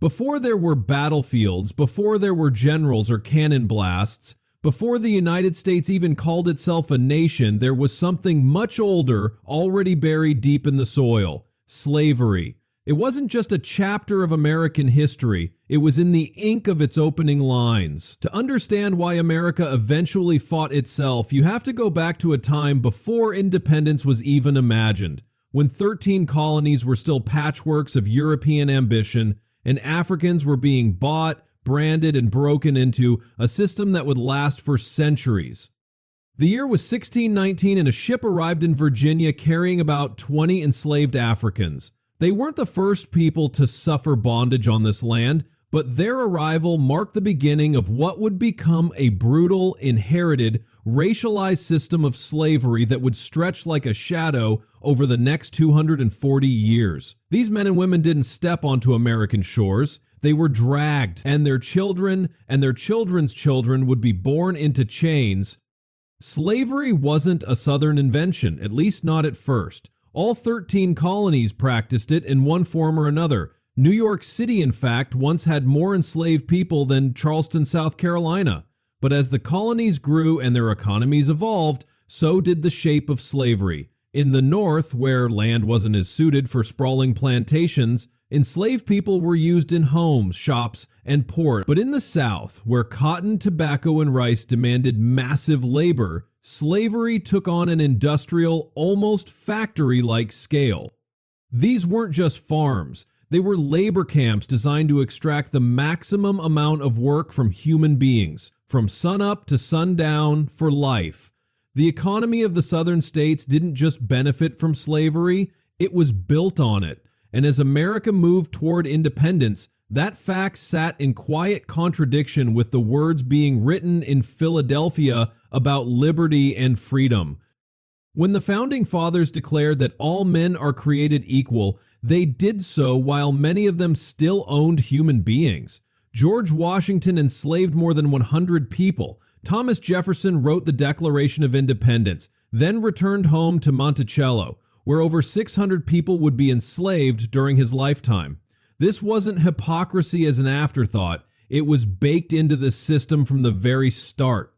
Before there were battlefields, before there were generals or cannon blasts, before the United States even called itself a nation, there was something much older already buried deep in the soil: slavery. It wasn't just a chapter of American history, it was in the ink of its opening lines. To understand why America eventually fought itself, you have to go back to a time before independence was even imagined, when 13 colonies were still patchworks of European ambition, and Africans were being bought, branded, and broken into a system that would last for centuries. The year was 1619 and a ship arrived in Virginia carrying about 20 enslaved Africans. They weren't the first people to suffer bondage on this land, but their arrival marked the beginning of what would become a brutal, inherited, racialized system of slavery that would stretch like a shadow over the next 240 years. These men and women didn't step onto American shores. They were dragged, and their children and their children's children would be born into chains. Slavery wasn't a Southern invention, at least not at first. All 13 colonies practiced it in one form or another. New York City, in fact, once had more enslaved people than Charleston, South Carolina. But as the colonies grew and their economies evolved, so did the shape of slavery. In the North, where land wasn't as suited for sprawling plantations, enslaved people were used in homes, shops, and ports. But in the South, where cotton, tobacco, and rice demanded massive labor, slavery took on an industrial, almost factory-like scale. These weren't just farms. They were labor camps designed to extract the maximum amount of work from human beings, from sunup to sundown, for life. The economy of the southern states didn't just benefit from slavery, it was built on it. And as America moved toward independence, that fact sat in quiet contradiction with the words being written in Philadelphia about liberty and freedom. When the Founding Fathers declared that all men are created equal, they did so while many of them still owned human beings. George Washington enslaved more than 100 people. Thomas Jefferson wrote the Declaration of Independence, then returned home to Monticello, where over 600 people would be enslaved during his lifetime. This wasn't hypocrisy as an afterthought, it was baked into the system from the very start.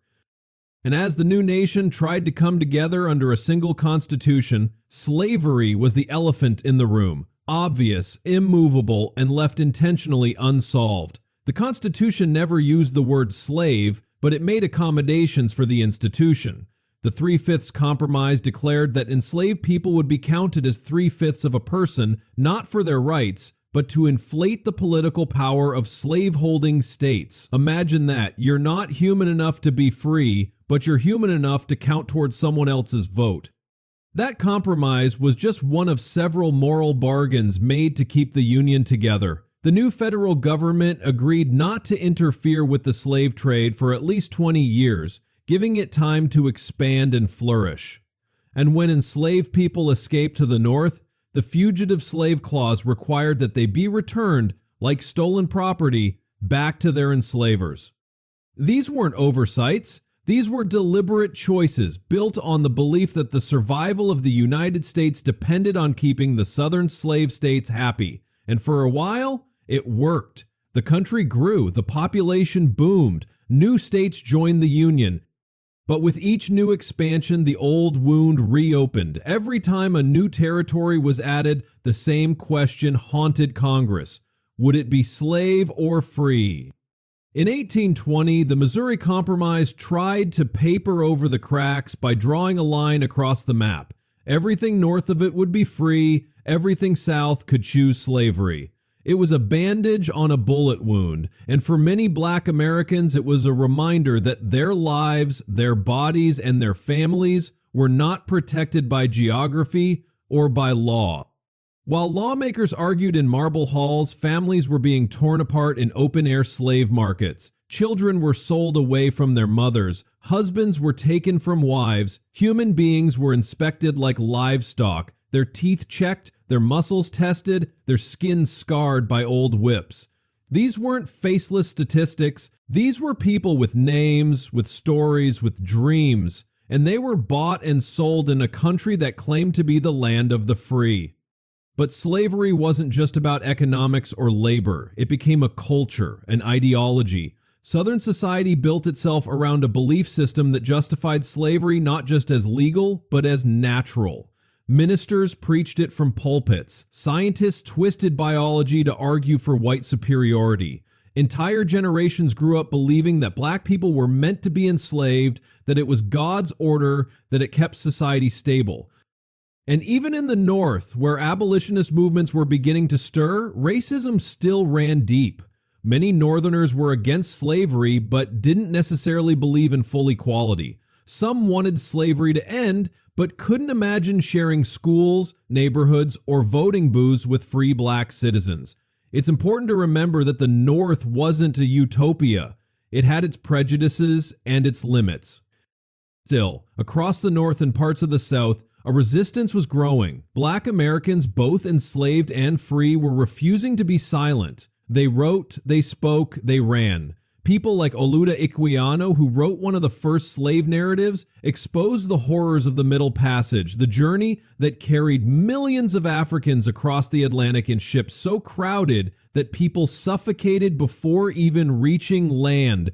And as the new nation tried to come together under a single constitution, slavery was the elephant in the room, obvious, immovable, and left intentionally unsolved. The Constitution never used the word slave, but it made accommodations for the institution. The 3/5 Compromise declared that enslaved people would be counted as 3/5 of a person, not for their rights, but to inflate the political power of slave-holding states. Imagine that. You're not human enough to be free, but you're human enough to count towards someone else's vote. That compromise was just one of several moral bargains made to keep the Union together. The new federal government agreed not to interfere with the slave trade for at least 20 years, giving it time to expand and flourish. And when enslaved people escaped to the North, the Fugitive Slave Clause required that they be returned, like stolen property, back to their enslavers. These weren't oversights. These were deliberate choices built on the belief that the survival of the United States depended on keeping the southern slave states happy. And for a while, it worked. The country grew, the population boomed, new states joined the Union. But with each new expansion, the old wound reopened. Every time a new territory was added, the same question haunted Congress. Would it be slave or free? In 1820, the Missouri Compromise tried to paper over the cracks by drawing a line across the map. Everything north of it would be free, everything south could choose slavery. It was a bandage on a bullet wound, and for many Black Americans, it was a reminder that their lives, their bodies, and their families were not protected by geography or by law. While lawmakers argued in marble halls, families were being torn apart in open-air slave markets. Children were sold away from their mothers. Husbands were taken from wives. Human beings were inspected like livestock, their teeth checked, their muscles tested, their skin scarred by old whips. These weren't faceless statistics. These were people with names, with stories, with dreams, and they were bought and sold in a country that claimed to be the land of the free. But slavery wasn't just about economics or labor. It became a culture, an ideology. Southern society built itself around a belief system that justified slavery not just as legal, but as natural. Ministers preached it from pulpits. Scientists twisted biology to argue for white superiority. Entire generations grew up believing that black people were meant to be enslaved, that it was God's order, that it kept society stable. And even in the North, where abolitionist movements were beginning to stir, racism still ran deep. Many Northerners were against slavery, but didn't necessarily believe in full equality. Some wanted slavery to end, but couldn't imagine sharing schools, neighborhoods, or voting booths with free black citizens. It's important to remember that the North wasn't a utopia. It had its prejudices and its limits. Still, across the North and parts of the South, a resistance was growing. Black Americans, both enslaved and free, were refusing to be silent. They wrote, they spoke, they ran. People like Oluda Iquiano, who wrote one of the first slave narratives, exposed the horrors of the Middle Passage, the journey that carried millions of Africans across the Atlantic in ships so crowded that people suffocated before even reaching land.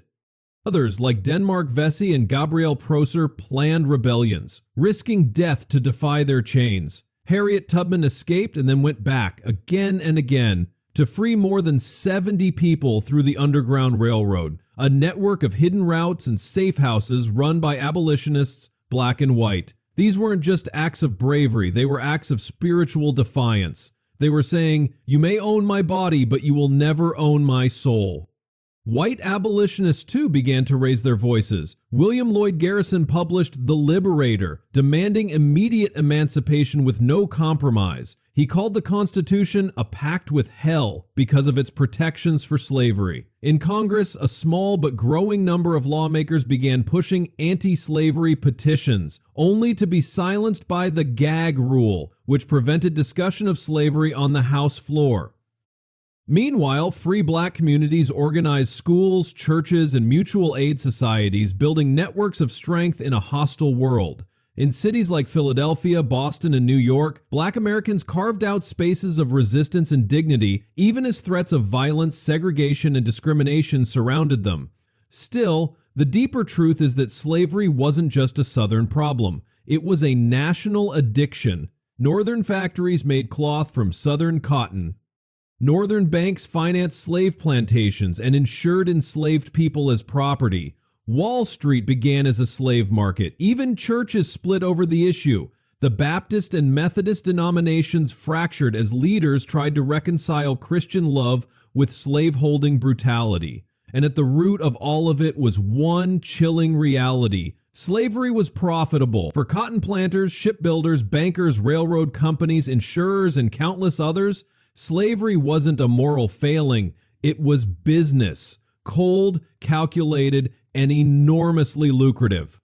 Others, like Denmark Vesey and Gabriel Prosser, planned rebellions, risking death to defy their chains. Harriet Tubman escaped and then went back again and again to free more than 70 people through the Underground Railroad, a network of hidden routes and safe houses run by abolitionists, black and white. These weren't just acts of bravery, they were acts of spiritual defiance. They were saying, "You may own my body, but you will never own my soul." White abolitionists too began to raise their voices. William Lloyd Garrison published The Liberator, demanding immediate emancipation with no compromise. He called the Constitution a pact with hell because of its protections for slavery. In Congress, a small but growing number of lawmakers began pushing anti-slavery petitions, only to be silenced by the gag rule, which prevented discussion of slavery on the House floor. Meanwhile, free black communities organized schools, churches, and mutual aid societies, building networks of strength in a hostile world. In cities like Philadelphia, Boston, and New York, black Americans carved out spaces of resistance and dignity, even as threats of violence, segregation, and discrimination surrounded them. Still, the deeper truth is that slavery wasn't just a Southern problem. It was a national addiction. Northern factories made cloth from Southern cotton. Northern banks financed slave plantations and insured enslaved people as property. Wall Street began as a slave market. Even churches split over the issue. The Baptist and Methodist denominations fractured as leaders tried to reconcile Christian love with slaveholding brutality. And at the root of all of it was one chilling reality. Slavery was profitable. For cotton planters, shipbuilders, bankers, railroad companies, insurers, and countless others, slavery wasn't a moral failing, it was business, cold, calculated, and enormously lucrative.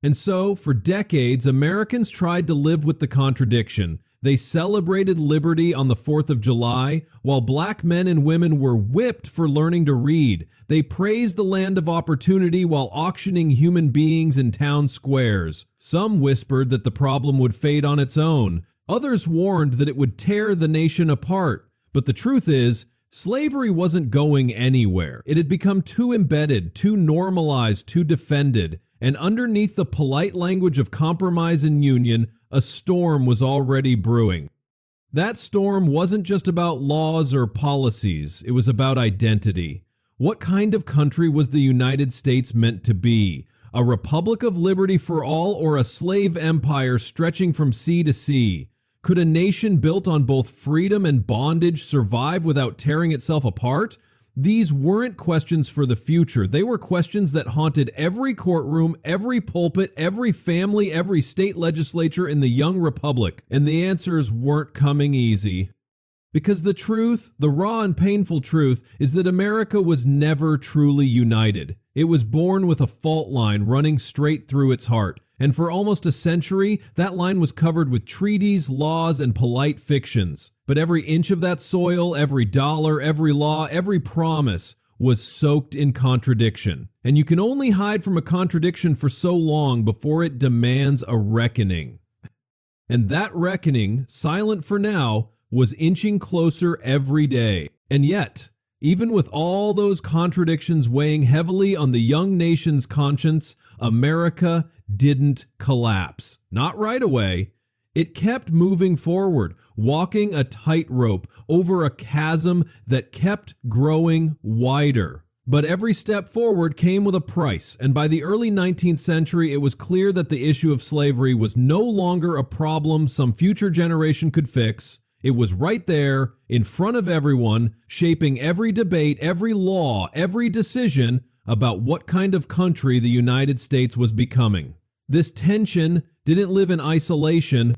And so, for decades, Americans tried to live with the contradiction. They celebrated liberty on the 4th of July, while black men and women were whipped for learning to read. They praised the land of opportunity while auctioning human beings in town squares. Some whispered that the problem would fade on its own. Others warned that it would tear the nation apart. But the truth is, slavery wasn't going anywhere. It had become too embedded, too normalized, too defended. And underneath the polite language of compromise and union, a storm was already brewing. That storm wasn't just about laws or policies. It was about identity. What kind of country was the United States meant to be? A republic of liberty for all, or a slave empire stretching from sea to sea? Could a nation built on both freedom and bondage survive without tearing itself apart? These weren't questions for the future. They were questions that haunted every courtroom, every pulpit, every family, every state legislature in the young republic. And the answers weren't coming easy. Because the truth, the raw and painful truth, is that America was never truly united. It was born with a fault line running straight through its heart. And for almost a century, that line was covered with treaties, laws, and polite fictions. But every inch of that soil, every dollar, every law, every promise was soaked in contradiction. And you can only hide from a contradiction for so long before it demands a reckoning. And that reckoning, silent for now, was inching closer every day. And yet, even with all those contradictions weighing heavily on the young nation's conscience, America didn't collapse. Not right away. It kept moving forward, walking a tightrope over a chasm that kept growing wider. But every step forward came with a price, and by the early 19th century, it was clear that the issue of slavery was no longer a problem some future generation could fix. It was right there, in front of everyone, shaping every debate, every law, every decision about what kind of country the United States was becoming. This tension didn't live in isolation.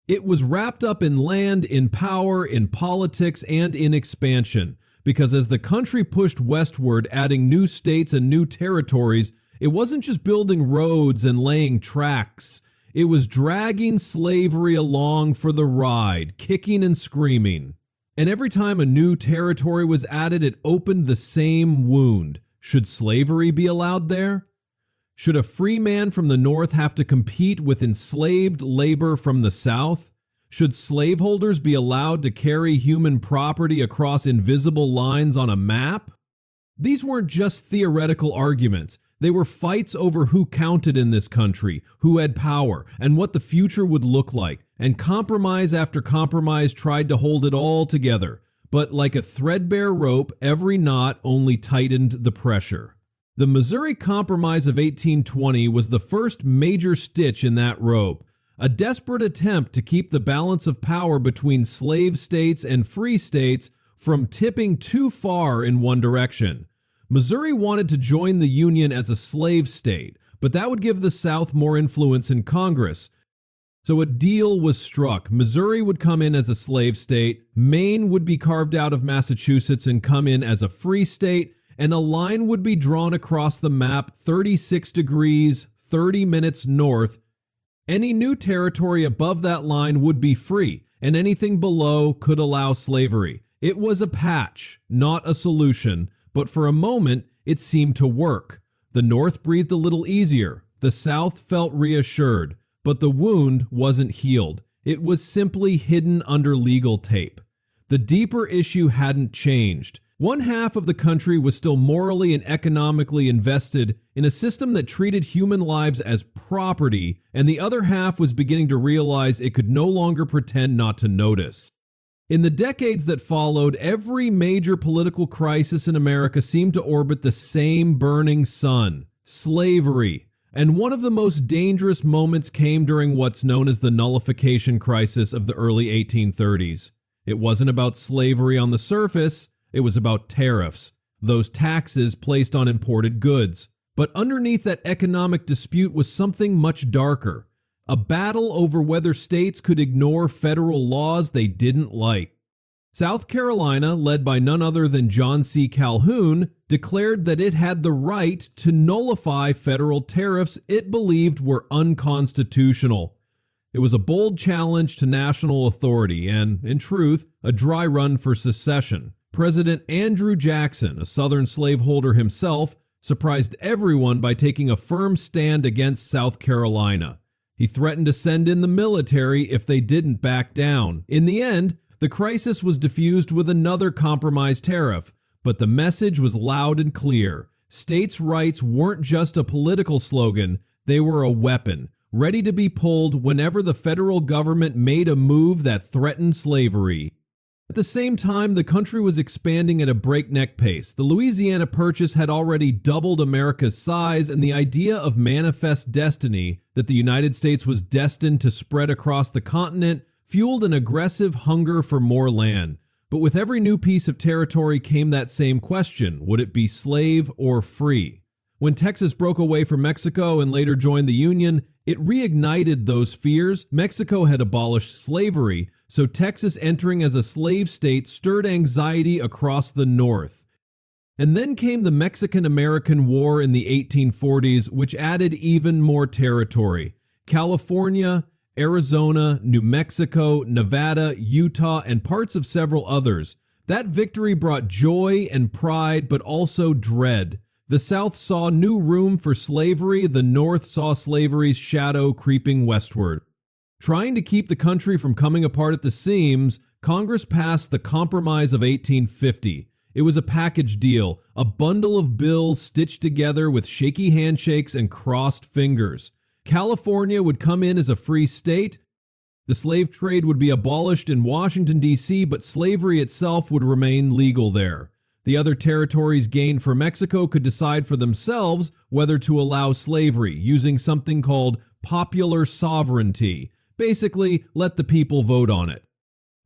It was wrapped up in land, in power, in politics, and in expansion. Because as the country pushed westward, adding new states and new territories, it wasn't just building roads and laying tracks. It was dragging slavery along for the ride, kicking and screaming. And every time a new territory was added, it opened the same wound. Should slavery be allowed there? Should a free man from the North have to compete with enslaved labor from the South? Should slaveholders be allowed to carry human property across invisible lines on a map? These weren't just theoretical arguments. They were fights over who counted in this country, who had power, and what the future would look like. And compromise after compromise tried to hold it all together. But like a threadbare rope, every knot only tightened the pressure. The Missouri Compromise of 1820 was the first major stitch in that rope. A desperate attempt to keep the balance of power between slave states and free states from tipping too far in one direction. Missouri wanted to join the Union as a slave state, but that would give the South more influence in Congress. So a deal was struck. Missouri would come in as a slave state, Maine would be carved out of Massachusetts and come in as a free state, and a line would be drawn across the map 36 degrees, 30 minutes north. Any new territory above that line would be free, and anything below could allow slavery. It was a patch, not a solution, but for a moment it seemed to work. The North breathed a little easier. The South felt reassured, but the wound wasn't healed. It was simply hidden under legal tape. The deeper issue hadn't changed. One half of the country was still morally and economically invested in a system that treated human lives as property, and the other half was beginning to realize it could no longer pretend not to notice. In the decades that followed, every major political crisis in America seemed to orbit the same burning sun: slavery. And one of the most dangerous moments came during what's known as the nullification crisis of the early 1830s. It wasn't about slavery on the surface. It was about tariffs, those taxes placed on imported goods. But underneath that economic dispute was something much darker, a battle over whether states could ignore federal laws they didn't like. South Carolina, led by none other than John C. Calhoun, declared that it had the right to nullify federal tariffs it believed were unconstitutional. It was a bold challenge to national authority and, in truth, a dry run for secession. President Andrew Jackson, a Southern slaveholder himself, surprised everyone by taking a firm stand against South Carolina. He threatened to send in the military if they didn't back down. In the end, the crisis was diffused with another compromise tariff, but the message was loud and clear. States' rights weren't just a political slogan, they were a weapon, ready to be pulled whenever the federal government made a move that threatened slavery. At the same time, the country was expanding at a breakneck pace. The Louisiana Purchase had already doubled America's size, and the idea of manifest destiny, that the United States was destined to spread across the continent, fueled an aggressive hunger for more land. But with every new piece of territory came that same question: would it be slave or free? When Texas broke away from Mexico and later joined the Union, it reignited those fears. Mexico had abolished slavery, so Texas entering as a slave state stirred anxiety across the North. And then came the Mexican-American War in the 1840s, which added even more territory. California, Arizona, New Mexico, Nevada, Utah, and parts of several others. That victory brought joy and pride, but also dread. The South saw new room for slavery, the North saw slavery's shadow creeping westward. Trying to keep the country from coming apart at the seams, Congress passed the Compromise of 1850. It was a package deal, a bundle of bills stitched together with shaky handshakes and crossed fingers. California would come in as a free state. The slave trade would be abolished in Washington, D.C., but slavery itself would remain legal there. The other territories gained for Mexico could decide for themselves whether to allow slavery, using something called popular sovereignty. Basically, let the people vote on it.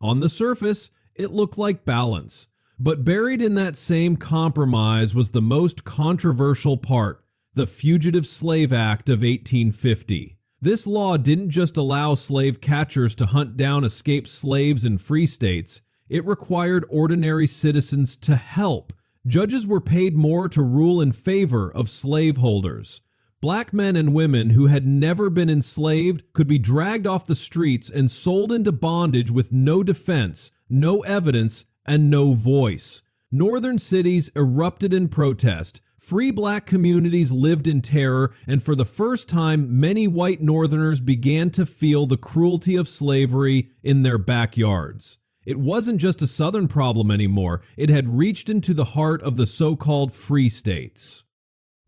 On the surface, it looked like balance. But buried in that same compromise was the most controversial part, the Fugitive Slave Act of 1850. This law didn't just allow slave catchers to hunt down escaped slaves in free states. It required ordinary citizens to help. Judges were paid more to rule in favor of slaveholders. Black men and women who had never been enslaved could be dragged off the streets and sold into bondage with no defense, no evidence, and no voice. Northern cities erupted in protest. Free black communities lived in terror, and for the first time, many white Northerners began to feel the cruelty of slavery in their backyards. It wasn't just a Southern problem anymore. It had reached into the heart of the so-called free states.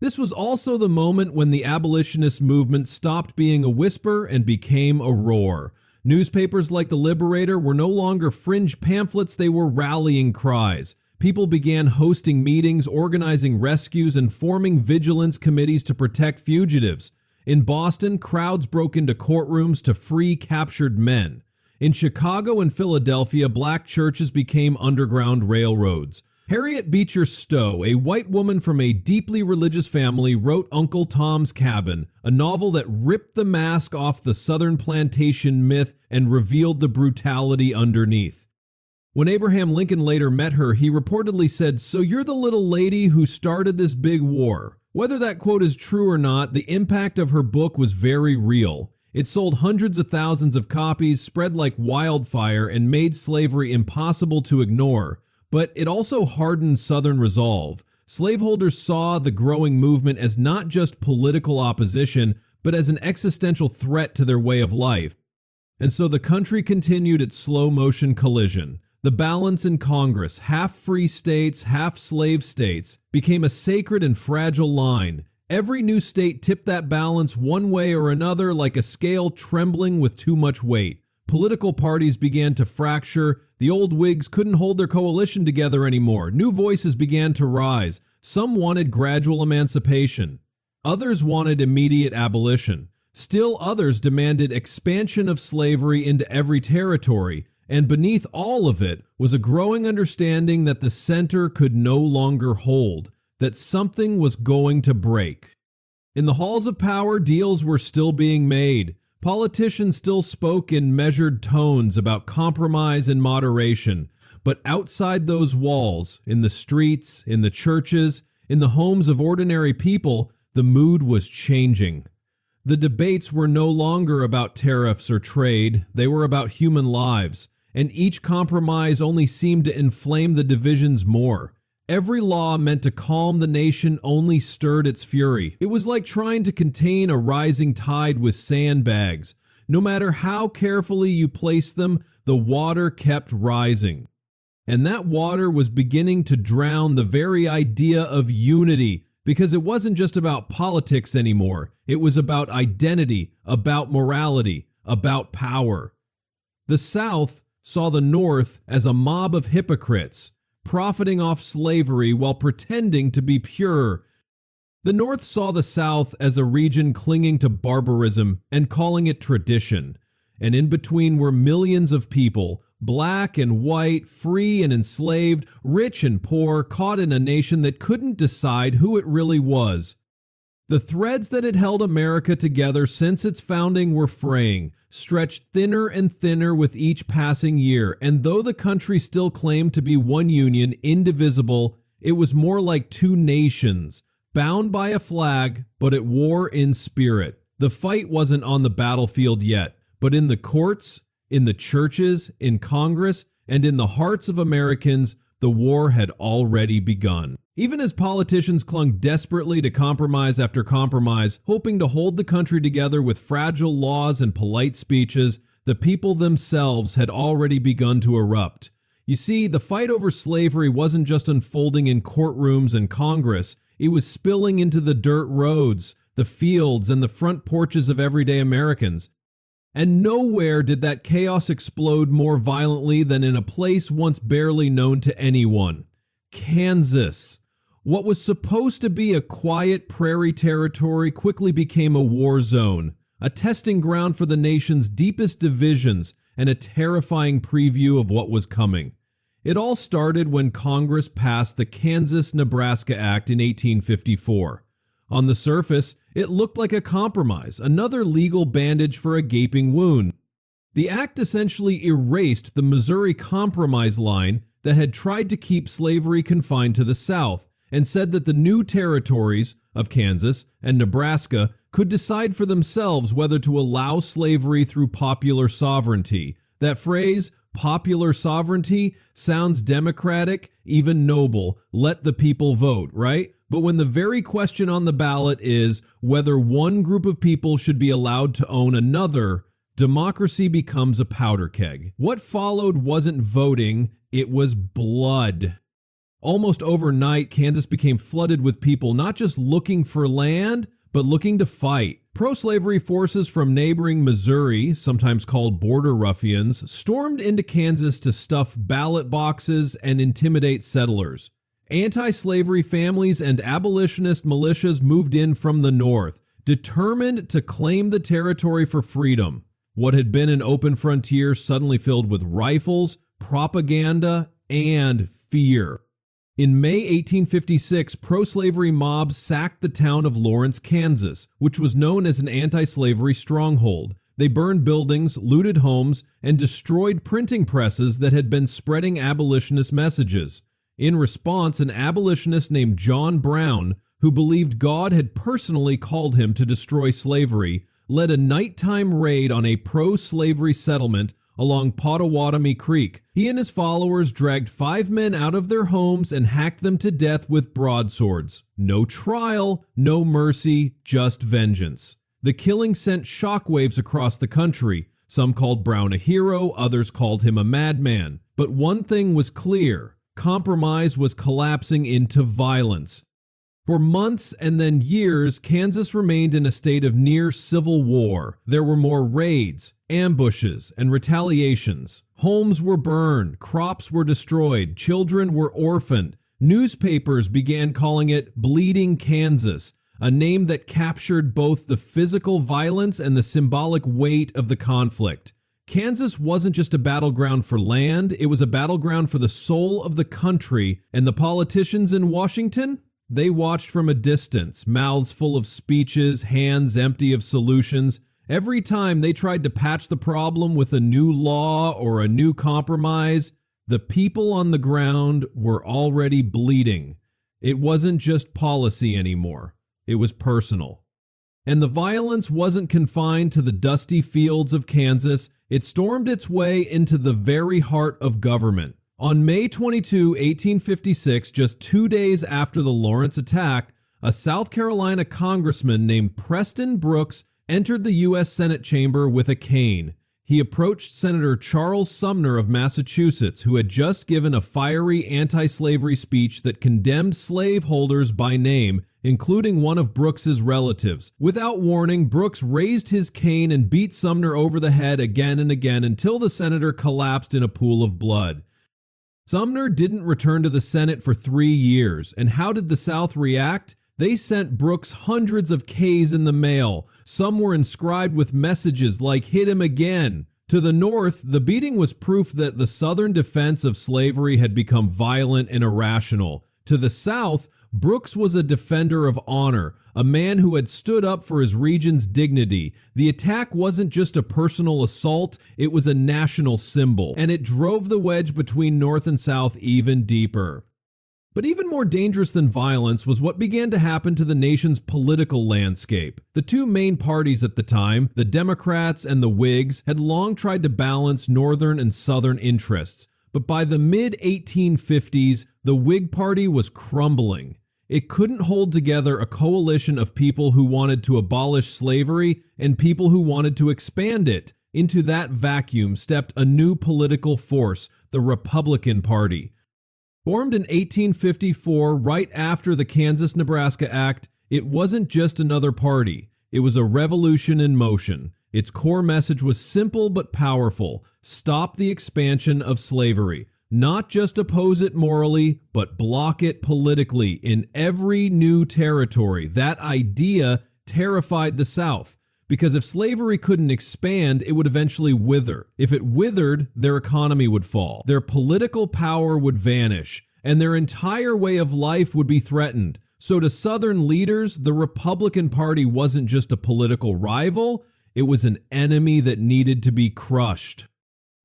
This was also the moment when the abolitionist movement stopped being a whisper and became a roar. Newspapers like The Liberator were no longer fringe pamphlets, they were rallying cries. People began hosting meetings, organizing rescues, and forming vigilance committees to protect fugitives. In Boston, crowds broke into courtrooms to free captured men. In Chicago and Philadelphia, black churches became underground railroads. Harriet Beecher Stowe, a white woman from a deeply religious family, wrote Uncle Tom's Cabin, a novel that ripped the mask off the Southern plantation myth and revealed the brutality underneath. When Abraham Lincoln later met her, he reportedly said, "So you're the little lady who started this big war." Whether that quote is true or not, the impact of her book was very real. It sold hundreds of thousands of copies, spread like wildfire, and made slavery impossible to ignore. But it also hardened Southern resolve. Slaveholders saw the growing movement as not just political opposition, but as an existential threat to their way of life. And so the country continued its slow-motion collision. The balance in Congress, half free states, half slave states, became a sacred and fragile line. Every new state tipped that balance one way or another like a scale trembling with too much weight. Political parties began to fracture. The old Whigs couldn't hold their coalition together anymore. New voices began to rise. Some wanted gradual emancipation. Others wanted immediate abolition. Still others demanded expansion of slavery into every territory. And beneath all of it was a growing understanding that the center could no longer hold, that something was going to break. In the halls of power, deals were still being made. Politicians still spoke in measured tones about compromise and moderation, but outside those walls, in the streets, in the churches, in the homes of ordinary people, the mood was changing. The debates were no longer about tariffs or trade, they were about human lives, and each compromise only seemed to inflame the divisions more. Every law meant to calm the nation only stirred its fury. It was like trying to contain a rising tide with sandbags. No matter how carefully you placed them, the water kept rising. And that water was beginning to drown the very idea of unity, because it wasn't just about politics anymore. It was about identity, about morality, about power. The South saw the North as a mob of hypocrites, profiting off slavery while pretending to be pure. The North saw the South as a region clinging to barbarism and calling it tradition. And in between were millions of people, black and white, free and enslaved, rich and poor, caught in a nation that couldn't decide who it really was. The threads that had held America together since its founding were fraying, stretched thinner and thinner with each passing year, and though the country still claimed to be one union, indivisible, it was more like two nations, bound by a flag, but at war in spirit. The fight wasn't on the battlefield yet, but in the courts, in the churches, in Congress, and in the hearts of Americans, the war had already begun. Even as politicians clung desperately to compromise after compromise, hoping to hold the country together with fragile laws and polite speeches, the people themselves had already begun to erupt. You see, the fight over slavery wasn't just unfolding in courtrooms and Congress, it was spilling into the dirt roads, the fields, and the front porches of everyday Americans. And nowhere did that chaos explode more violently than in a place once barely known to anyone: Kansas. What was supposed to be a quiet prairie territory quickly became a war zone, a testing ground for the nation's deepest divisions and a terrifying preview of what was coming. It all started when Congress passed the Kansas-Nebraska Act in 1854. On the surface, it looked like a compromise, another legal bandage for a gaping wound. The act essentially erased the Missouri Compromise line that had tried to keep slavery confined to the South, and said that the new territories of Kansas and Nebraska could decide for themselves whether to allow slavery through popular sovereignty. That phrase, popular sovereignty, sounds democratic, even noble. Let the people vote, right? But when the very question on the ballot is whether one group of people should be allowed to own another, democracy becomes a powder keg. What followed wasn't voting, it was blood. Almost overnight, Kansas became flooded with people not just looking for land, but looking to fight. Pro-slavery forces from neighboring Missouri, sometimes called border ruffians, stormed into Kansas to stuff ballot boxes and intimidate settlers. Anti-slavery families and abolitionist militias moved in from the north, determined to claim the territory for freedom. What had been an open frontier suddenly filled with rifles, propaganda, and fear. In May 1856, pro-slavery mobs sacked the town of Lawrence, Kansas, which was known as an anti-slavery stronghold. They burned buildings, looted homes, and destroyed printing presses that had been spreading abolitionist messages. In response, an abolitionist named John Brown, who believed God had personally called him to destroy slavery, led a nighttime raid on a pro-slavery settlement along Pottawatomie Creek. He and his followers dragged 5 men out of their homes and hacked them to death with broadswords. No trial, no mercy, just vengeance. The killing sent shockwaves across the country. Some called Brown a hero, others called him a madman. But one thing was clear: compromise was collapsing into violence. For months and then years, Kansas remained in a state of near civil war. There were more raids, ambushes, and retaliations. Homes were burned, crops were destroyed, children were orphaned. Newspapers began calling it Bleeding Kansas, a name that captured both the physical violence and the symbolic weight of the conflict. Kansas wasn't just a battleground for land, it was a battleground for the soul of the country, and the politicians in Washington? They watched from a distance, mouths full of speeches, hands empty of solutions. Every time they tried to patch the problem with a new law or a new compromise, the people on the ground were already bleeding. It wasn't just policy anymore. It was personal. And the violence wasn't confined to the dusty fields of Kansas. It stormed its way into the very heart of government. On May 22, 1856, just 2 days after the Lawrence attack, a South Carolina congressman named Preston Brooks entered the U.S. Senate chamber with a cane. He approached Senator Charles Sumner of Massachusetts, who had just given a fiery anti-slavery speech that condemned slaveholders by name, including one of Brooks's relatives. Without warning, Brooks raised his cane and beat Sumner over the head again and again until the senator collapsed in a pool of blood. Sumner didn't return to the Senate for 3 years, and how did the South react? They sent Brooks hundreds of Ks in the mail. Some were inscribed with messages like "Hit him again." To the North, the beating was proof that the Southern defense of slavery had become violent and irrational. To the South, Brooks was a defender of honor, a man who had stood up for his region's dignity. The attack wasn't just a personal assault, it was a national symbol, and it drove the wedge between North and South even deeper. But even more dangerous than violence was what began to happen to the nation's political landscape. The two main parties at the time, the Democrats and the Whigs, had long tried to balance Northern and Southern interests. But by the mid-1850s, the Whig Party was crumbling. It couldn't hold together a coalition of people who wanted to abolish slavery and people who wanted to expand it. Into that vacuum stepped a new political force, the Republican Party. Formed in 1854, right after the Kansas-Nebraska Act, it wasn't just another party. It was a revolution in motion. Its core message was simple but powerful: stop the expansion of slavery. Not just oppose it morally, but block it politically in every new territory. That idea terrified the South, because if slavery couldn't expand, it would eventually wither. If it withered, their economy would fall, their political power would vanish, and their entire way of life would be threatened. So to Southern leaders, the Republican Party wasn't just a political rival, it was an enemy that needed to be crushed.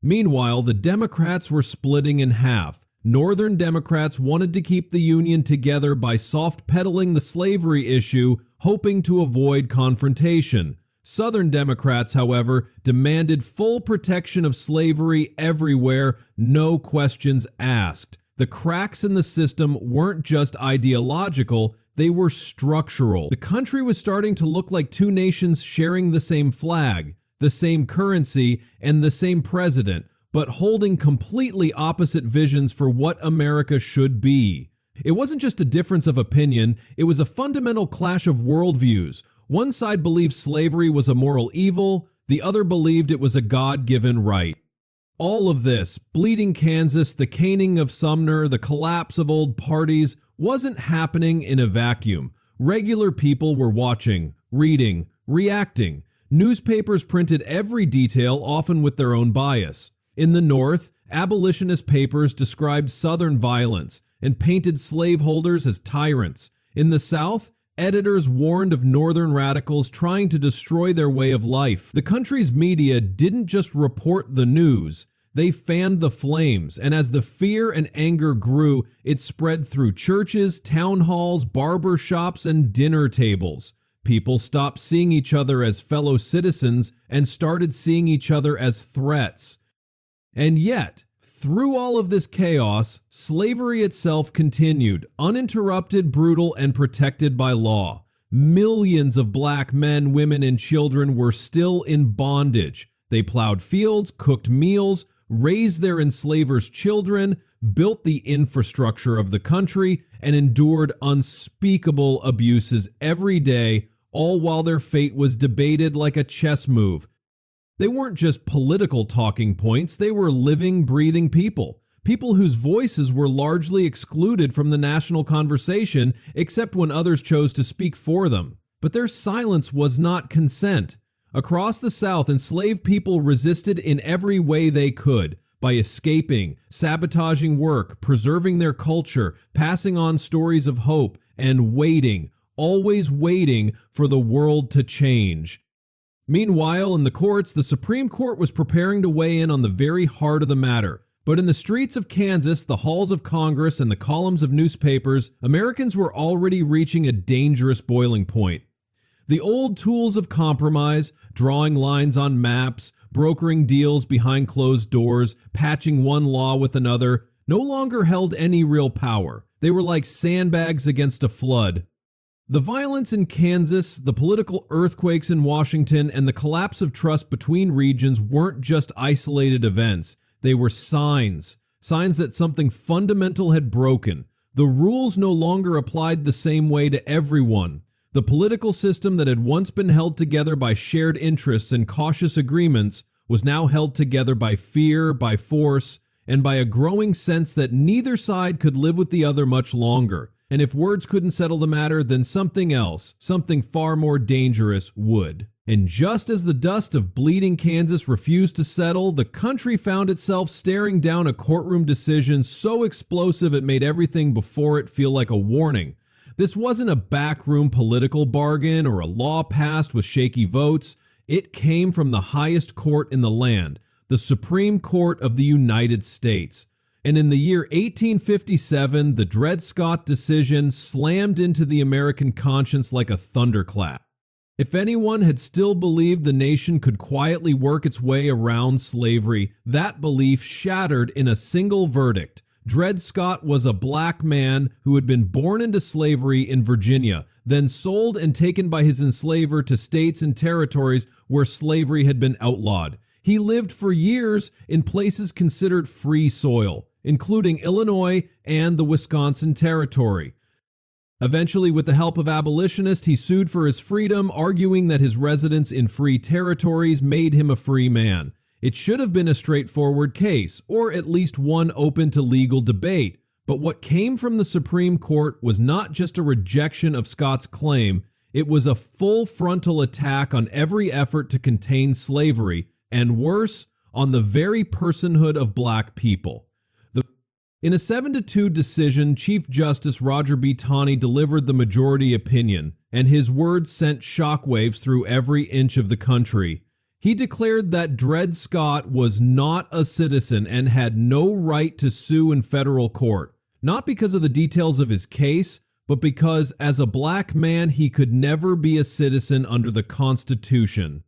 Meanwhile, the Democrats were splitting in half. Northern Democrats wanted to keep the Union together by soft-pedaling the slavery issue, hoping to avoid confrontation. Southern Democrats, however, demanded full protection of slavery everywhere, no questions asked. The cracks in the system weren't just ideological, they were structural. The country was starting to look like two nations sharing the same flag, the same currency, and the same president, but holding completely opposite visions for what America should be. It wasn't just a difference of opinion, it was a fundamental clash of worldviews. One side believed slavery was a moral evil, the other believed it was a God-given right. All of this, Bleeding Kansas, the caning of Sumner, the collapse of old parties, wasn't happening in a vacuum. Regular people were watching, reading, reacting. Newspapers printed every detail, often with their own bias. In the North, abolitionist papers described Southern violence and painted slaveholders as tyrants. In the South, editors warned of Northern radicals trying to destroy their way of life. The country's media didn't just report the news, they fanned the flames, and as the fear and anger grew, it spread through churches, town halls, barber shops, and dinner tables. People stopped seeing each other as fellow citizens and started seeing each other as threats. And yet, through all of this chaos, slavery itself continued, uninterrupted, brutal, and protected by law. Millions of black men, women, and children were still in bondage. They plowed fields, cooked meals, raised their enslavers' children, built the infrastructure of the country, and endured unspeakable abuses every day, all while their fate was debated like a chess move. They weren't just political talking points, they were living, breathing people. People whose voices were largely excluded from the national conversation, except when others chose to speak for them. But their silence was not consent. Across the South, enslaved people resisted in every way they could, by escaping, sabotaging work, preserving their culture, passing on stories of hope, and waiting, always waiting for the world to change. Meanwhile, in the courts, the Supreme Court was preparing to weigh in on the very heart of the matter. But in the streets of Kansas, the halls of Congress, and the columns of newspapers, Americans were already reaching a dangerous boiling point. The old tools of compromise, drawing lines on maps, brokering deals behind closed doors, patching one law with another, no longer held any real power. They were like sandbags against a flood. The violence in Kansas, the political earthquakes in Washington, and the collapse of trust between regions weren't just isolated events. They were signs that something fundamental had broken. The rules no longer applied the same way to everyone. The political system that had once been held together by shared interests and cautious agreements was now held together by fear, by force, and by a growing sense that neither side could live with the other much longer. And if words couldn't settle the matter, then something else, something far more dangerous, would. And just as the dust of Bleeding Kansas refused to settle, the country found itself staring down a courtroom decision so explosive it made everything before it feel like a warning. This wasn't a backroom political bargain or a law passed with shaky votes. It came from the highest court in the land, the Supreme Court of the United States. And in the year 1857, the Dred Scott decision slammed into the American conscience like a thunderclap. If anyone had still believed the nation could quietly work its way around slavery, that belief shattered in a single verdict. Dred Scott was a black man who had been born into slavery in Virginia, then sold and taken by his enslaver to states and territories where slavery had been outlawed. He lived for years in places considered free soil, including Illinois and the Wisconsin Territory. Eventually, with the help of abolitionists, he sued for his freedom, arguing that his residence in free territories made him a free man. It should have been a straightforward case, or at least one open to legal debate. But what came from the Supreme Court was not just a rejection of Scott's claim, it was a full frontal attack on every effort to contain slavery, and worse, on the very personhood of black people. In a 7-2 decision, Chief Justice Roger B. Taney delivered the majority opinion, and his words sent shockwaves through every inch of the country. He declared that Dred Scott was not a citizen and had no right to sue in federal court, not because of the details of his case, but because as a black man he could never be a citizen under the Constitution.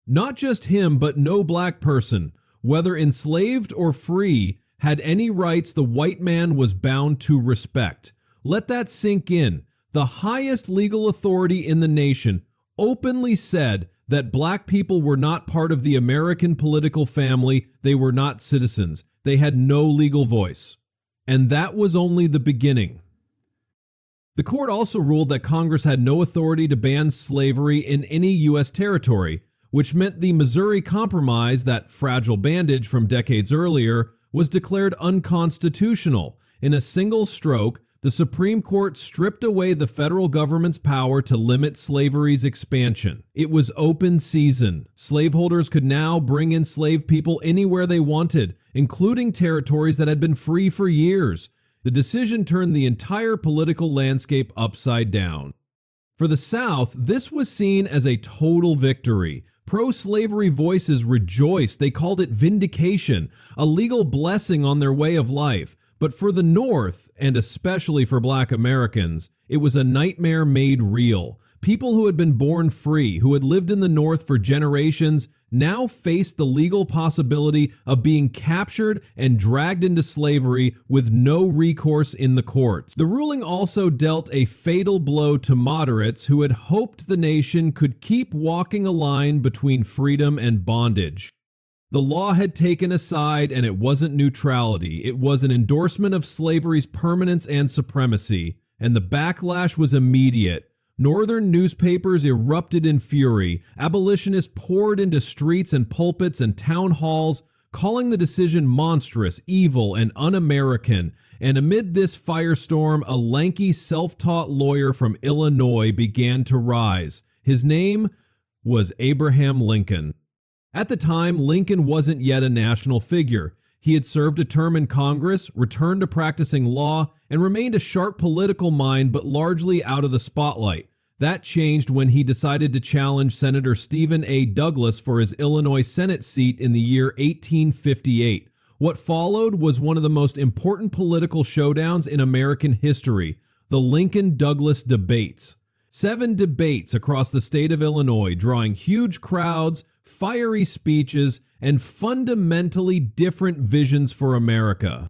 Not just him, but no black person, whether enslaved or free, had any rights the white man was bound to respect. Let that sink in. The highest legal authority in the nation openly said that black people were not part of the American political family, they were not citizens, they had no legal voice. And that was only the beginning. The court also ruled that Congress had no authority to ban slavery in any U.S. territory, which meant the Missouri Compromise, that fragile bandage from decades earlier, was declared unconstitutional. In a single stroke, the Supreme Court stripped away the federal government's power to limit slavery's expansion. It was open season. Slaveholders could now bring enslaved people anywhere they wanted, including territories that had been free for years. The decision turned the entire political landscape upside down. For the South, this was seen as a total victory. Pro-slavery voices rejoiced. They called it vindication, a legal blessing on their way of life. But for the North, and especially for black Americans, it was a nightmare made real. People who had been born free, who had lived in the North for generations, now faced the legal possibility of being captured and dragged into slavery with no recourse in the courts. The ruling also dealt a fatal blow to moderates who had hoped the nation could keep walking a line between freedom and bondage. The law had taken a side, and it wasn't neutrality. It was an endorsement of slavery's permanence and supremacy, and the backlash was immediate. Northern newspapers erupted in fury. Abolitionists poured into streets and pulpits and town halls, calling the decision monstrous, evil, and un-American. And amid this firestorm, a lanky, self-taught lawyer from Illinois began to rise. His name was Abraham Lincoln. At the time, Lincoln wasn't yet a national figure. He had served a term in Congress, returned to practicing law, and remained a sharp political mind but largely out of the spotlight. That changed when he decided to challenge Senator Stephen A. Douglas for his Illinois Senate seat in the year 1858. What followed was one of the most important political showdowns in American history, the Lincoln-Douglas debates. 7 debates across the state of Illinois, drawing huge crowds, fiery speeches, and fundamentally different visions for America.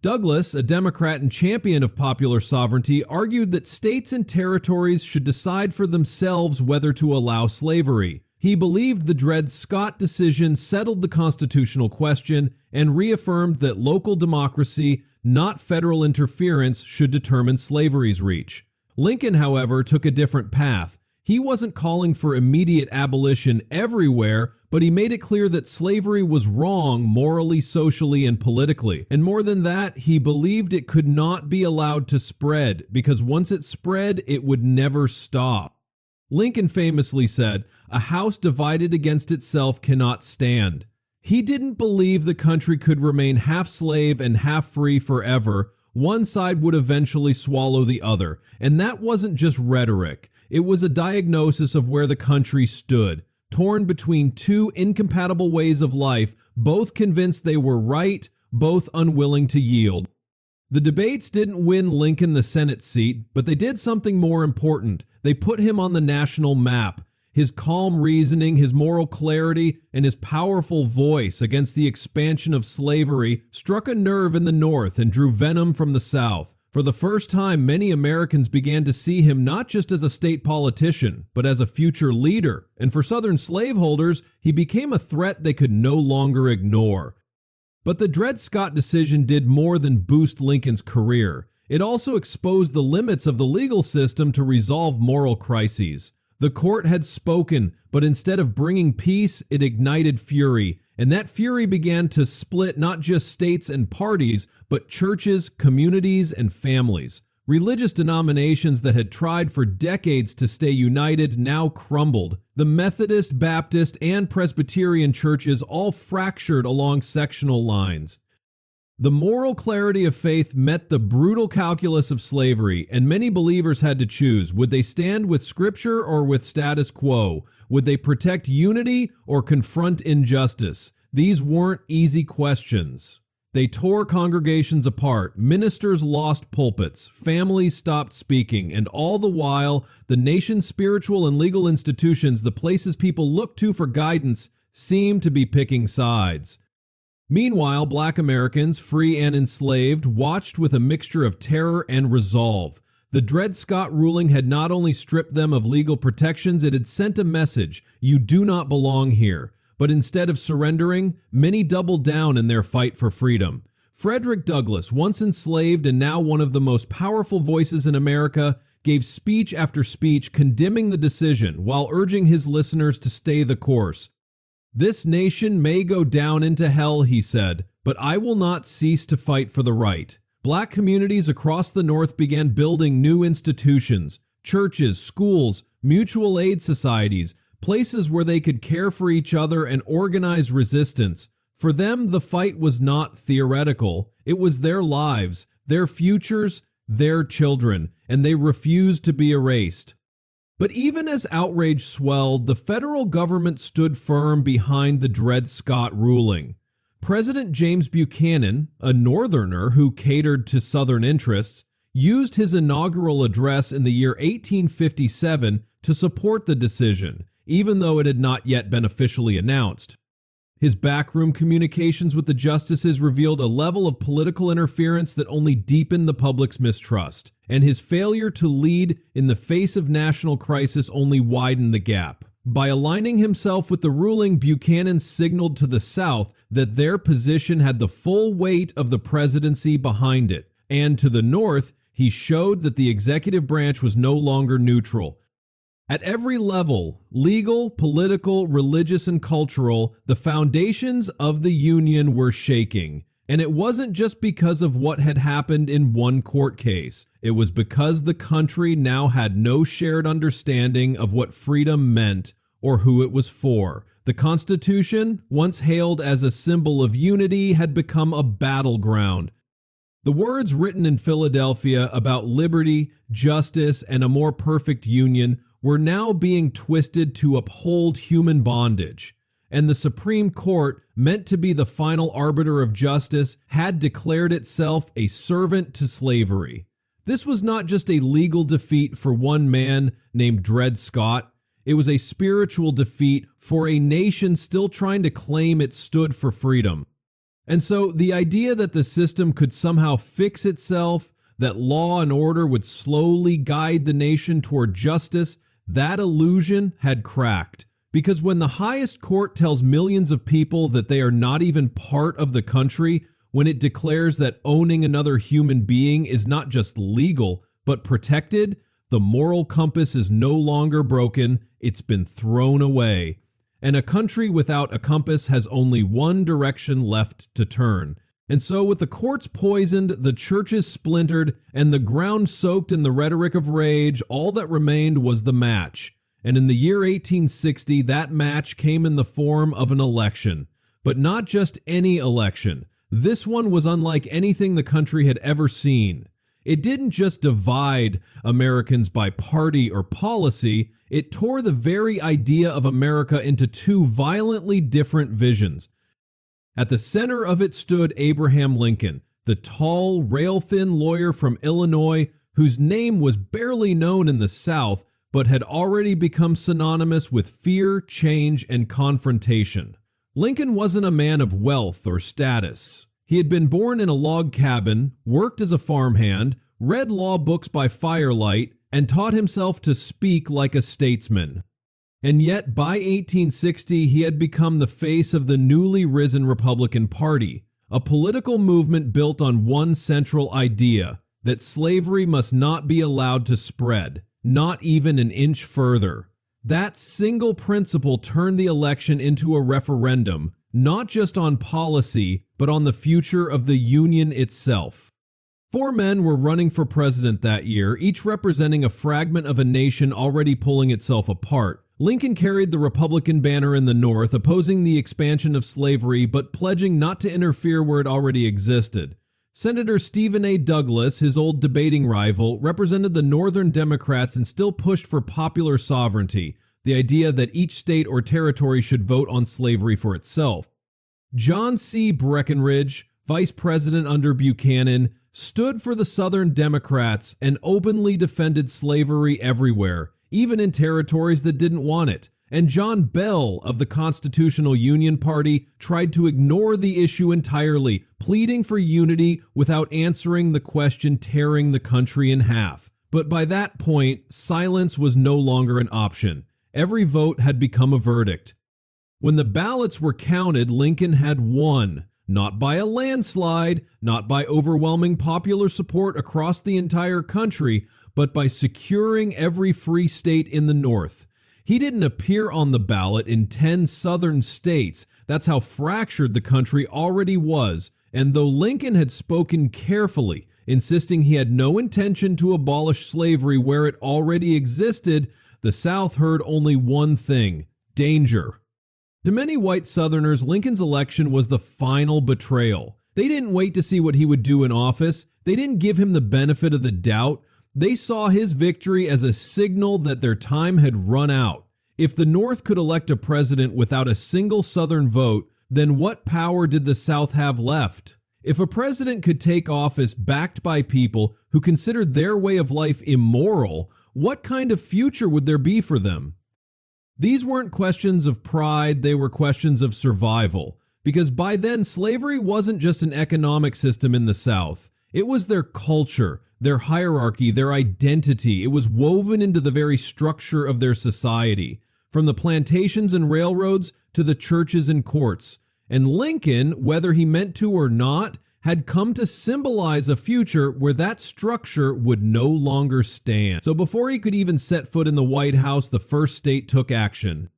Douglas, a Democrat and champion of popular sovereignty, argued that states and territories should decide for themselves whether to allow slavery. He believed the Dred Scott decision settled the constitutional question and reaffirmed that local democracy, not federal interference, should determine slavery's reach. Lincoln, however, took a different path. He wasn't calling for immediate abolition everywhere, but he made it clear that slavery was wrong morally, socially, and politically. And more than that, he believed it could not be allowed to spread, because once it spread, it would never stop. Lincoln famously said, "A house divided against itself cannot stand." He didn't believe the country could remain half slave and half free forever. One side would eventually swallow the other. And that wasn't just rhetoric. It was a diagnosis of where the country stood, torn between two incompatible ways of life, both convinced they were right, both unwilling to yield. The debates didn't win Lincoln the Senate seat, but they did something more important. They put him on the national map. His calm reasoning, his moral clarity, and his powerful voice against the expansion of slavery struck a nerve in the North and drew venom from the South. For the first time, many Americans began to see him not just as a state politician, but as a future leader, and for Southern slaveholders, he became a threat they could no longer ignore. But the Dred Scott decision did more than boost Lincoln's career. It also exposed the limits of the legal system to resolve moral crises. The court had spoken, but instead of bringing peace, it ignited fury, and that fury began to split not just states and parties, but churches, communities, and families. Religious denominations that had tried for decades to stay united now crumbled. The Methodist, Baptist, and Presbyterian churches all fractured along sectional lines. The moral clarity of faith met the brutal calculus of slavery, and many believers had to choose. Would they stand with Scripture or with status quo? Would they protect unity or confront injustice? These weren't easy questions. They tore congregations apart, ministers lost pulpits, families stopped speaking, and all the while, the nation's spiritual and legal institutions, the places people looked to for guidance, seemed to be picking sides. Meanwhile, Black Americans, free and enslaved, watched with a mixture of terror and resolve. The Dred Scott ruling had not only stripped them of legal protections, it had sent a message: you do not belong here. But instead of surrendering, many doubled down in their fight for freedom. Frederick Douglass, once enslaved and now one of the most powerful voices in America, gave speech after speech condemning the decision while urging his listeners to stay the course. "This nation may go down into hell," he said, "but I will not cease to fight for the right." Black communities across the North began building new institutions, churches, schools, mutual aid societies, places where they could care for each other and organize resistance. For them, the fight was not theoretical. It was their lives, their futures, their children, and they refused to be erased. But even as outrage swelled, the federal government stood firm behind the Dred Scott ruling. President James Buchanan, a Northerner who catered to Southern interests, used his inaugural address in the year 1857 to support the decision, even though it had not yet been officially announced. His backroom communications with the justices revealed a level of political interference that only deepened the public's mistrust, and his failure to lead in the face of national crisis only widened the gap. By aligning himself with the ruling, Buchanan signaled to the South that their position had the full weight of the presidency behind it, and to the North, he showed that the executive branch was no longer neutral. At every level, legal, political, religious, and cultural, the foundations of the Union were shaking. And it wasn't just because of what had happened in one court case. It was because the country now had no shared understanding of what freedom meant or who it was for. The Constitution, once hailed as a symbol of unity, had become a battleground. The words written in Philadelphia about liberty, justice, and a more perfect union were now being twisted to uphold human bondage. And the Supreme Court, meant to be the final arbiter of justice, had declared itself a servant to slavery. This was not just a legal defeat for one man named Dred Scott. It was a spiritual defeat for a nation still trying to claim it stood for freedom. And so the idea that the system could somehow fix itself, that law and order would slowly guide the nation toward justice, that illusion had cracked. Because when the highest court tells millions of people that they are not even part of the country, when it declares that owning another human being is not just legal, but protected, the moral compass is no longer broken, it's been thrown away. And a country without a compass has only one direction left to turn. And so with the courts poisoned, the churches splintered, and the ground soaked in the rhetoric of rage, all that remained was the match. And in the year 1860, that match came in the form of an election. But not just any election. This one was unlike anything the country had ever seen. It didn't just divide Americans by party or policy, it tore the very idea of America into two violently different visions. At the center of it stood Abraham Lincoln, the tall, rail-thin lawyer from Illinois whose name was barely known in the South but had already become synonymous with fear, change, and confrontation. Lincoln wasn't a man of wealth or status. He had been born in a log cabin, worked as a farmhand, read law books by firelight, and taught himself to speak like a statesman. And yet, by 1860, he had become the face of the newly risen Republican Party, a political movement built on one central idea, that slavery must not be allowed to spread, not even an inch further. That single principle turned the election into a referendum, not just on policy, but on the future of the Union itself. 4 men were running for president that year, each representing a fragment of a nation already pulling itself apart. Lincoln carried the Republican banner in the North, opposing the expansion of slavery, but pledging not to interfere where it already existed. Senator Stephen A. Douglas, his old debating rival, represented the Northern Democrats and still pushed for popular sovereignty, the idea that each state or territory should vote on slavery for itself. John C. Breckinridge, vice president under Buchanan, stood for the Southern Democrats and openly defended slavery everywhere, even in territories that didn't want it. And John Bell of the Constitutional Union Party tried to ignore the issue entirely, pleading for unity without answering the question tearing the country in half. But by that point, silence was no longer an option. Every vote had become a verdict. When the ballots were counted, Lincoln had won, not by a landslide, not by overwhelming popular support across the entire country, but by securing every free state in the North. He didn't appear on the ballot in 10 southern states. That's how fractured the country already was. And though Lincoln had spoken carefully, insisting he had no intention to abolish slavery where it already existed, the South heard only one thing: danger. To many white Southerners, Lincoln's election was the final betrayal. They didn't wait to see what he would do in office. They didn't give him the benefit of the doubt. They saw his victory as a signal that their time had run out. If the North could elect a president without a single Southern vote, then what power did the South have left? If a president could take office backed by people who considered their way of life immoral, what kind of future would there be for them? These weren't questions of pride, they were questions of survival. Because by then, slavery wasn't just an economic system in the South. It was their culture, their hierarchy, their identity. It was woven into the very structure of their society, from the plantations and railroads to the churches and courts. And Lincoln, whether he meant to or not, had come to symbolize a future where that structure would no longer stand. So before he could even set foot in the White House, the first state took action.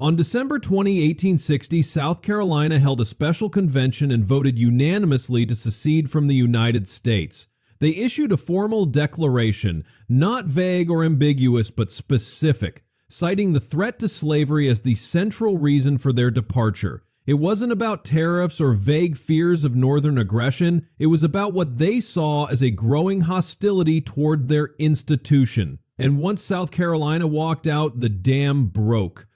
On December 20, 1860, South Carolina held a special convention and voted unanimously to secede from the United States. They issued a formal declaration, not vague or ambiguous, but specific, citing the threat to slavery as the central reason for their departure. It wasn't about tariffs or vague fears of Northern aggression. It was about what they saw as a growing hostility toward their institution. And once South Carolina walked out, the dam broke.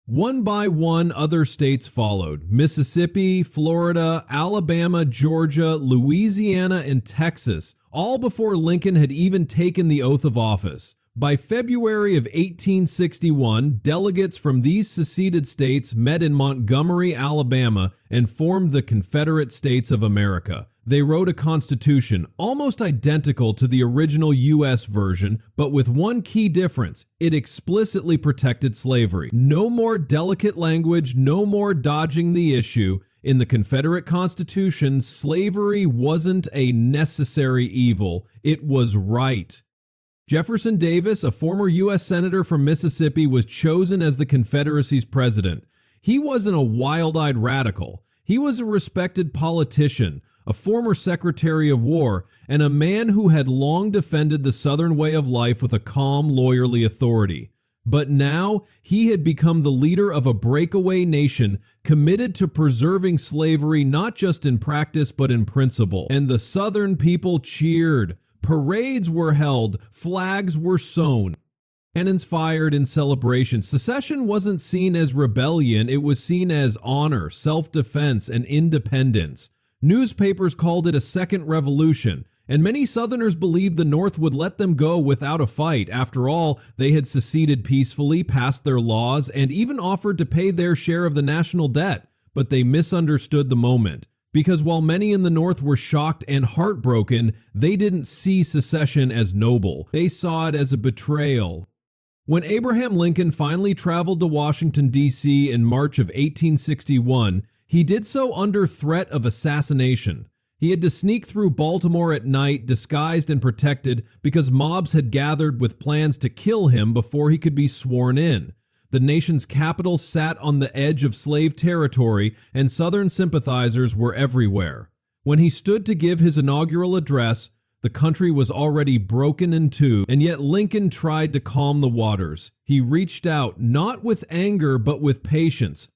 One by one, other states followed: Mississippi, Florida, Alabama, Georgia, Louisiana, and Texas, all before Lincoln had even taken the oath of office. By February of 1861, delegates from these seceded states met in Montgomery, Alabama, and formed the Confederate States of America. They wrote a constitution almost identical to the original U.S. version, but with one key difference: it explicitly protected slavery. No more delicate language, no more dodging the issue. In the Confederate Constitution, slavery wasn't a necessary evil, it was right. Jefferson Davis, a former U.S. Senator from Mississippi, was chosen as the Confederacy's president. He wasn't a wild-eyed radical. He was a respected politician, a former Secretary of War, and a man who had long defended the Southern way of life with a calm, lawyerly authority. But now, he had become the leader of a breakaway nation committed to preserving slavery not just in practice but in principle. And the Southern people cheered. Parades were held, flags were sewn, cannons fired in celebration. Secession wasn't seen as rebellion, it was seen as honor, self-defense, and independence. Newspapers called it a second revolution, and many Southerners believed the North would let them go without a fight. After all, they had seceded peacefully, passed their laws, and even offered to pay their share of the national debt. But they misunderstood the moment. because while many in the North were shocked and heartbroken, they didn't see secession as noble. They saw it as a betrayal. When Abraham Lincoln finally traveled to Washington, D.C. in March of 1861, he did so under threat of assassination. He had to sneak through Baltimore at night, disguised and protected, because mobs had gathered with plans to kill him before he could be sworn in. The nation's capital sat on the edge of slave territory, and Southern sympathizers were everywhere. When he stood to give his inaugural address, the country was already broken in two, and yet Lincoln tried to calm the waters. He reached out, not with anger, but with patience.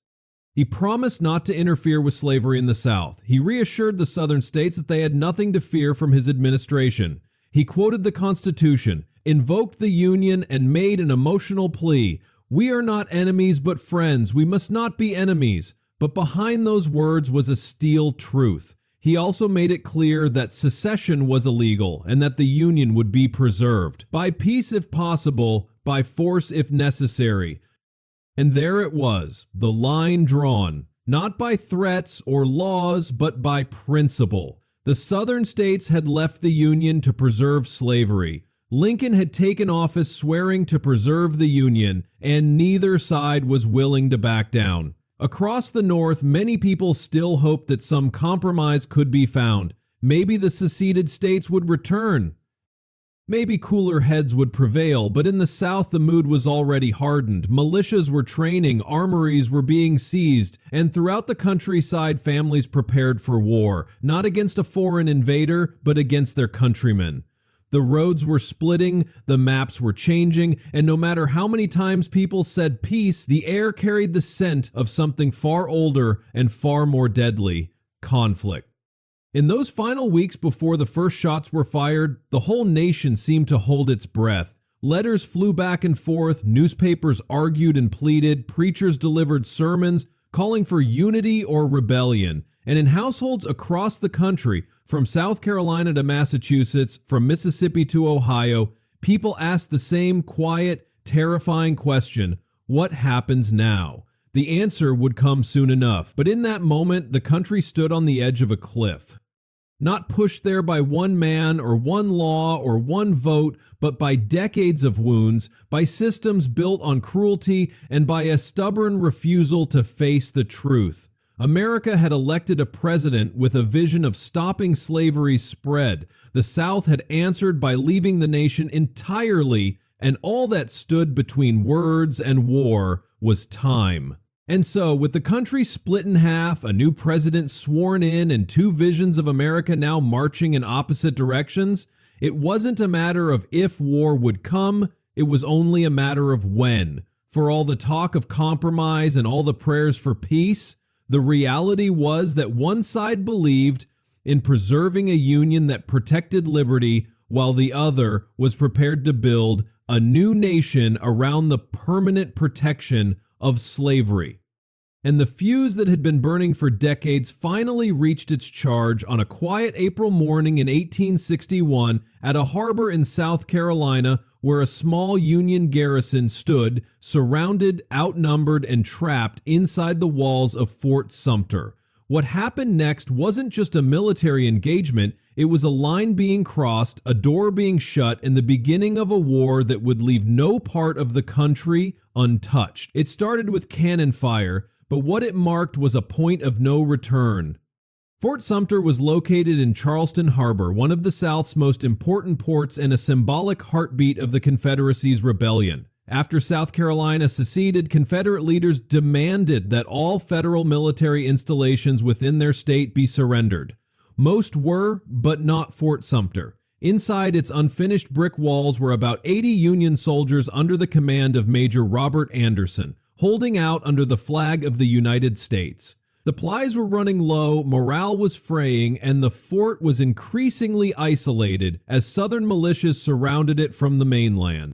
He promised not to interfere with slavery in the South. He reassured the Southern states that they had nothing to fear from his administration. He quoted the Constitution, invoked the Union, and made an emotional plea. "We are not enemies but friends. We must not be enemies." But behind those words was a steel truth. He also made it clear that secession was illegal and that the Union would be preserved. By peace if possible, by force if necessary. And there it was, the line drawn, not by threats or laws, but by principle. The Southern states had left the Union to preserve slavery. Lincoln had taken office swearing to preserve the Union, and neither side was willing to back down. Across the North, many people still hoped that some compromise could be found. Maybe the seceded states would return. Maybe cooler heads would prevail, but in the South the mood was already hardened. Militias were training, armories were being seized, and throughout the countryside families prepared for war, not against a foreign invader, but against their countrymen. The roads were splitting, the maps were changing, and no matter how many times people said peace, the air carried the scent of something far older and far more deadly: conflict. In those final weeks before the first shots were fired, the whole nation seemed to hold its breath. Letters flew back and forth, newspapers argued and pleaded, preachers delivered sermons calling for unity or rebellion. And in households across the country, from South Carolina to Massachusetts, from Mississippi to Ohio, people asked the same quiet, terrifying question: what happens now? The answer would come soon enough, but in that moment, the country stood on the edge of a cliff. Not pushed there by one man or one law or one vote, but by decades of wounds, by systems built on cruelty, and by a stubborn refusal to face the truth. America had elected a president with a vision of stopping slavery's spread. The South had answered by leaving the nation entirely, and all that stood between words and war was time. And so, with the country split in half, a new president sworn in, and two visions of America now marching in opposite directions, it wasn't a matter of if war would come, it was only a matter of when. For all the talk of compromise and all the prayers for peace, the reality was that one side believed in preserving a union that protected liberty, while the other was prepared to build a new nation around the permanent protection of slavery. And the fuse that had been burning for decades finally reached its charge on a quiet April morning in 1861 at a harbor in South Carolina, where a small Union garrison stood, surrounded, outnumbered, and trapped inside the walls of Fort Sumter. What happened next wasn't just a military engagement, it was a line being crossed, a door being shut, and the beginning of a war that would leave no part of the country untouched. It started with cannon fire, but what it marked was a point of no return. Fort Sumter was located in Charleston Harbor, one of the South's most important ports and a symbolic heartbeat of the Confederacy's rebellion. After South Carolina seceded, Confederate leaders demanded that all federal military installations within their state be surrendered. Most were, but not Fort Sumter. Inside its unfinished brick walls were about 80 Union soldiers under the command of Major Robert Anderson, holding out under the flag of the United States. Supplies were running low, morale was fraying, and the fort was increasingly isolated as Southern militias surrounded it from the mainland.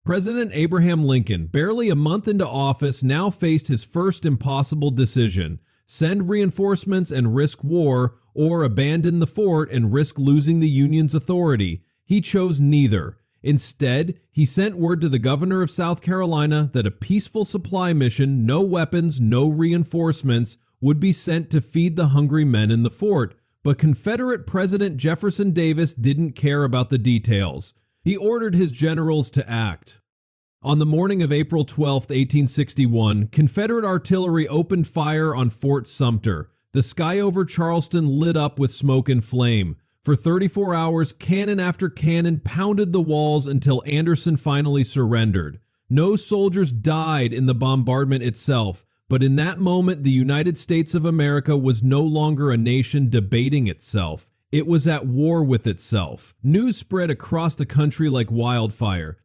President Abraham Lincoln, barely a month into office, now faced his first impossible decision: send reinforcements and risk war, or abandon the fort and risk losing the Union's authority. He chose neither. Instead, he sent word to the governor of South Carolina that a peaceful supply mission, no weapons, no reinforcements, would be sent to feed the hungry men in the fort, but Confederate President Jefferson Davis didn't care about the details. He ordered his generals to act. On the morning of April 12, 1861, Confederate artillery opened fire on Fort Sumter. The sky over Charleston lit up with smoke and flame. For 34 hours, cannon after cannon pounded the walls until Anderson finally surrendered. No soldiers died in the bombardment itself, but in that moment, the United States of America was no longer a nation debating itself. It was at war with itself. News spread across the country like wildfire.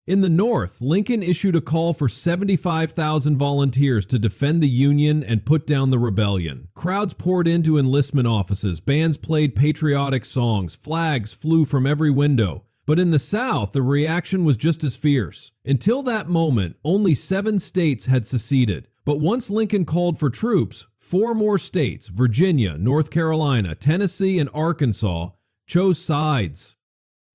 In the North, Lincoln issued a call for 75,000 volunteers to defend the Union and put down the rebellion. Crowds poured into enlistment offices, bands played patriotic songs, flags flew from every window. But in the South, the reaction was just as fierce. Until that moment, only 7 states had seceded. But once Lincoln called for troops, 4 more states, Virginia, North Carolina, Tennessee, and Arkansas, chose sides.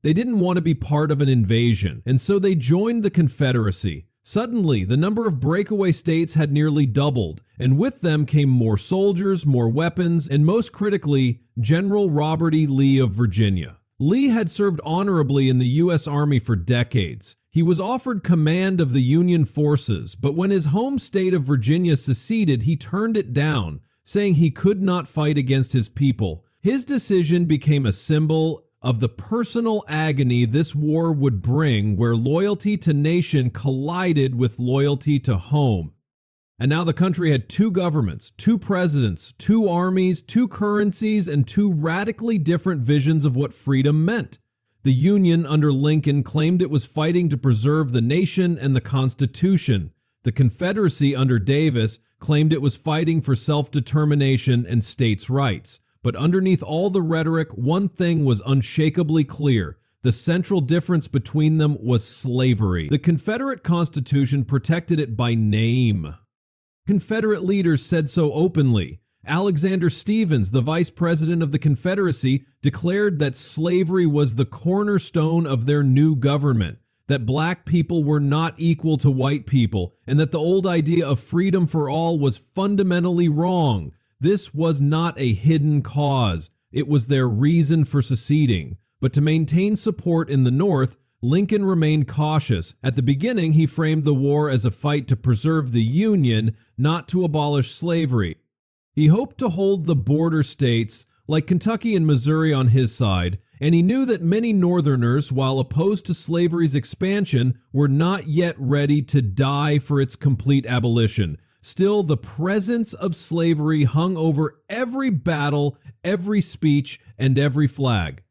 They didn't want to be part of an invasion, and so they joined the Confederacy. Suddenly, the number of breakaway states had nearly doubled, and with them came more soldiers, more weapons, and most critically, General Robert E. Lee of Virginia. Lee had served honorably in the U.S. Army for decades. He was offered command of the Union forces, but when his home state of Virginia seceded, he turned it down, saying he could not fight against his people. His decision became a symbol of the personal agony this war would bring, where loyalty to nation collided with loyalty to home. And now the country had 2 governments, 2 presidents, 2 armies, 2 currencies, and 2 radically different visions of what freedom meant. The Union under Lincoln claimed it was fighting to preserve the nation and the Constitution. The Confederacy under Davis claimed it was fighting for self-determination and states' rights. But underneath all the rhetoric, one thing was unshakably clear. The central difference between them was slavery. The Confederate Constitution protected it by name. Confederate leaders said so openly. Alexander Stephens, the vice president of the Confederacy, declared that slavery was the cornerstone of their new government, that black people were not equal to white people, and that the old idea of freedom for all was fundamentally wrong. This was not a hidden cause. It was their reason for seceding. But to maintain support in the North, Lincoln remained cautious. At the beginning, he framed the war as a fight to preserve the Union, not to abolish slavery. He hoped to hold the border states, like Kentucky and Missouri, on his side, and he knew that many Northerners, while opposed to slavery's expansion, were not yet ready to die for its complete abolition. Still, the presence of slavery hung over every battle, every speech, and every flag.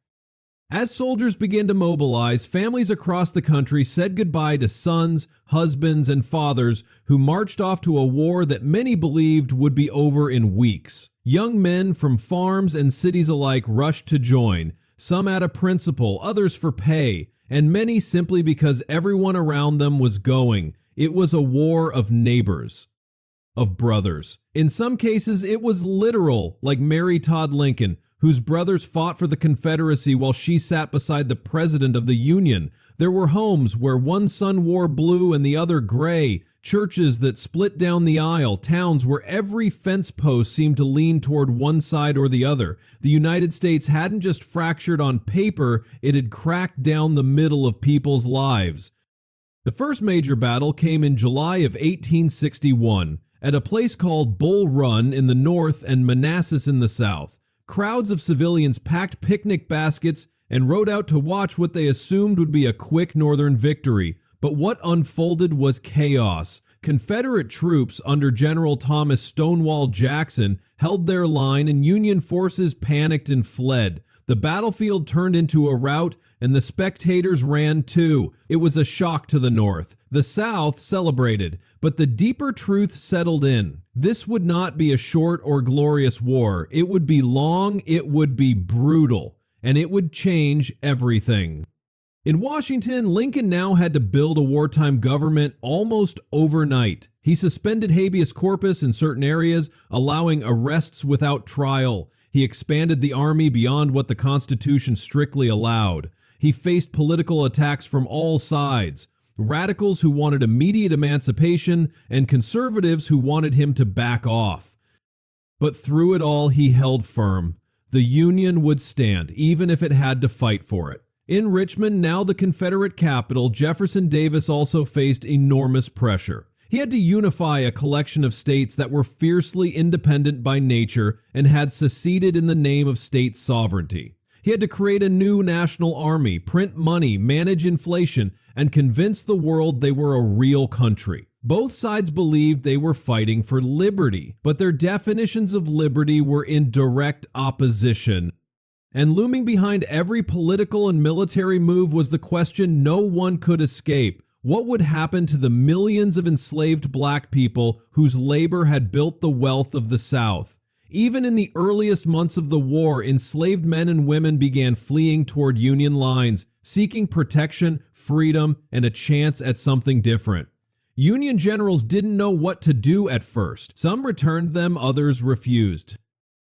As soldiers began to mobilize, families across the country said goodbye to sons, husbands, and fathers who marched off to a war that many believed would be over in weeks. Young men from farms and cities alike rushed to join, some out of principle, others for pay, and many simply because everyone around them was going. It was a war of neighbors, of brothers. In some cases, it was literal, like Mary Todd Lincoln, whose brothers fought for the Confederacy while she sat beside the President of the Union. There were homes where one son wore blue and the other gray, churches that split down the aisle, towns where every fence post seemed to lean toward one side or the other. The United States hadn't just fractured on paper, it had cracked down the middle of people's lives. The first major battle came in July of 1861, at a place called Bull Run in the north and Manassas in the south. Crowds of civilians packed picnic baskets and rode out to watch what they assumed would be a quick northern victory. But what unfolded was chaos. Confederate troops under General Thomas Stonewall Jackson held their line and Union forces panicked and fled. The battlefield turned into a rout and the spectators ran too. It was a shock to the North. The South celebrated, but the deeper truth settled in. This would not be a short or glorious war. It would be long, it would be brutal, and it would change everything. In Washington, Lincoln now had to build a wartime government almost overnight. He suspended habeas corpus in certain areas, allowing arrests without trial. He expanded the army beyond what the Constitution strictly allowed. He faced political attacks from all sides. Radicals who wanted immediate emancipation and conservatives who wanted him to back off. But through it all, he held firm. The Union would stand, even if it had to fight for it. In Richmond, now the Confederate capital, Jefferson Davis also faced enormous pressure. He had to unify a collection of states that were fiercely independent by nature and had seceded in the name of state sovereignty. He had to create a new national army, print money, manage inflation, and convince the world they were a real country. Both sides believed they were fighting for liberty, but their definitions of liberty were in direct opposition. And looming behind every political and military move was the question no one could escape. What would happen to the millions of enslaved black people whose labor had built the wealth of the South? Even in the earliest months of the war, enslaved men and women began fleeing toward Union lines, seeking protection, freedom, and a chance at something different. Union generals didn't know what to do at first. Some returned them, others refused.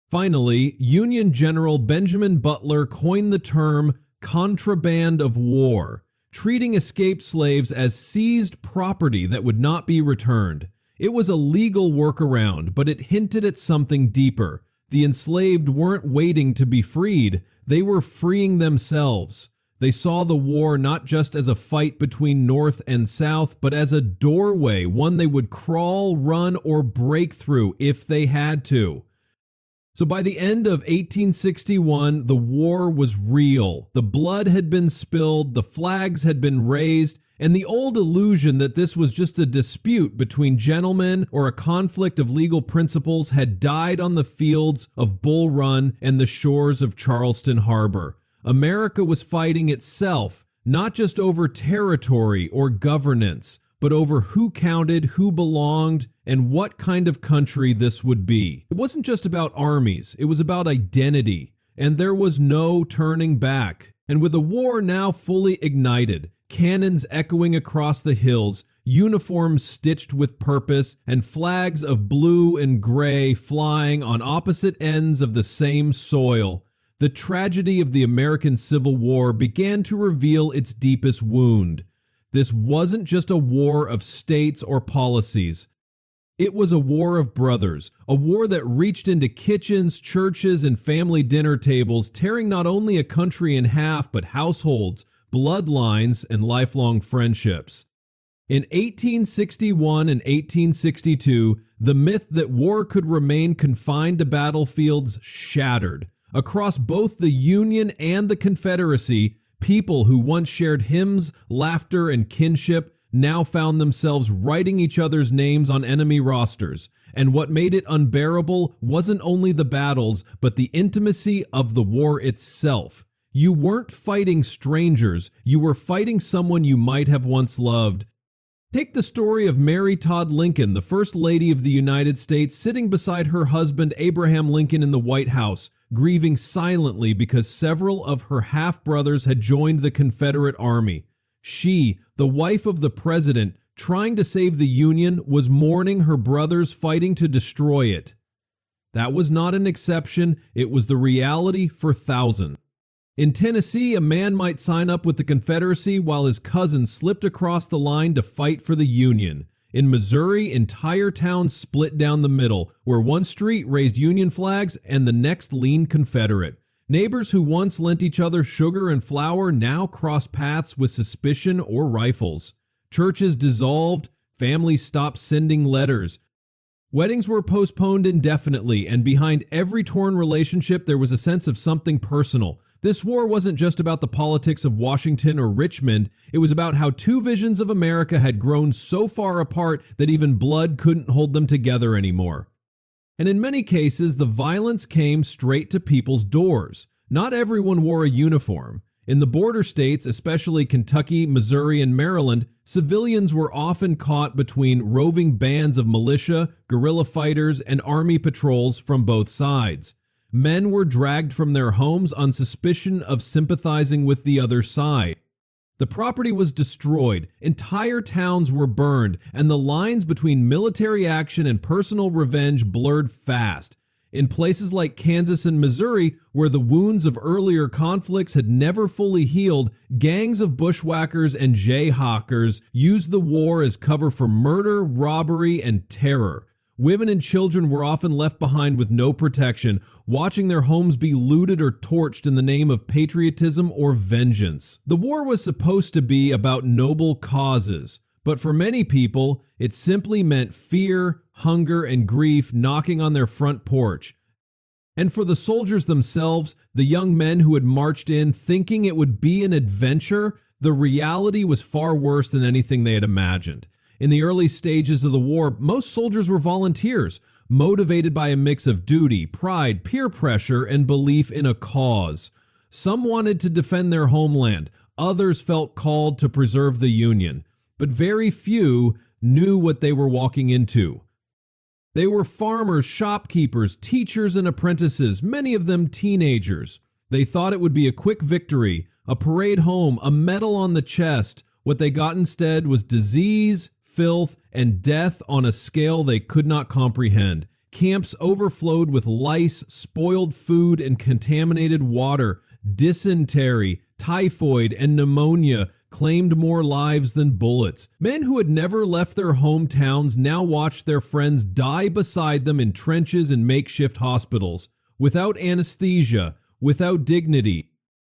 Finally, Union General Benjamin Butler coined the term contraband of war, treating escaped slaves as seized property that would not be returned. It was a legal workaround, but it hinted at something deeper. The enslaved weren't waiting to be freed, they were freeing themselves. They saw the war not just as a fight between North and South, but as a doorway, one they would crawl, run, or break through if they had to. So by the end of 1861, the war was real. The blood had been spilled, the flags had been raised, and the old illusion that this was just a dispute between gentlemen or a conflict of legal principles had died on the fields of Bull Run and the shores of Charleston Harbor. America was fighting itself, not just over territory or governance, but over who counted, who belonged, and what kind of country this would be. It wasn't just about armies, it was about identity, and there was no turning back. And with the war now fully ignited, cannons echoing across the hills, uniforms stitched with purpose, and flags of blue and gray flying on opposite ends of the same soil, the tragedy of the American Civil War began to reveal its deepest wound. This wasn't just a war of states or policies. It was a war of brothers, a war that reached into kitchens, churches, and family dinner tables, tearing not only a country in half, but households, bloodlines, and lifelong friendships. In 1861 and 1862, the myth that war could remain confined to battlefields shattered. Across both the Union and the Confederacy, people who once shared hymns, laughter, and kinship now found themselves writing each other's names on enemy rosters. And what made it unbearable wasn't only the battles, but the intimacy of the war itself. You weren't fighting strangers, you were fighting someone you might have once loved. Take the story of Mary Todd Lincoln, the First Lady of the United States, sitting beside her husband Abraham Lincoln in the White House, grieving silently because several of her half-brothers had joined the Confederate Army. She, the wife of the president, trying to save the Union, was mourning her brothers fighting to destroy it. That was not an exception, it was the reality for thousands. In Tennessee, a man might sign up with the Confederacy while his cousin slipped across the line to fight for the Union. In Missouri, entire towns split down the middle, where one street raised Union flags and the next leaned Confederate. Neighbors who once lent each other sugar and flour now crossed paths with suspicion or rifles. Churches dissolved, families stopped sending letters. Weddings were postponed indefinitely, and behind every torn relationship there was a sense of something personal. This war wasn't just about the politics of Washington or Richmond, it was about how two visions of America had grown so far apart that even blood couldn't hold them together anymore. And in many cases, the violence came straight to people's doors. Not everyone wore a uniform. In the border states, especially Kentucky, Missouri, and Maryland, civilians were often caught between roving bands of militia, guerrilla fighters, and army patrols from both sides. Men were dragged from their homes on suspicion of sympathizing with the other side. The property was destroyed, entire towns were burned, and the lines between military action and personal revenge blurred fast. In places like Kansas and Missouri, where the wounds of earlier conflicts had never fully healed, gangs of bushwhackers and jayhawkers used the war as cover for murder, robbery, and terror. Women and children were often left behind with no protection, watching their homes be looted or torched in the name of patriotism or vengeance. The war was supposed to be about noble causes, but for many people, it simply meant fear, hunger, and grief knocking on their front porch. And for the soldiers themselves, the young men who had marched in thinking it would be an adventure, the reality was far worse than anything they had imagined. In the early stages of the war, most soldiers were volunteers, motivated by a mix of duty, pride, peer pressure, and belief in a cause. Some wanted to defend their homeland, others felt called to preserve the Union, but very few knew what they were walking into. They were farmers, shopkeepers, teachers, and apprentices, many of them teenagers. They thought it would be a quick victory, a parade home, a medal on the chest. What they got instead was disease, filth, and death on a scale they could not comprehend. Camps overflowed with lice, spoiled food, and contaminated water. Dysentery, typhoid, and pneumonia claimed more lives than bullets. Men who had never left their hometowns now watched their friends die beside them in trenches and makeshift hospitals, without anesthesia, without dignity.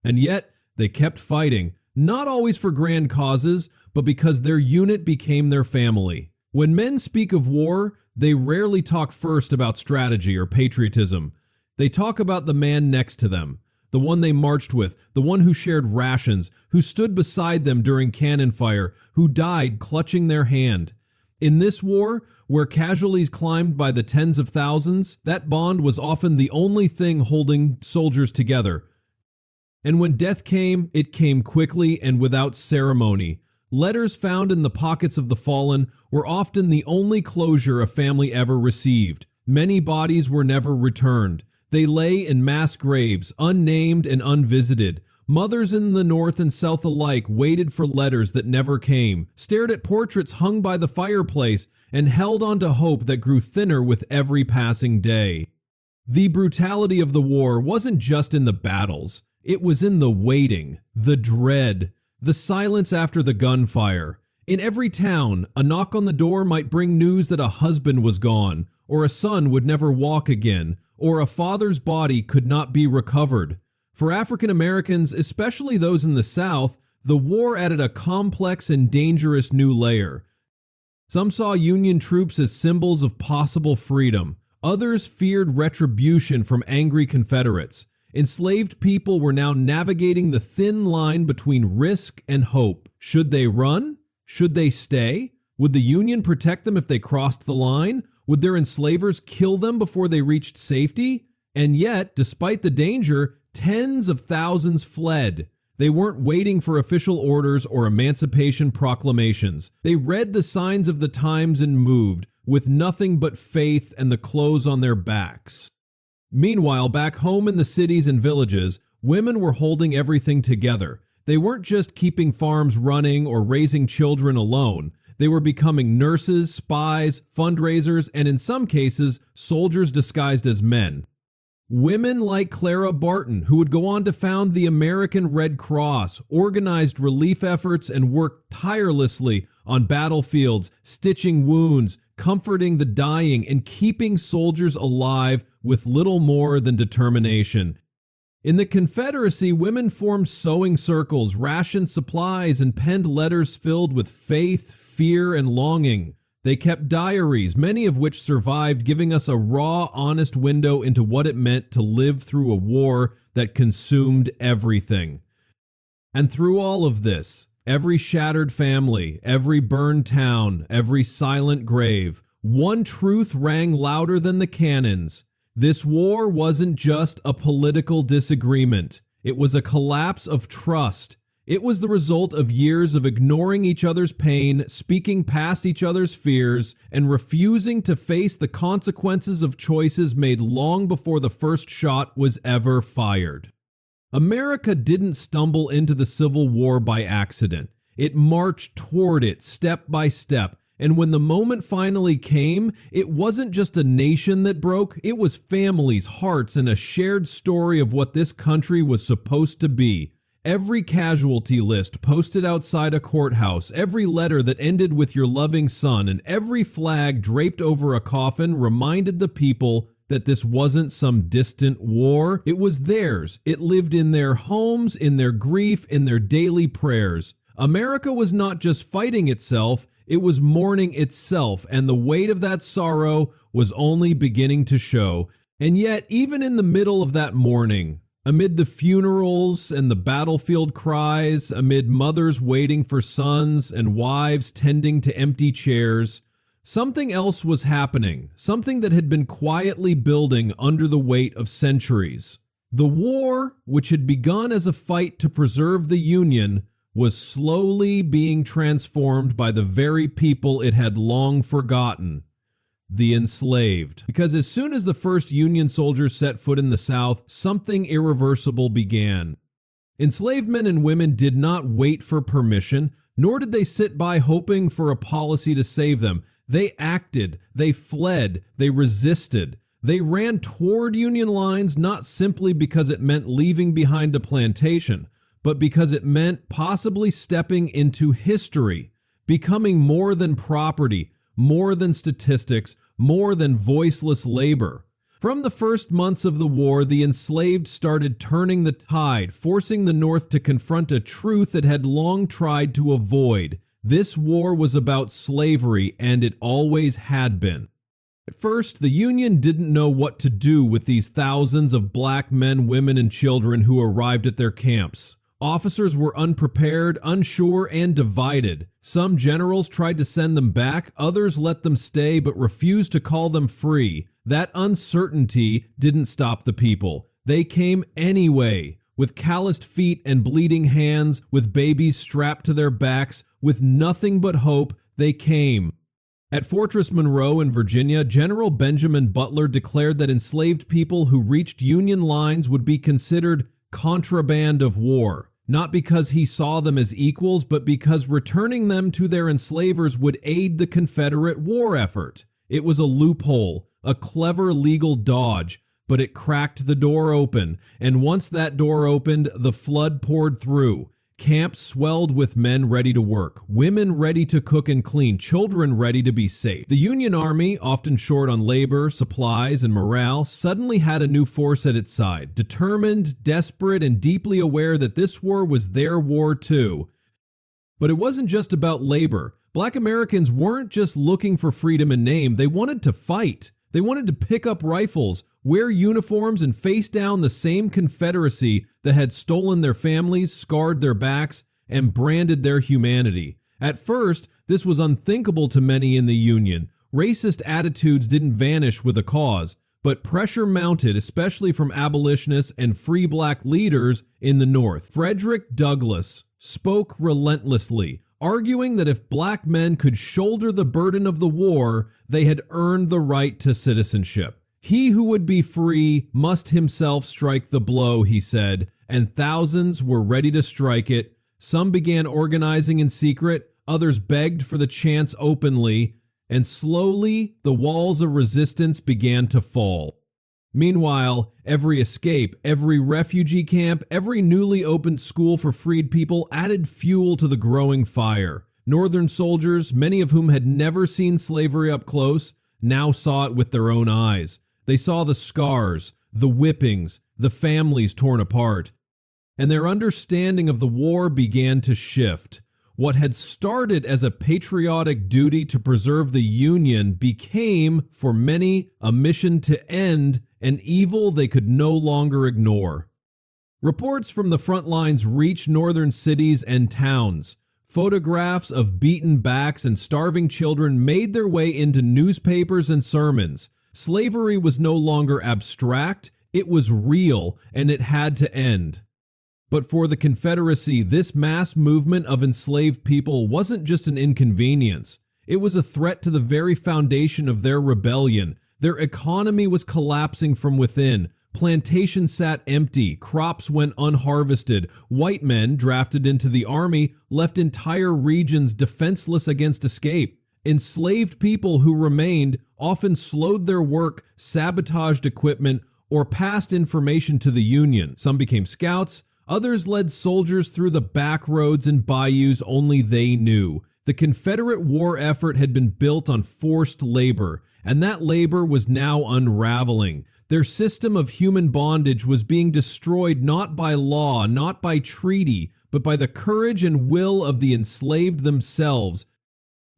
And yet, they kept fighting, not always for grand causes, but because their unit became their family. When men speak of war, they rarely talk first about strategy or patriotism. They talk about the man next to them, the one they marched with, the one who shared rations, who stood beside them during cannon fire, who died clutching their hand. In this war, where casualties climbed by the tens of thousands, that bond was often the only thing holding soldiers together. And when death came, it came quickly and without ceremony. Letters found in the pockets of the fallen were often the only closure a family ever received. Many bodies were never returned. They lay in mass graves, unnamed and unvisited. Mothers in the North and South alike waited for letters that never came, stared at portraits hung by the fireplace, and held on to hope that grew thinner with every passing day. The brutality of the war wasn't just in the battles. It was in the waiting, the dread, the silence after the gunfire. In every town, a knock on the door might bring news that a husband was gone, or a son would never walk again, or a father's body could not be recovered. For African Americans, especially those in the South, the war added a complex and dangerous new layer. Some saw Union troops as symbols of possible freedom. Others feared retribution from angry Confederates. Enslaved people were now navigating the thin line between risk and hope. Should they run? Should they stay? Would the Union protect them if they crossed the line? Would their enslavers kill them before they reached safety? And yet, despite the danger, tens of thousands fled. They weren't waiting for official orders or emancipation proclamations. They read the signs of the times and moved, with nothing but faith and the clothes on their backs. Meanwhile, back home in the cities and villages, women were holding everything together. They weren't just keeping farms running or raising children alone. They were becoming nurses, spies, fundraisers, and in some cases, soldiers disguised as men. Women like Clara Barton, who would go on to found the American Red Cross, organized relief efforts, and worked tirelessly on battlefields, stitching wounds, comforting the dying, and keeping soldiers alive with little more than determination. In the Confederacy, women formed sewing circles, rationed supplies, and penned letters filled with faith, fear, and longing. They kept diaries, many of which survived, giving us a raw, honest window into what it meant to live through a war that consumed everything. And through all of this, every shattered family, every burned town, every silent grave, one truth rang louder than the cannons. This war wasn't just a political disagreement. It was a collapse of trust. It was the result of years of ignoring each other's pain, speaking past each other's fears, and refusing to face the consequences of choices made long before the first shot was ever fired. America didn't stumble into the Civil War by accident. It marched toward it step by step, and when the moment finally came, it wasn't just a nation that broke, it was families, hearts, and a shared story of what this country was supposed to be. Every casualty list posted outside a courthouse, every letter that ended with your loving son, and every flag draped over a coffin reminded the people that this wasn't some distant war. It was theirs. It lived in their homes, in their grief, in their daily prayers. America was not just fighting itself, it was mourning itself, and the weight of that sorrow was only beginning to show. And yet, even in the middle of that mourning, amid the funerals and the battlefield cries, amid mothers waiting for sons and wives tending to empty chairs, something else was happening, something that had been quietly building under the weight of centuries. The war, which had begun as a fight to preserve the Union, was slowly being transformed by the very people it had long forgotten, the enslaved. Because as soon as the first Union soldiers set foot in the South, something irreversible began. Enslaved men and women did not wait for permission, nor did they sit by hoping for a policy to save them. They acted, they fled, they resisted. They ran toward Union lines not simply because it meant leaving behind a plantation, but because it meant possibly stepping into history, becoming more than property, more than statistics, more than voiceless labor. From the first months of the war, the enslaved started turning the tide, forcing the North to confront a truth it had long tried to avoid. This war was about slavery, and it always had been. At first, the Union didn't know what to do with these thousands of black men, women, and children who arrived at their camps. Officers were unprepared, unsure, and divided. Some generals tried to send them back, others let them stay but refused to call them free. That uncertainty didn't stop the people. They came anyway, with calloused feet and bleeding hands, with babies strapped to their backs, with nothing but hope, they came. At Fortress Monroe in Virginia, General Benjamin Butler declared that enslaved people who reached Union lines would be considered contraband of war. Not because he saw them as equals, but because returning them to their enslavers would aid the Confederate war effort. It was a loophole, a clever legal dodge, but it cracked the door open, and once that door opened, the flood poured through. Camps swelled with men ready to work, women ready to cook and clean, children ready to be safe. The Union Army, often short on labor, supplies, and morale, suddenly had a new force at its side, determined, desperate, and deeply aware that this war was their war too. But it wasn't just about labor. Black Americans weren't just looking for freedom in name, they wanted to fight. They wanted to pick up rifles, wear uniforms, and face down the same Confederacy that had stolen their families, scarred their backs, and branded their humanity. At first, this was unthinkable to many in the Union. Racist attitudes didn't vanish with a cause, but pressure mounted, especially from abolitionists and free black leaders in the North. Frederick Douglass spoke relentlessly, arguing that if black men could shoulder the burden of the war, they had earned the right to citizenship. He who would be free must himself strike the blow, he said, and thousands were ready to strike it. Some began organizing in secret, others begged for the chance openly, and slowly the walls of resistance began to fall. Meanwhile, every escape, every refugee camp, every newly opened school for freed people added fuel to the growing fire. Northern soldiers, many of whom had never seen slavery up close, now saw it with their own eyes. They saw the scars, the whippings, the families torn apart, and their understanding of the war began to shift. What had started as a patriotic duty to preserve the Union became, for many, a mission to end an evil they could no longer ignore. Reports from the front lines reached northern cities and towns. Photographs of beaten backs and starving children made their way into newspapers and sermons. Slavery was no longer abstract, it was real, and it had to end. But for the Confederacy, this mass movement of enslaved people wasn't just an inconvenience. It was a threat to the very foundation of their rebellion. Their economy was collapsing from within. Plantations sat empty, crops went unharvested. White men, drafted into the army, left entire regions defenseless against escape. Enslaved people who remained often slowed their work, sabotaged equipment, or passed information to the Union. Some became scouts, Others led soldiers through the back roads and bayous only they knew. The Confederate war effort had been built on forced labor, and that labor was now unraveling. Their system of human bondage was being destroyed not by law, not by treaty, but by the courage and will of the enslaved themselves.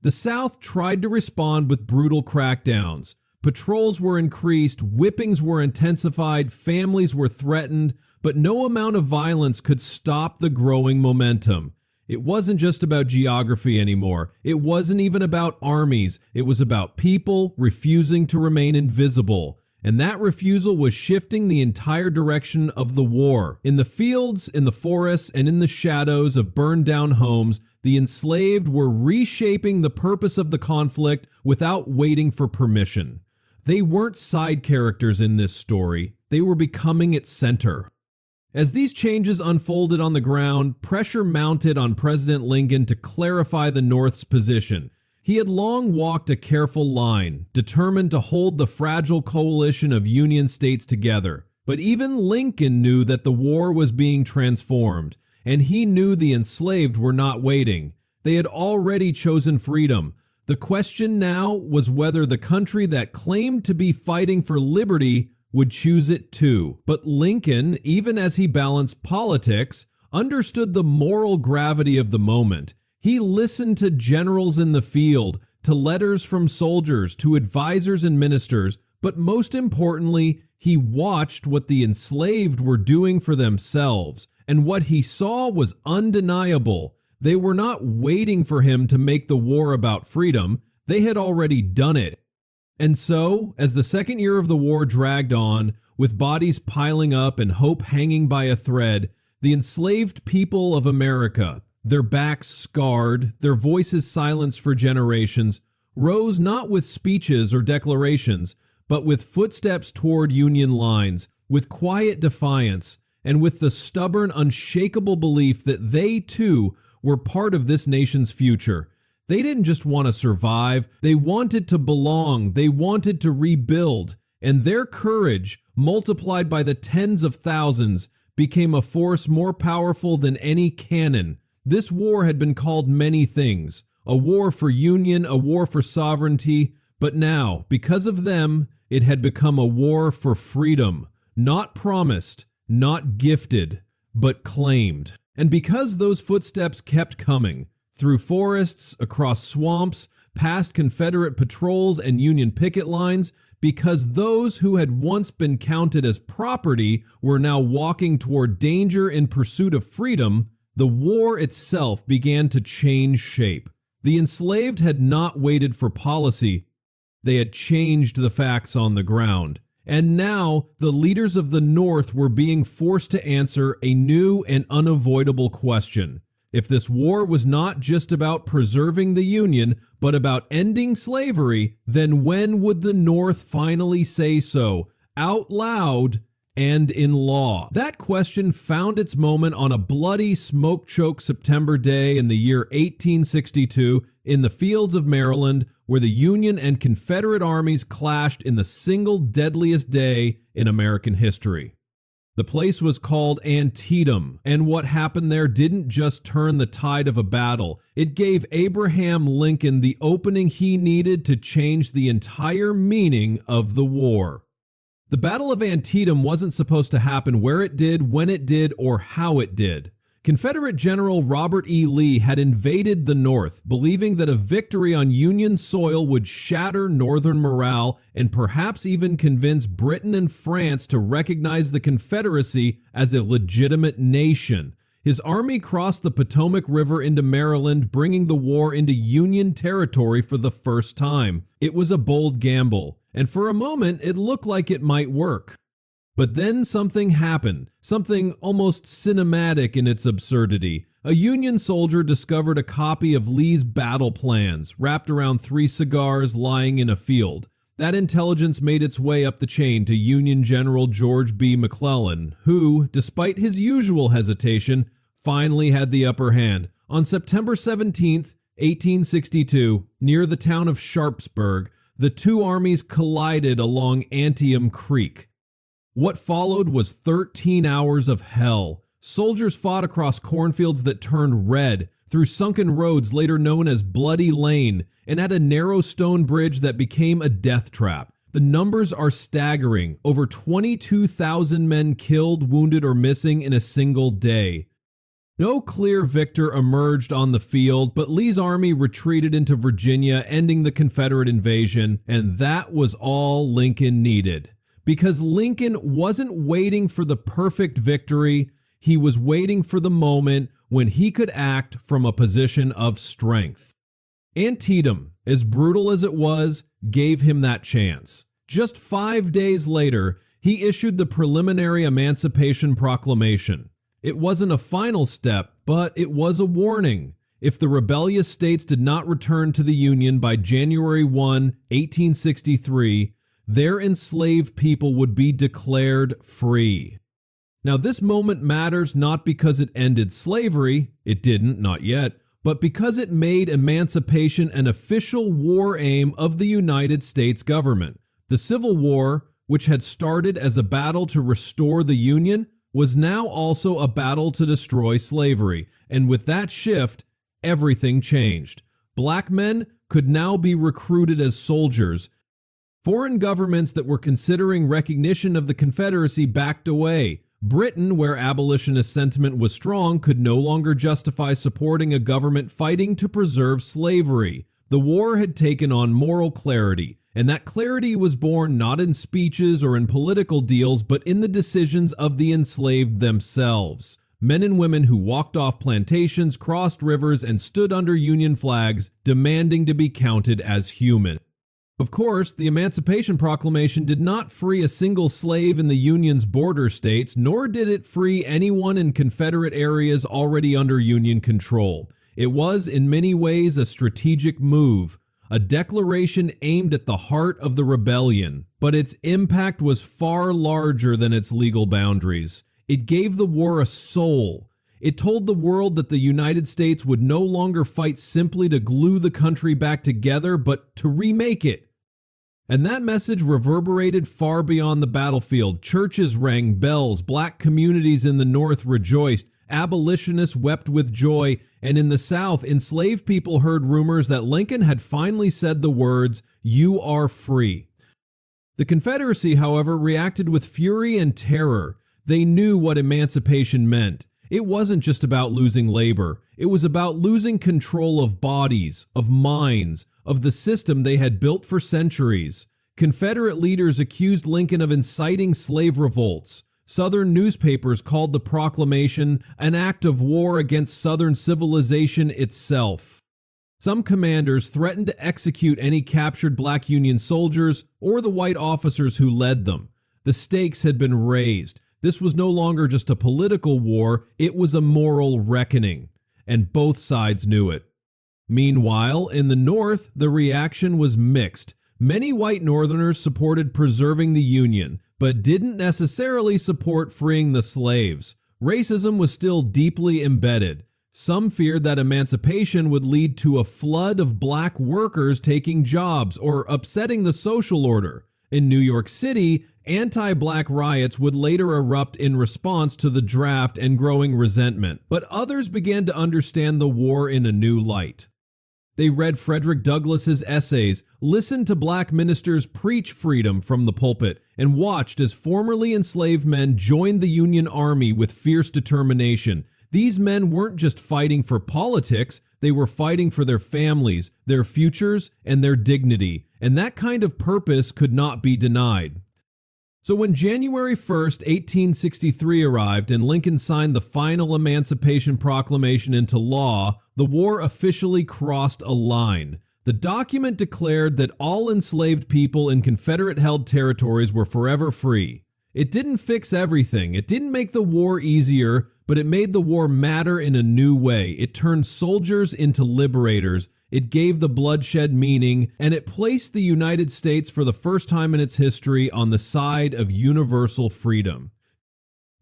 The South tried to respond with brutal crackdowns. Patrols were increased, whippings were intensified, families were threatened, but no amount of violence could stop the growing momentum. It wasn't just about geography anymore. It wasn't even about armies. It was about people refusing to remain invisible. And that refusal was shifting the entire direction of the war. In the fields, in the forests, and in the shadows of burned down homes, the enslaved were reshaping the purpose of the conflict without waiting for permission. They weren't side characters in this story. They were becoming its center. As these changes unfolded on the ground, pressure mounted on President Lincoln to clarify the North's position. He had long walked a careful line, determined to hold the fragile coalition of Union states together. But even Lincoln knew that the war was being transformed, and he knew the enslaved were not waiting. They had already chosen freedom. The question now was whether the country that claimed to be fighting for liberty would choose it too. But Lincoln, even as he balanced politics, understood the moral gravity of the moment. He listened to generals in the field, to letters from soldiers, to advisors and ministers, but most importantly, he watched what the enslaved were doing for themselves, and what he saw was undeniable. They were not waiting for him to make the war about freedom. They had already done it. And so, as the second year of the war dragged on, with bodies piling up and hope hanging by a thread, the enslaved people of America, their backs scarred, their voices silenced for generations, rose not with speeches or declarations, but with footsteps toward Union lines, with quiet defiance, and with the stubborn, unshakable belief that they, too, were part of this nation's future. They didn't just want to survive, they wanted to belong, they wanted to rebuild, and their courage, multiplied by the tens of thousands, became a force more powerful than any cannon. This war had been called many things, a war for union, a war for sovereignty, but now, because of them, it had become a war for freedom, not promised, not gifted, but claimed. And because those footsteps kept coming, through forests, across swamps, past Confederate patrols and Union picket lines, because those who had once been counted as property were now walking toward danger in pursuit of freedom, the war itself began to change shape. The enslaved had not waited for policy. They had changed the facts on the ground. And now the leaders of the North were being forced to answer a new and unavoidable question. If this war was not just about preserving the Union, but about ending slavery, then when would the North finally say so, out loud and in law? That question found its moment on a bloody, smoke-choked September day in the year 1862 in the fields of Maryland, where the Union and Confederate armies clashed in the single deadliest day in American history. The place was called Antietam, and what happened there didn't just turn the tide of a battle. It gave Abraham Lincoln the opening he needed to change the entire meaning of the war. The Battle of Antietam wasn't supposed to happen where it did, when it did, or how it did. Confederate General Robert E. Lee had invaded the North, believing that a victory on Union soil would shatter Northern morale and perhaps even convince Britain and France to recognize the Confederacy as a legitimate nation. His army crossed the Potomac River into Maryland, bringing the war into Union territory for the first time. It was a bold gamble, and for a moment it looked like it might work. But then something happened, something almost cinematic in its absurdity. A Union soldier discovered a copy of Lee's battle plans, wrapped around 3 cigars lying in a field. That intelligence made its way up the chain to Union General George B. McClellan, who, despite his usual hesitation, finally had the upper hand. On September 17, 1862, near the town of Sharpsburg, the two armies collided along Antietam Creek. What followed was 13 hours of hell, Soldiers fought across cornfields that turned red, through sunken roads later known as Bloody Lane, and at a narrow stone bridge that became a death trap. The numbers are staggering, over 22,000 men killed, wounded, or missing in a single day. No clear victor emerged on the field, but Lee's army retreated into Virginia, ending the Confederate invasion, and that was all Lincoln needed. Because Lincoln wasn't waiting for the perfect victory, he was waiting for the moment when he could act from a position of strength. Antietam, as brutal as it was, gave him that chance. Just 5 days later, he issued the preliminary Emancipation Proclamation. It wasn't a final step, but it was a warning. If the rebellious states did not return to the Union by January 1, 1863, their enslaved people would be declared free. Now, this moment matters not because it ended slavery, it didn't, not yet, but because it made emancipation an official war aim of the United States government. The Civil War, which had started as a battle to restore the Union, was now also a battle to destroy slavery, and with that shift, everything changed. Black men could now be recruited as soldiers. Foreign governments that were considering recognition of the Confederacy backed away. Britain, where abolitionist sentiment was strong, could no longer justify supporting a government fighting to preserve slavery. The war had taken on moral clarity, and that clarity was born not in speeches or in political deals, but in the decisions of the enslaved themselves. Men and women who walked off plantations, crossed rivers, and stood under Union flags, demanding to be counted as human. Of course, the Emancipation Proclamation did not free a single slave in the Union's border states, nor did it free anyone in Confederate areas already under Union control. It was, in many ways, a strategic move, a declaration aimed at the heart of the rebellion, but its impact was far larger than its legal boundaries. It gave the war a soul. It told the world that the United States would no longer fight simply to glue the country back together, but to remake it. And that message reverberated far beyond the battlefield. Churches rang bells, black communities in the North rejoiced, abolitionists wept with joy, and in the South, enslaved people heard rumors that Lincoln had finally said the words, "You are free." The Confederacy, however, reacted with fury and terror. They knew what emancipation meant. It wasn't just about losing labor. It was about losing control of bodies, of minds, of the system they had built for centuries. Confederate leaders accused Lincoln of inciting slave revolts. Southern newspapers called the proclamation an act of war against Southern civilization itself. Some commanders threatened to execute any captured black Union soldiers or the white officers who led them. The stakes had been raised. This was no longer just a political war, it was a moral reckoning, and both sides knew it. Meanwhile, in the North, the reaction was mixed. Many white Northerners supported preserving the Union, but didn't necessarily support freeing the slaves. Racism was still deeply embedded. Some feared that emancipation would lead to a flood of black workers taking jobs or upsetting the social order. In New York City, anti-black riots would later erupt in response to the draft and growing resentment, but others began to understand the war in a new light. They read Frederick Douglass's essays, listened to black ministers preach freedom from the pulpit, and watched as formerly enslaved men joined the Union Army with fierce determination. These men weren't just fighting for politics, they were fighting for their families, their futures, and their dignity, and that kind of purpose could not be denied. So when January 1st, 1863 arrived and Lincoln signed the final Emancipation Proclamation into law, the war officially crossed a line. The document declared that all enslaved people in Confederate-held territories were forever free. It didn't fix everything. It didn't make the war easier, but it made the war matter in a new way. It turned soldiers into liberators. It gave the bloodshed meaning, and it placed the United States for the first time in its history on the side of universal freedom.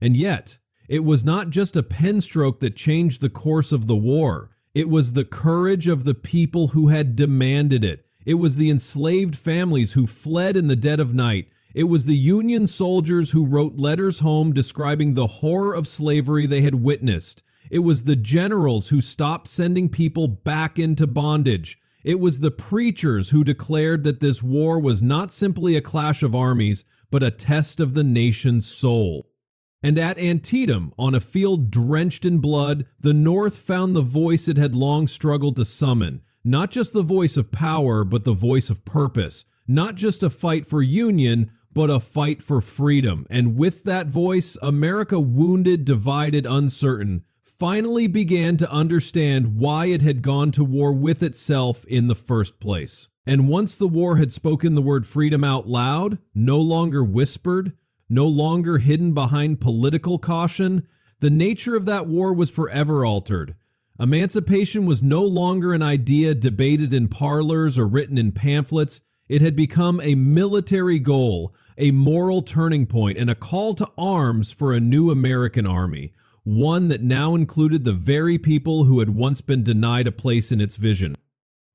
And yet, it was not just a pen stroke that changed the course of the war. It was the courage of the people who had demanded it. It was the enslaved families who fled in the dead of night. It was the Union soldiers who wrote letters home describing the horror of slavery they had witnessed. It was the generals who stopped sending people back into bondage. It was the preachers who declared that this war was not simply a clash of armies, but a test of the nation's soul. And at Antietam, on a field drenched in blood, the North found the voice it had long struggled to summon. Not just the voice of power, but the voice of purpose. Not just a fight for union, but a fight for freedom. And with that voice, America, wounded, divided, uncertain, finally began to understand why it had gone to war with itself in the first place. And once the war had spoken the word freedom out loud, no longer whispered, no longer hidden behind political caution, the nature of that war was forever altered. Emancipation was no longer an idea debated in parlors or written in pamphlets. It had become a military goal, a moral turning point, and a call to arms for a new American army, one that now included the very people who had once been denied a place in its vision.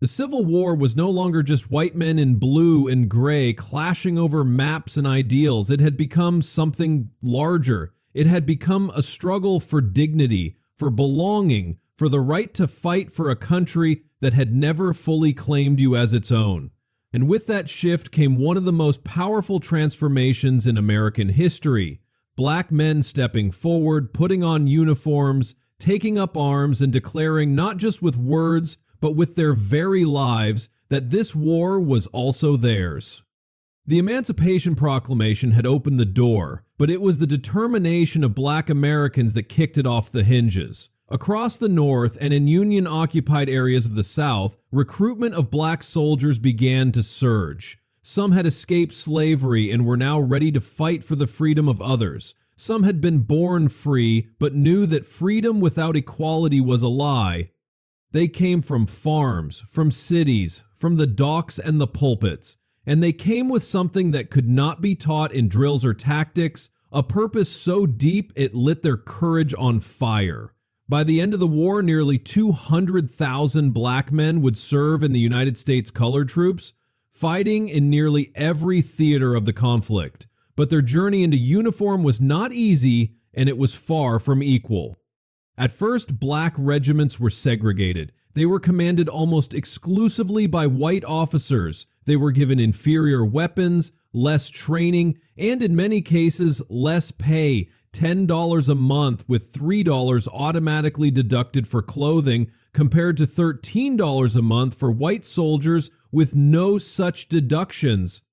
The Civil War was no longer just white men in blue and gray clashing over maps and ideals. It had become something larger. It had become a struggle for dignity, for belonging, for the right to fight for a country that had never fully claimed you as its own. And with that shift came one of the most powerful transformations in American history. Black men stepping forward, putting on uniforms, taking up arms, and declaring not just with words, but with their very lives, that this war was also theirs. The Emancipation Proclamation had opened the door, but it was the determination of Black Americans that kicked it off the hinges. Across the North and in Union-occupied areas of the South, recruitment of Black soldiers began to surge. Some had escaped slavery and were now ready to fight for the freedom of others. Some had been born free, but knew that freedom without equality was a lie. They came from farms, from cities, from the docks and the pulpits, and they came with something that could not be taught in drills or tactics, a purpose so deep it lit their courage on fire. By the end of the war, nearly 200,000 Black men would serve in the United States colored troops, fighting in nearly every theater of the conflict. But their journey into uniform was not easy, and it was far from equal. At first, Black regiments were segregated. They were commanded almost exclusively by white officers. They were given inferior weapons, less training, and in many cases, less pay. $10 a month with $3 automatically deducted for clothing, compared to $13 a month for white soldiers with no such deductions.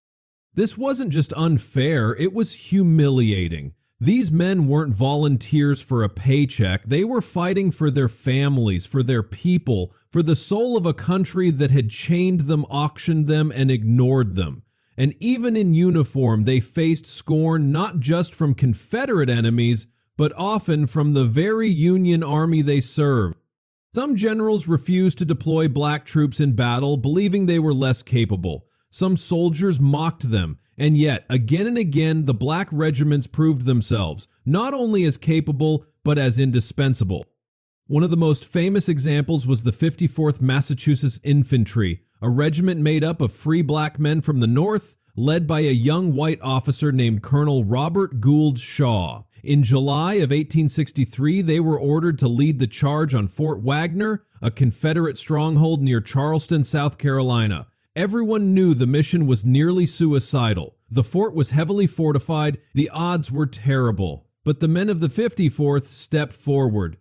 This wasn't just unfair, it was humiliating. These men weren't volunteers for a paycheck. They were fighting for their families, for their people, for the soul of a country that had chained them, auctioned them, and ignored them. And even in uniform, they faced scorn not just from Confederate enemies, but often from the very Union army they served. Some generals refused to deploy Black troops in battle, believing they were less capable. Some soldiers mocked them, and yet, again and again, the Black regiments proved themselves, not only as capable, but as indispensable. One of the most famous examples was the 54th Massachusetts Infantry, a regiment made up of free Black men from the North, led by a young white officer named Colonel Robert Gould Shaw. In July of 1863, they were ordered to lead the charge on Fort Wagner, a Confederate stronghold near Charleston, South Carolina. Everyone knew the mission was nearly suicidal. The fort was heavily fortified, the odds were terrible. But the men of the 54th stepped forward.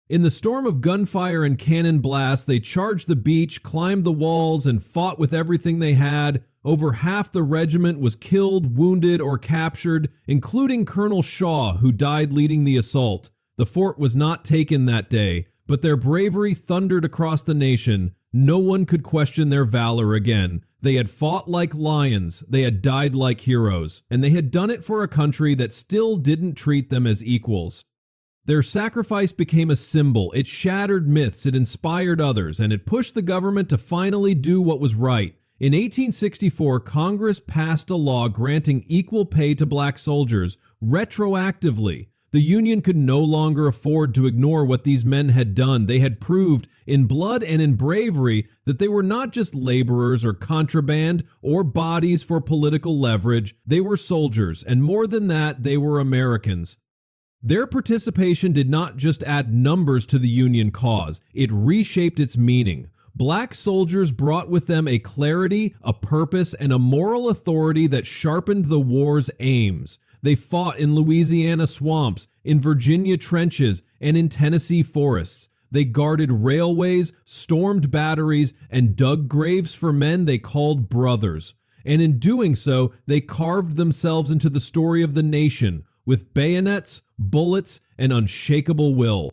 In the storm of gunfire and cannon blasts, they charged the beach, climbed the walls, and fought with everything they had. Over half the regiment was killed, wounded, or captured, including Colonel Shaw, who died leading the assault. The fort was not taken that day, but their bravery thundered across the nation. No one could question their valor again. They had fought like lions, they had died like heroes, and they had done it for a country that still didn't treat them as equals. Their sacrifice became a symbol. It shattered myths, it inspired others, and it pushed the government to finally do what was right. In 1864, Congress passed a law granting equal pay to Black soldiers retroactively. The Union could no longer afford to ignore what these men had done. They had proved in blood and in bravery that they were not just laborers or contraband or bodies for political leverage. They were soldiers, and more than that, they were Americans. Their participation did not just add numbers to the Union cause, it reshaped its meaning. Black soldiers brought with them a clarity, a purpose, and a moral authority that sharpened the war's aims. They fought in Louisiana swamps, in Virginia trenches, and in Tennessee forests. They guarded railways, stormed batteries, and dug graves for men they called brothers. And in doing so, they carved themselves into the story of the nation, with bayonets, bullets, and unshakable will.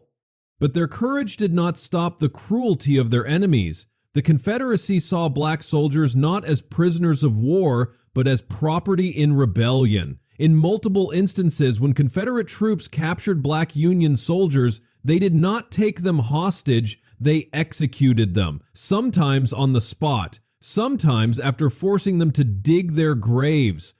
But their courage did not stop the cruelty of their enemies. The Confederacy saw black soldiers not as prisoners of war, but as property in rebellion. In multiple instances, when Confederate troops captured black Union soldiers, they did not take them hostage, they executed them, sometimes on the spot, sometimes after forcing them to dig their graves.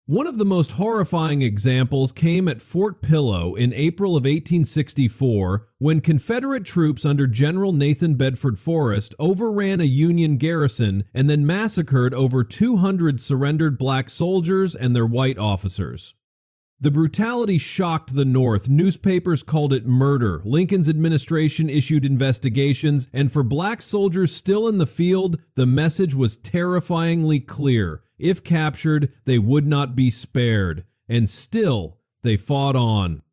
One of the most horrifying examples came at Fort Pillow in April of 1864, when Confederate troops under General Nathan Bedford Forrest overran a Union garrison and then massacred over 200 surrendered black soldiers and their white officers. The brutality shocked the North. Newspapers called it murder. Lincoln's administration issued investigations, and for black soldiers still in the field, the message was terrifyingly clear. If captured, they would not be spared. And still, they fought on.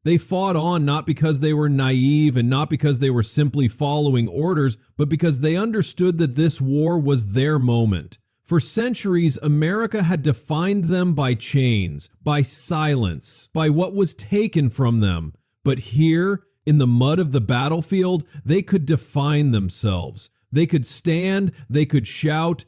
They fought on not because they were naive and not because they were simply following orders, but because they understood that this war was their moment. For centuries, America had defined them by chains, by silence, by what was taken from them. But here, in the mud of the battlefield, they could define themselves. They could stand, they could shout,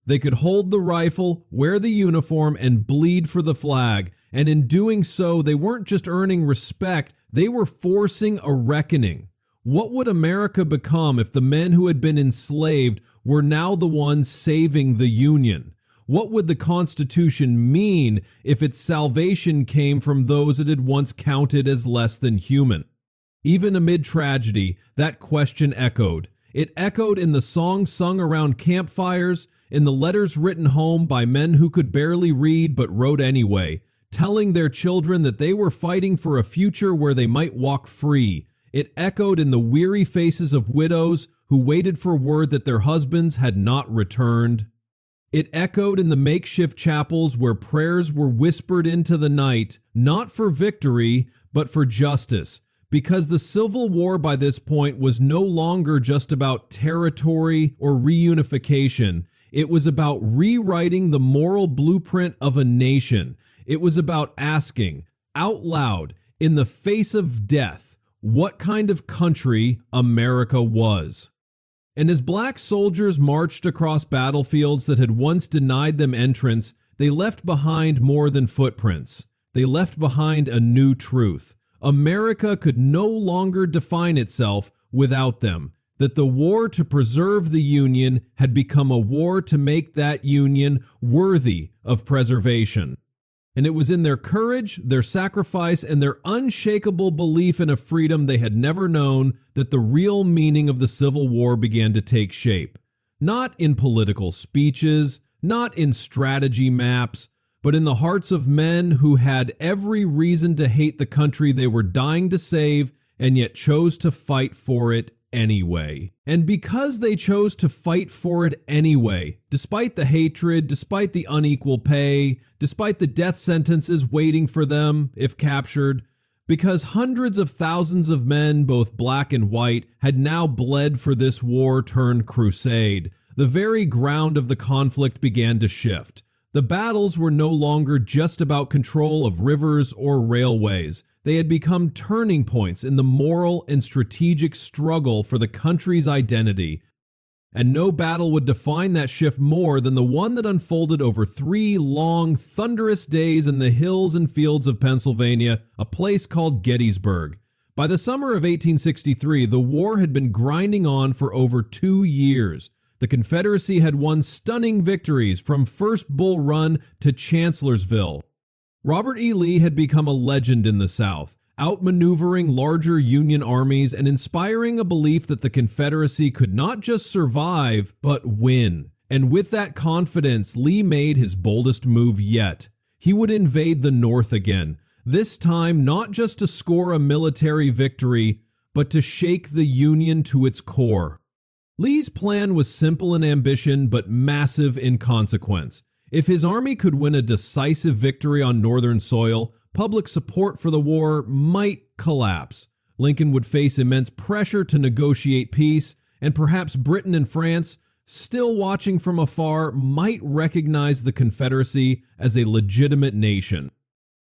they could hold the rifle, wear the uniform, and bleed for the flag. And in doing so, they weren't just earning respect, they were forcing a reckoning. What would America become if the men who had been enslaved were now the ones saving the Union? What would the Constitution mean if its salvation came from those it had once counted as less than human? Even amid tragedy, that question echoed. It echoed in the songs sung around campfires, in the letters written home by men who could barely read but wrote anyway, telling their children that they were fighting for a future where they might walk free. It echoed in the weary faces of widows who waited for word that their husbands had not returned. It echoed in the makeshift chapels where prayers were whispered into the night, not for victory, but for justice, because the Civil War by this point was no longer just about territory or reunification. It was about rewriting the moral blueprint of a nation. It was about asking, out loud, in the face of death, what kind of country America was. And as black soldiers marched across battlefields that had once denied them entrance, they left behind more than footprints. They left behind a new truth. America could no longer define itself without them, that the war to preserve the Union had become a war to make that Union worthy of preservation. And it was in their courage, their sacrifice, and their unshakable belief in a freedom they had never known that the real meaning of the Civil War began to take shape. Not in political speeches, not in strategy maps, but in the hearts of men who had every reason to hate the country they were dying to save and yet chose to fight for it anyway. And because they chose to fight for it anyway, despite the hatred, despite the unequal pay, despite the death sentences waiting for them if captured, because hundreds of thousands of men, both black and white, had now bled for this war turned crusade, the very ground of the conflict began to shift. The battles were no longer just about control of rivers or railways. They had become turning points in the moral and strategic struggle for the country's identity. And no battle would define that shift more than the one that unfolded over 3 long, thunderous days in the hills and fields of Pennsylvania, a place called Gettysburg. By the summer of 1863, the war had been grinding on for over 2 years. The Confederacy had won stunning victories from First Bull Run to Chancellorsville. Robert E. Lee had become a legend in the South, outmaneuvering larger Union armies and inspiring a belief that the Confederacy could not just survive, but win. And with that confidence, Lee made his boldest move yet. He would invade the North again, this time not just to score a military victory, but to shake the Union to its core. Lee's plan was simple in ambition, but massive in consequence. If his army could win a decisive victory on Northern soil, public support for the war might collapse. Lincoln would face immense pressure to negotiate peace, and perhaps Britain and France, still watching from afar, might recognize the Confederacy as a legitimate nation.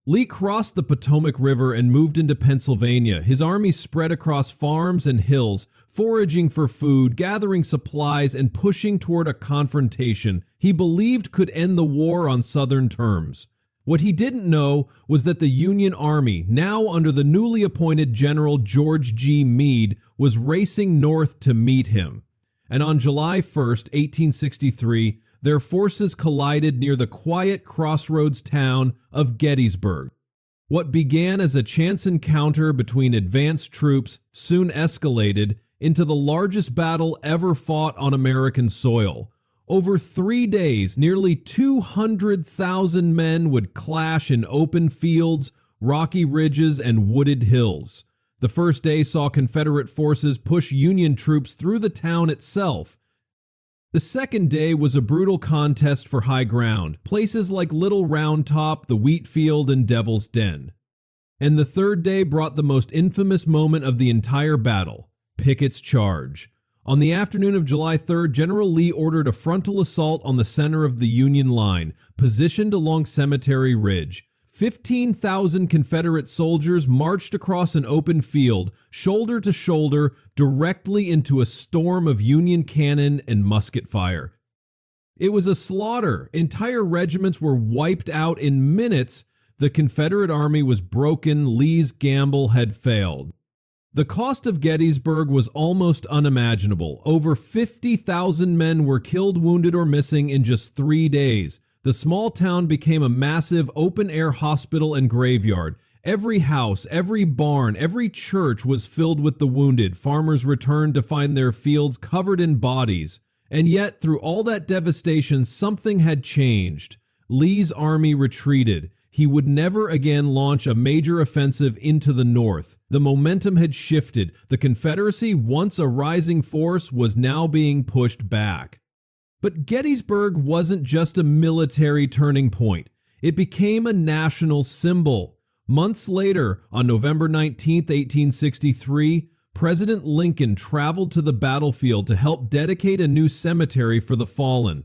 Lee crossed the Potomac River and moved into Pennsylvania. His army spread across farms and hills, foraging for food, gathering supplies, and pushing toward a confrontation he believed could end the war on Southern terms. What he didn't know was that the Union Army, now under the newly appointed General George G. Meade, was racing north to meet him. And on July 1st, 1863, their forces collided near the quiet crossroads town of Gettysburg. What began as a chance encounter between advanced troops soon escalated into the largest battle ever fought on American soil. Over 3 days, nearly 200,000 men would clash in open fields, rocky ridges, and wooded hills. The first day saw Confederate forces push Union troops through the town itself. The second day was a brutal contest for high ground, places like Little Round Top, the Wheat Field, and Devil's Den. And the third day brought the most infamous moment of the entire battle, Pickett's charge. On the afternoon of July 3rd, General Lee ordered a frontal assault on the center of the Union line, positioned along Cemetery Ridge. 15,000 Confederate soldiers marched across an open field, shoulder to shoulder, directly into a storm of Union cannon and musket fire. It was a slaughter. Entire regiments were wiped out in minutes. The Confederate army was broken. Lee's gamble had failed. The cost of Gettysburg was almost unimaginable. Over 50,000 men were killed, wounded, or missing in just 3 days. The small town became a massive open-air hospital and graveyard. Every house, every barn, every church was filled with the wounded. Farmers returned to find their fields covered in bodies. And yet, through all that devastation, something had changed. Lee's army retreated. He would never again launch a major offensive into the North. The momentum had shifted. The Confederacy, once a rising force, was now being pushed back. But Gettysburg wasn't just a military turning point. It became a national symbol. Months later, on November 19, 1863, President Lincoln traveled to the battlefield to help dedicate a new cemetery for the fallen.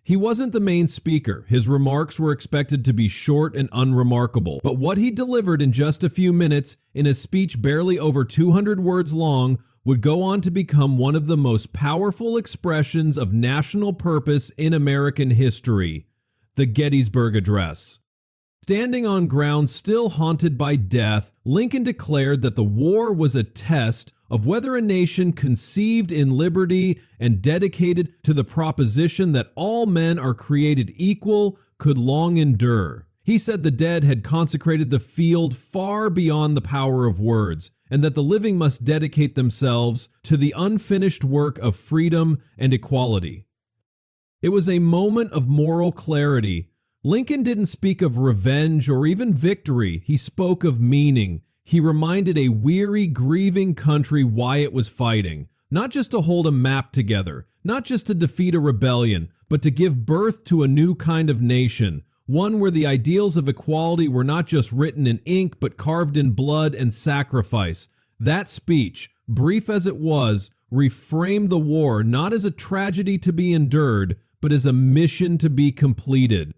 He wasn't the main speaker. His remarks were expected to be short and unremarkable. But what he delivered in just a few minutes, in a speech barely over 200 words long, would go on to become one of the most powerful expressions of national purpose in American history, the Gettysburg Address. Standing on ground still haunted by death, Lincoln declared that the war was a test of whether a nation conceived in liberty and dedicated to the proposition that all men are created equal could long endure. He said the dead had consecrated the field far beyond the power of words, and that the living must dedicate themselves to the unfinished work of freedom and equality. It was a moment of moral clarity. Lincoln didn't speak of revenge or even victory. He spoke of meaning. He reminded a weary, grieving country why it was fighting, not just to hold a map together, not just to defeat a rebellion, but to give birth to a new kind of nation, one where the ideals of equality were not just written in ink, but carved in blood and sacrifice. That speech, brief as it was, reframed the war not as a tragedy to be endured, but as a mission to be completed.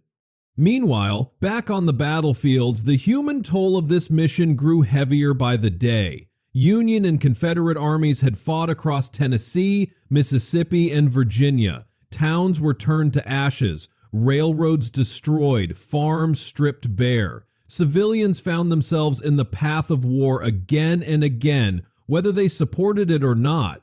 Meanwhile, back on the battlefields, the human toll of this mission grew heavier by the day. Union and Confederate armies had fought across Tennessee, Mississippi, and Virginia. Towns were turned to ashes, railroads destroyed, farms stripped bare. Civilians found themselves in the path of war again and again, whether they supported it or not.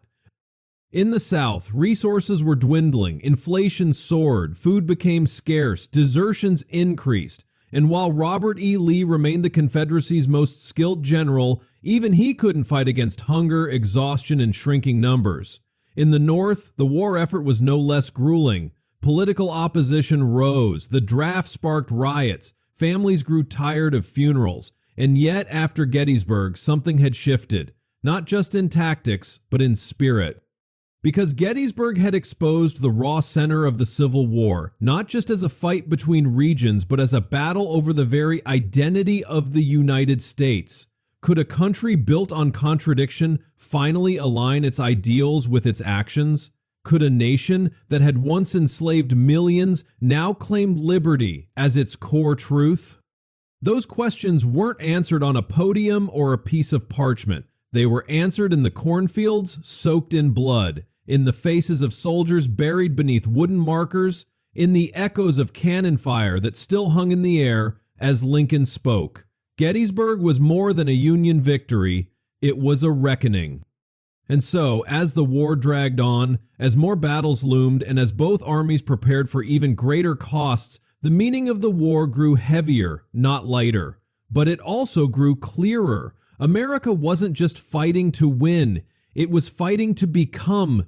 In the South, resources were dwindling, inflation soared, food became scarce, desertions increased. And while Robert E. Lee remained the Confederacy's most skilled general, even he couldn't fight against hunger, exhaustion, and shrinking numbers. In the North, the war effort was no less grueling. Political opposition rose, the draft sparked riots, families grew tired of funerals, and yet after Gettysburg, something had shifted, not just in tactics, but in spirit. Because Gettysburg had exposed the raw center of the Civil War, not just as a fight between regions, but as a battle over the very identity of the United States. Could a country built on contradiction finally align its ideals with its actions? Could a nation that had once enslaved millions now claim liberty as its core truth? Those questions weren't answered on a podium or a piece of parchment. They were answered in the cornfields soaked in blood, in the faces of soldiers buried beneath wooden markers, in the echoes of cannon fire that still hung in the air as Lincoln spoke. Gettysburg was more than a Union victory, it was a reckoning. And so, as the war dragged on, as more battles loomed, and as both armies prepared for even greater costs, the meaning of the war grew heavier, not lighter. But it also grew clearer. America wasn't just fighting to win, it was fighting to become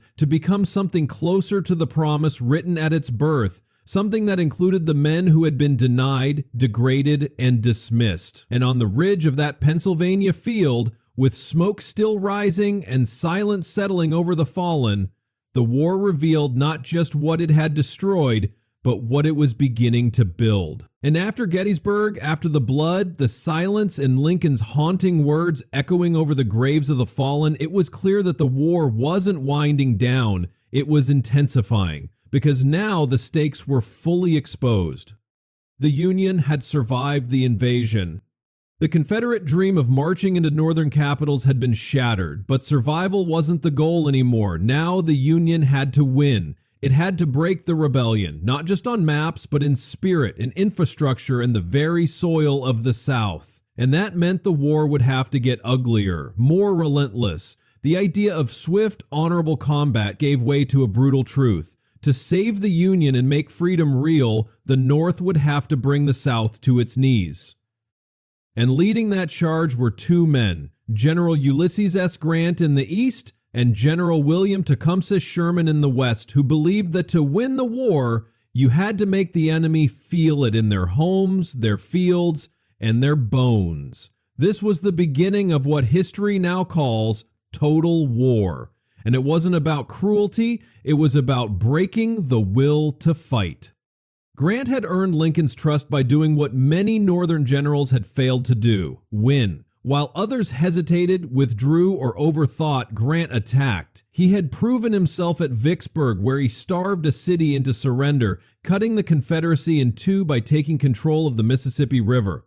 something closer to the promise written at its birth, something that included the men who had been denied, degraded, and dismissed. And on the ridge of that Pennsylvania field, with smoke still rising and silence settling over the fallen, the war revealed not just what it had destroyed, but what it was beginning to build. And after Gettysburg, after the blood, the silence, and Lincoln's haunting words echoing over the graves of the fallen, it was clear that the war wasn't winding down, it was intensifying, because now the stakes were fully exposed. The Union had survived the invasion. The Confederate dream of marching into northern capitals had been shattered, but survival wasn't the goal anymore. Now the Union had to win. It had to break the rebellion, not just on maps, but in spirit and infrastructure and the very soil of the South. And that meant the war would have to get uglier, more relentless. The idea of swift, honorable combat gave way to a brutal truth. To save the Union and make freedom real, the North would have to bring the South to its knees. And leading that charge were two men, General Ulysses S. Grant in the East and General William Tecumseh Sherman in the West, who believed that to win the war, you had to make the enemy feel it in their homes, their fields, and their bones. This was the beginning of what history now calls total war. And it wasn't about cruelty, it was about breaking the will to fight. Grant had earned Lincoln's trust by doing what many Northern generals had failed to do, win. While others hesitated, withdrew, or overthought, Grant attacked. He had proven himself at Vicksburg, where he starved a city into surrender, cutting the Confederacy in two by taking control of the Mississippi River.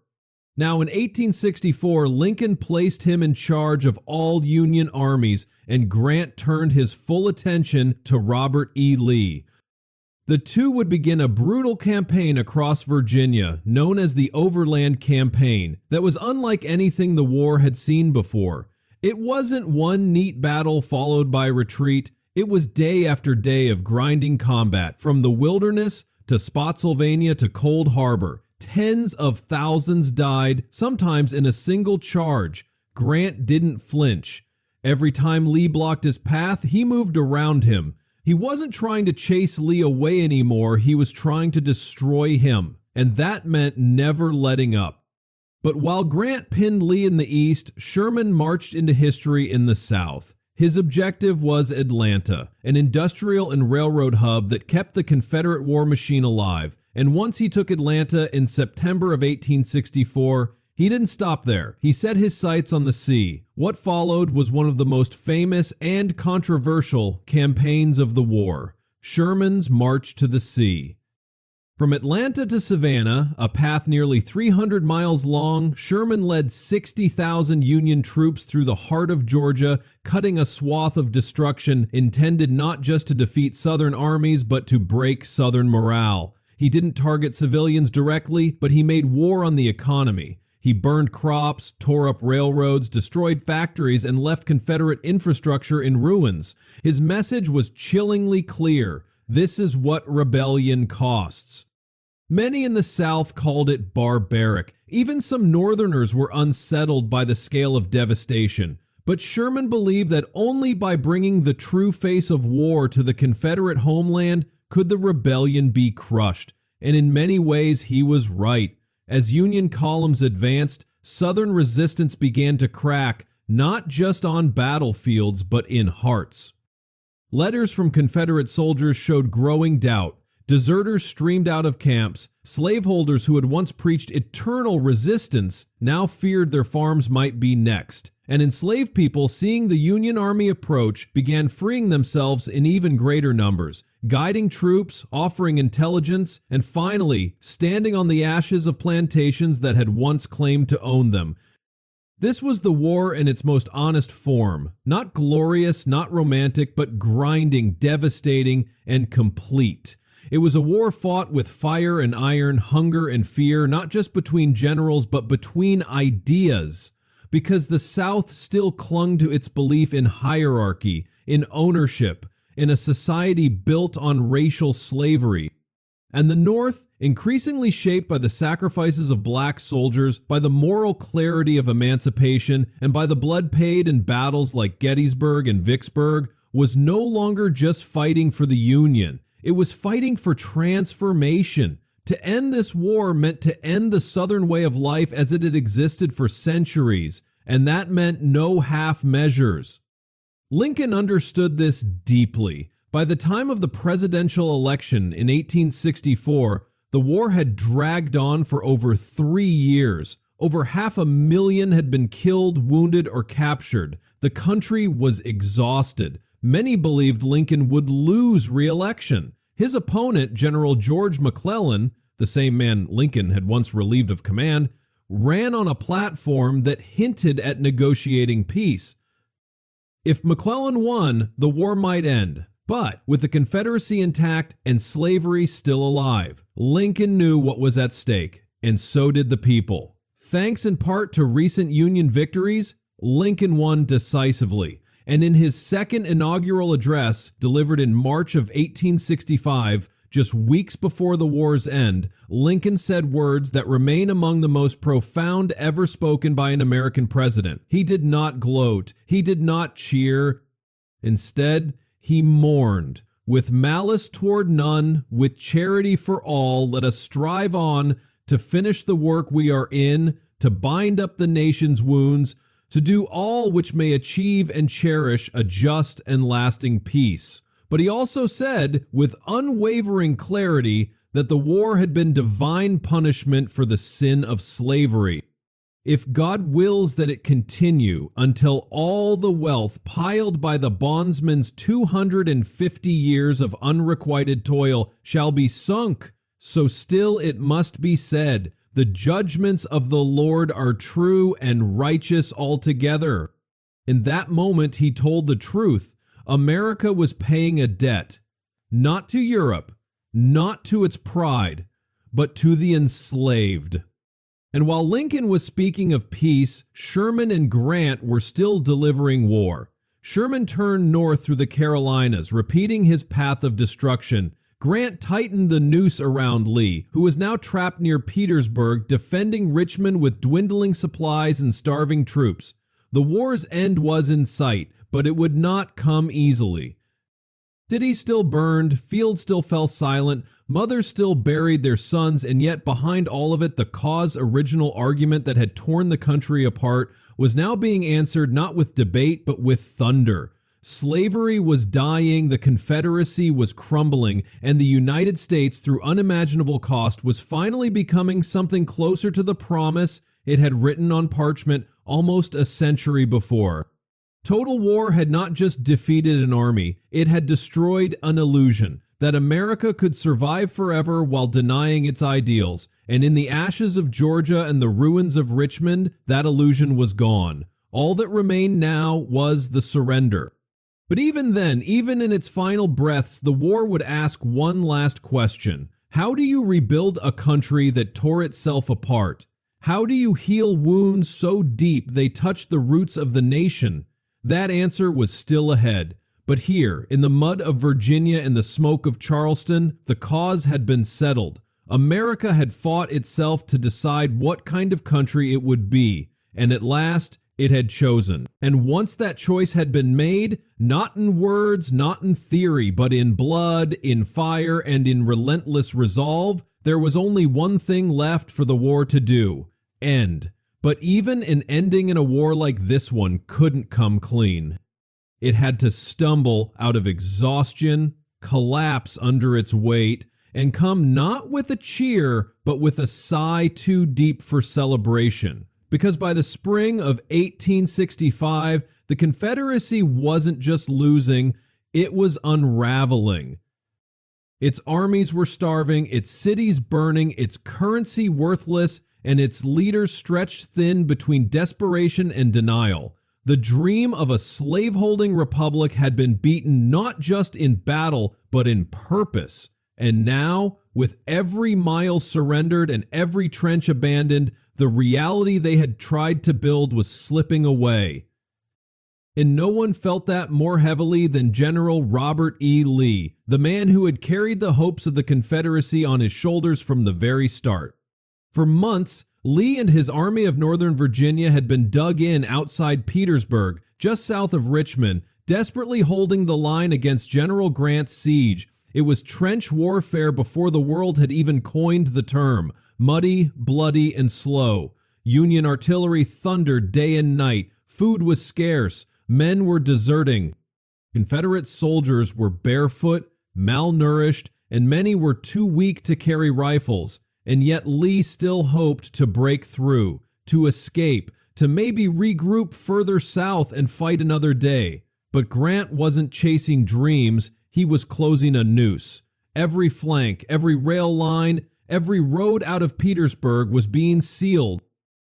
Now in 1864, Lincoln placed him in charge of all Union armies, and Grant turned his full attention to Robert E. Lee. The two would begin a brutal campaign across Virginia, known as the Overland Campaign, that was unlike anything the war had seen before. It wasn't one neat battle followed by retreat, it was day after day of grinding combat, from the wilderness to Spotsylvania to Cold Harbor. Tens of thousands died, sometimes in a single charge. Grant didn't flinch. Every time Lee blocked his path, he moved around him. He wasn't trying to chase Lee away anymore, he was trying to destroy him, and that meant never letting up. But while Grant pinned Lee in the East, Sherman marched into history in the South. His objective was Atlanta, an industrial and railroad hub that kept the Confederate war machine alive, and once he took Atlanta in September of 1864, he didn't stop there. He set his sights on the sea. What followed was one of the most famous and controversial campaigns of the war, Sherman's March to the Sea. From Atlanta to Savannah, a path nearly 300 miles long, Sherman led 60,000 Union troops through the heart of Georgia, cutting a swath of destruction intended not just to defeat Southern armies, but to break Southern morale. He didn't target civilians directly, but he made war on the economy. He burned crops, tore up railroads, destroyed factories, and left Confederate infrastructure in ruins. His message was chillingly clear. This is what rebellion costs. Many in the South called it barbaric. Even some Northerners were unsettled by the scale of devastation. But Sherman believed that only by bringing the true face of war to the Confederate homeland could the rebellion be crushed. And in many ways, he was right. As Union columns advanced, Southern resistance began to crack, not just on battlefields, but in hearts. Letters from Confederate soldiers showed growing doubt. Deserters streamed out of camps. Slaveholders who had once preached eternal resistance now feared their farms might be next. And enslaved people, seeing the Union Army approach, began freeing themselves in even greater numbers, guiding troops, offering intelligence, and finally standing on the ashes of plantations that had once claimed to own them. This was the war in its most honest form, not glorious, not romantic, but grinding, devastating, and complete. It was a war fought with fire and iron, hunger and fear, not just between generals, but between ideas. Because the South still clung to its belief in hierarchy, in ownership, in a society built on racial slavery. And the North, increasingly shaped by the sacrifices of black soldiers, by the moral clarity of emancipation, and by the blood paid in battles like Gettysburg and Vicksburg, was no longer just fighting for the Union. It was fighting for transformation. To end this war meant to end the Southern way of life as it had existed for centuries, and that meant no half measures. Lincoln understood this deeply. By the time of the presidential election in 1864, the war had dragged on for over 3 years. Over 500,000 had been killed, wounded, or captured. The country was exhausted. Many believed Lincoln would lose re-election. His opponent, General George McClellan, the same man Lincoln had once relieved of command, ran on a platform that hinted at negotiating peace. If McClellan won, the war might end. But with the Confederacy intact and slavery still alive, Lincoln knew what was at stake, and so did the people. Thanks in part to recent Union victories, Lincoln won decisively. And in his second inaugural address, delivered in March of 1865, just weeks before the war's end, Lincoln said words that remain among the most profound ever spoken by an American president. He did not gloat. He did not cheer. Instead, he mourned. With malice toward none, with charity for all, let us strive on to finish the work we are in, to bind up the nation's wounds, to do all which may achieve and cherish a just and lasting peace. But he also said, with unwavering clarity, that the war had been divine punishment for the sin of slavery. If God wills that it continue until all the wealth piled by the bondsman's 250 years of unrequited toil shall be sunk, so still it must be said, the judgments of the Lord are true and righteous altogether. In that moment he told the truth. America was paying a debt, not to Europe, not to its pride, but to the enslaved. And while Lincoln was speaking of peace, Sherman and Grant were still delivering war. Sherman turned north through the Carolinas, repeating his path of destruction. Grant tightened the noose around Lee, who was now trapped near Petersburg, defending Richmond with dwindling supplies and starving troops. The war's end was in sight, but it would not come easily. Cities still burned, fields still fell silent, mothers still buried their sons, and yet behind all of it, the cause original argument that had torn the country apart was now being answered not with debate, but with thunder. Slavery was dying, the Confederacy was crumbling, and the United States, through unimaginable cost, was finally becoming something closer to the promise it had written on parchment almost a century before. Total war had not just defeated an army, it had destroyed an illusion that America could survive forever while denying its ideals, and in the ashes of Georgia and the ruins of Richmond, that illusion was gone. All that remained now was the surrender. But even then, even in its final breaths, the war would ask one last question. How do you rebuild a country that tore itself apart? How do you heal wounds so deep they touch the roots of the nation? That answer was still ahead. But here, in the mud of Virginia and the smoke of Charleston, the cause had been settled. America had fought itself to decide what kind of country it would be, and at last it had chosen. And once that choice had been made, not in words, not in theory, but in blood, in fire, and in relentless resolve, there was only one thing left for the war to do: end. But even an ending in a war like this one couldn't come clean. It had to stumble out of exhaustion, collapse under its weight, and come not with a cheer, but with a sigh too deep for celebration. Because by the spring of 1865, the Confederacy wasn't just losing, it was unraveling. Its armies were starving, its cities burning, its currency worthless, and its leaders stretched thin between desperation and denial. The dream of a slaveholding republic had been beaten not just in battle, but in purpose. And now, with every mile surrendered and every trench abandoned, the reality they had tried to build was slipping away. And no one felt that more heavily than General Robert E. Lee, the man who had carried the hopes of the Confederacy on his shoulders from the very start. For months, Lee and his Army of Northern Virginia had been dug in outside Petersburg, just south of Richmond, desperately holding the line against General Grant's siege. It was trench warfare before the world had even coined the term: muddy, bloody, and slow. Union artillery thundered day and night. Food was scarce. Men were deserting. Confederate soldiers were barefoot, malnourished, and many were too weak to carry rifles. And yet Lee still hoped to break through, to escape, to maybe regroup further south and fight another day. But Grant wasn't chasing dreams, he was closing a noose. Every flank, every rail line, every road out of Petersburg was being sealed.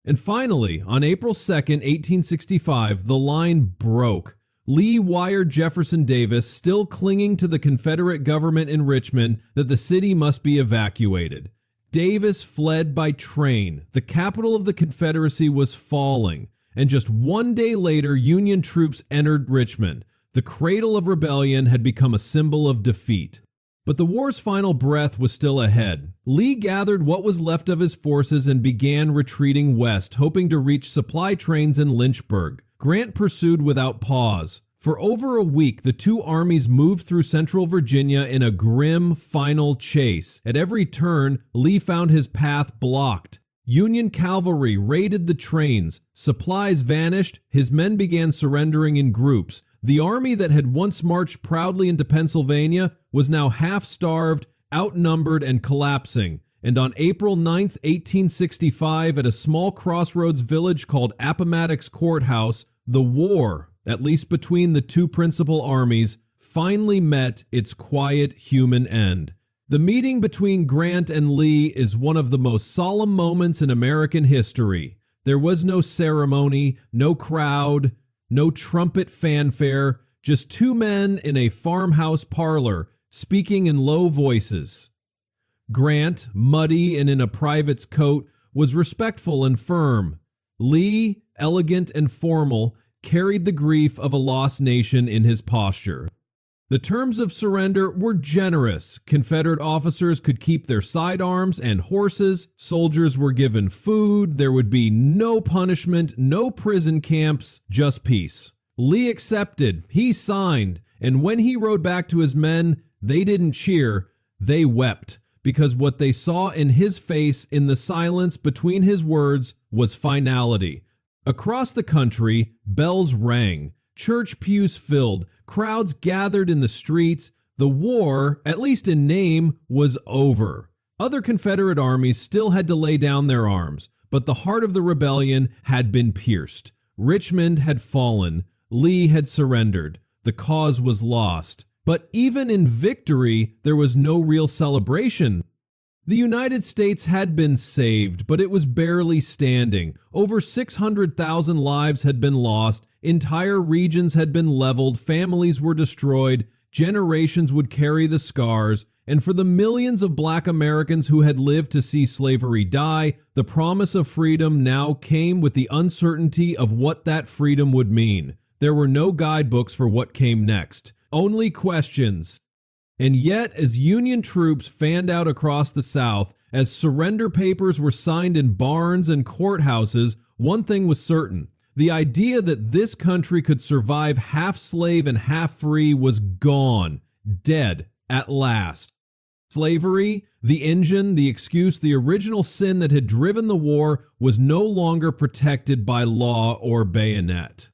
And finally, on April 2nd, 1865, the line broke. Lee wired Jefferson Davis, still clinging to the Confederate government in Richmond, that the city must be evacuated. Davis fled by train. The capital of the Confederacy was falling, and just one day later, Union troops entered Richmond. The cradle of rebellion had become a symbol of defeat. But the war's final breath was still ahead. Lee gathered what was left of his forces and began retreating west, hoping to reach supply trains in Lynchburg. Grant pursued without pause. For over a week, the two armies moved through central Virginia in a grim final chase. At every turn, Lee found his path blocked. Union cavalry raided the trains. Supplies vanished. His men began surrendering in groups. The army that had once marched proudly into Pennsylvania was now half-starved, outnumbered, and collapsing. And on April 9th, 1865, at a small crossroads village called Appomattox Courthouse, the war, at least between the two principal armies, finally met its quiet human end. The meeting between Grant and Lee is one of the most solemn moments in American history. There was no ceremony, no crowd, no trumpet fanfare, just two men in a farmhouse parlor speaking in low voices. Grant, muddy and in a private's coat, was respectful and firm. Lee, elegant and formal, carried the grief of a lost nation in his posture. The terms of surrender were generous. Confederate officers could keep their sidearms and horses. Soldiers were given food. There would be no punishment, no prison camps, just peace. Lee accepted. He signed. And when he rode back to his men, they didn't cheer. They wept, because what they saw in his face in the silence between his words was finality. Across the country, bells rang. Church pews filled, crowds gathered in the streets. The war, at least in name, was over. Other Confederate armies still had to lay down their arms, but the heart of the rebellion had been pierced. Richmond had fallen. Lee had surrendered. The cause was lost. But even in victory, there was no real celebration. The United States had been saved, but it was barely standing. Over 600,000 lives had been lost, entire regions had been leveled, families were destroyed, generations would carry the scars, and for the millions of Black Americans who had lived to see slavery die, the promise of freedom now came with the uncertainty of what that freedom would mean. There were no guidebooks for what came next, only questions. And yet, as Union troops fanned out across the South, as surrender papers were signed in barns and courthouses, one thing was certain. The idea that this country could survive half slave and half free was gone, dead at last. Slavery, the engine, the excuse, the original sin that had driven the war was no longer protected by law or bayonet.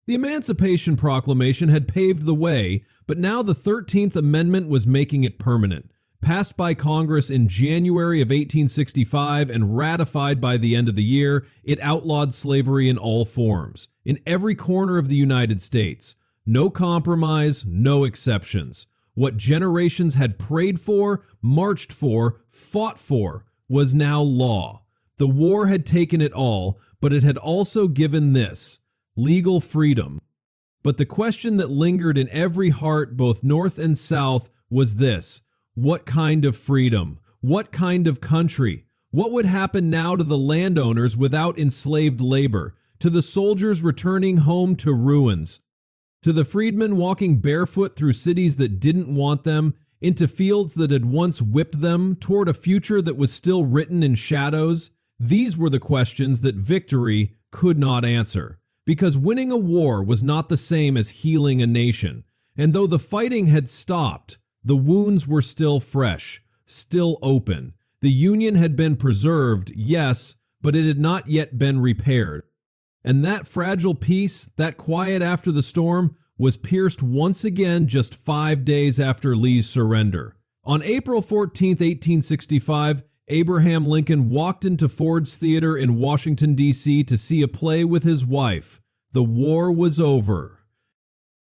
The Emancipation Proclamation had paved the way, but now the 13th Amendment was making it permanent. Passed by Congress in January of 1865 and ratified by the end of the year, it outlawed slavery in all forms, in every corner of the United States. No compromise, no exceptions. What generations had prayed for, marched for, fought for, was now law. The war had taken it all, but it had also given this: legal freedom. But the question that lingered in every heart, both North and South, was this: what kind of freedom? What kind of country? What would happen now to the landowners without enslaved labor, to the soldiers returning home to ruins, to the freedmen walking barefoot through cities that didn't want them, into fields that had once whipped them, toward a future that was still written in shadows? These were the questions that victory could not answer. Because winning a war was not the same as healing a nation. And though the fighting had stopped, the wounds were still fresh, still open. The Union had been preserved, yes, but it had not yet been repaired. And that fragile peace, that quiet after the storm, was pierced once again just 5 days after Lee's surrender. On April 14, 1865, Abraham Lincoln walked into Ford's Theater in Washington, D.C. to see a play with his wife. The war was over.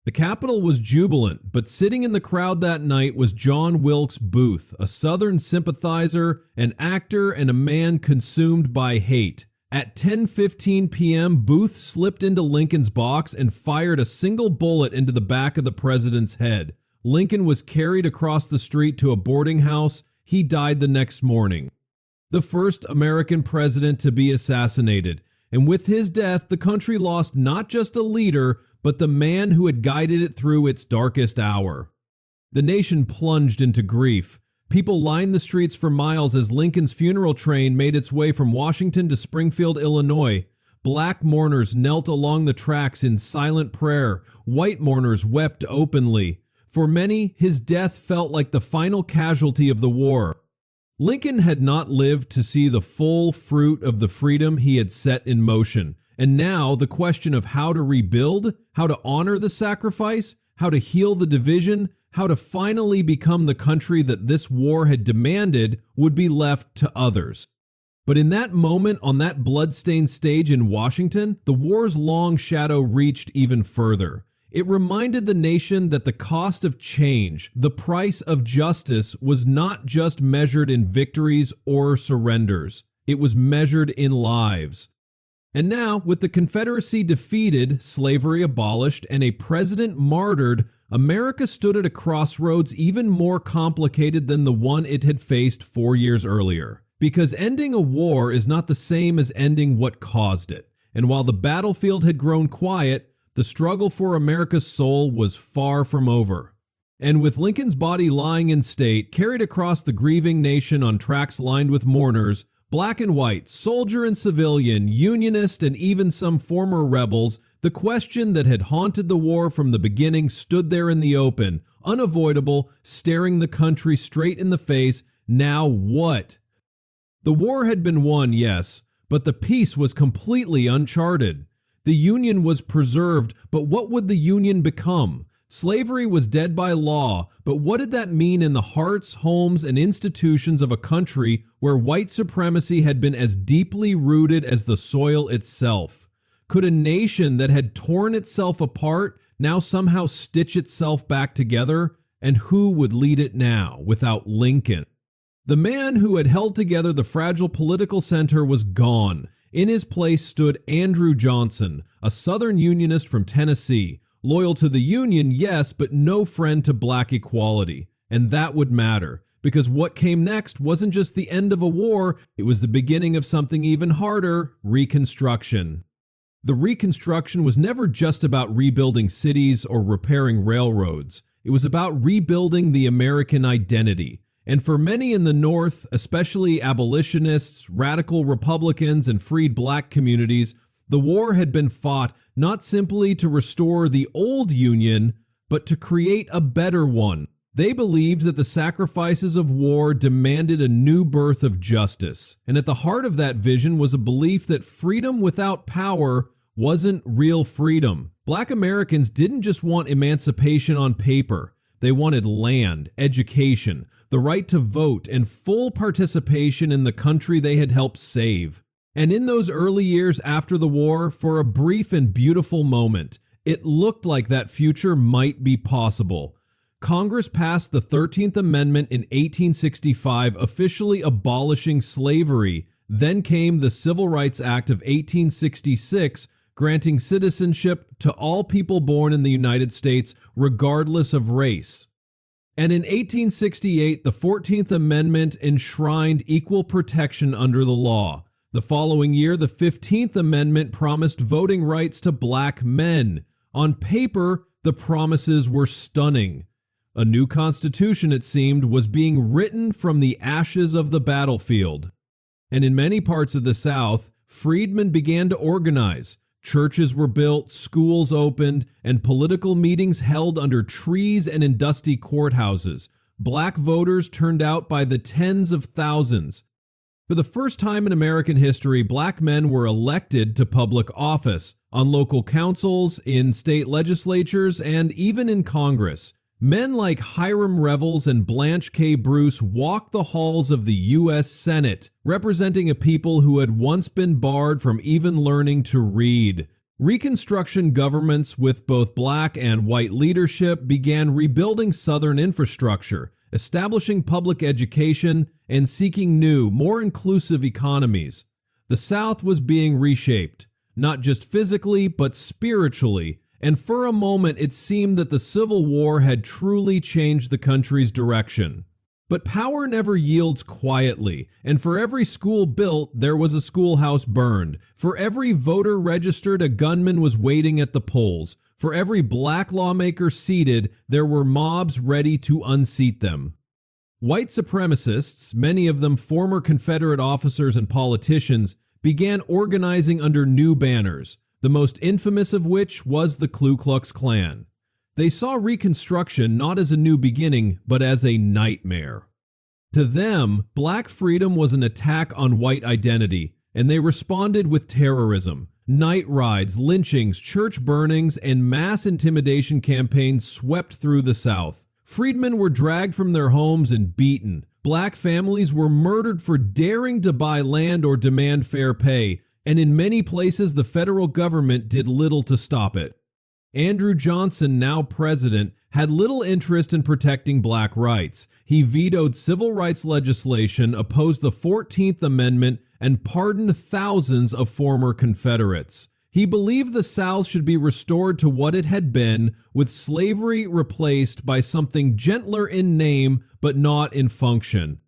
The Capitol was jubilant, but sitting in the crowd that night was John Wilkes Booth, a Southern sympathizer, an actor, and a man consumed by hate. At 10:15 p.m., Booth slipped into Lincoln's box and fired a single bullet into the back of the president's head. Lincoln was carried across the street to a boarding house. He died the next morning. The first American president to be assassinated. And with his death, the country lost not just a leader, but the man who had guided it through its darkest hour. The nation plunged into grief. People lined the streets for miles as Lincoln's funeral train made its way from Washington to Springfield, Illinois. Black mourners knelt along the tracks in silent prayer. White mourners wept openly. For many, his death felt like the final casualty of the war. Lincoln had not lived to see the full fruit of the freedom he had set in motion. And now the question of how to rebuild, how to honor the sacrifice, how to heal the division, how to finally become the country that this war had demanded would be left to others. But in that moment, on that blood-stained stage in Washington, the war's long shadow reached even further. It reminded the nation that the cost of change, the price of justice, was not just measured in victories or surrenders. It was measured in lives. And now, with the Confederacy defeated, slavery abolished, and a president martyred, America stood at a crossroads even more complicated than the one it had faced 4 years earlier. Because ending a war is not the same as ending what caused it. And while the battlefield had grown quiet, the struggle for America's soul was far from over. And with Lincoln's body lying in state, carried across the grieving nation on tracks lined with mourners, black and white, soldier and civilian, unionist, and even some former rebels, the question that had haunted the war from the beginning stood there in the open, unavoidable, staring the country straight in the face. Now what? The war had been won, yes, but the peace was completely uncharted. The Union was preserved, but what would the Union become? Slavery was dead by law, but what did that mean in the hearts, homes, and institutions of a country where white supremacy had been as deeply rooted as the soil itself? Could a nation that had torn itself apart now somehow stitch itself back together? And who would lead it now without Lincoln? The man who had held together the fragile political center was gone. In his place stood Andrew Johnson, a Southern Unionist from Tennessee. Loyal to the Union, yes, but no friend to black equality. And that would matter, because what came next wasn't just the end of a war, it was the beginning of something even harder: Reconstruction. The Reconstruction was never just about rebuilding cities or repairing railroads. It was about rebuilding the American identity. And for many in the North, especially abolitionists, radical Republicans, and freed black communities, the war had been fought not simply to restore the old Union, but to create a better one. They believed that the sacrifices of war demanded a new birth of justice. And at the heart of that vision was a belief that freedom without power wasn't real freedom. Black Americans didn't just want emancipation on paper. They wanted land, education, the right to vote, and full participation in the country they had helped save. And in those early years after the war, for a brief and beautiful moment, it looked like that future might be possible. Congress passed the 13th Amendment in 1865, officially abolishing slavery. Then came the Civil Rights Act of 1866, granting citizenship to all people born in the United States, regardless of race. And in 1868, the 14th Amendment enshrined equal protection under the law. The following year, the 15th Amendment promised voting rights to black men. On paper, the promises were stunning. A new constitution, it seemed, was being written from the ashes of the battlefield. And in many parts of the South, freedmen began to organize. Churches were built, schools opened, and political meetings held under trees and in dusty courthouses. Black voters turned out by the tens of thousands. For the first time in American history, black men were elected to public office, on local councils, in state legislatures, and even in Congress. Men like Hiram Revels and Blanche K. Bruce walked the halls of the U.S. Senate, representing a people who had once been barred from even learning to read. Reconstruction governments with both black and white leadership began rebuilding Southern infrastructure, establishing public education, and seeking new, more inclusive economies. The South was being reshaped, not just physically, but spiritually. And for a moment, it seemed that the Civil War had truly changed the country's direction. But power never yields quietly, and for every school built, there was a schoolhouse burned. For every voter registered, a gunman was waiting at the polls. For every black lawmaker seated, there were mobs ready to unseat them. White supremacists, many of them former Confederate officers and politicians, began organizing under new banners, the most infamous of which was the Ku Klux Klan. They saw Reconstruction not as a new beginning, but as a nightmare. To them, black freedom was an attack on white identity, and they responded with terrorism. Night rides, lynchings, church burnings, and mass intimidation campaigns swept through the South. Freedmen were dragged from their homes and beaten. Black families were murdered for daring to buy land or demand fair pay, and in many places the federal government did little to stop it. Andrew Johnson, now president, had little interest in protecting black rights. He vetoed civil rights legislation, opposed the 14th Amendment, and pardoned thousands of former Confederates. He believed the South should be restored to what it had been, with slavery replaced by something gentler in name but not in function.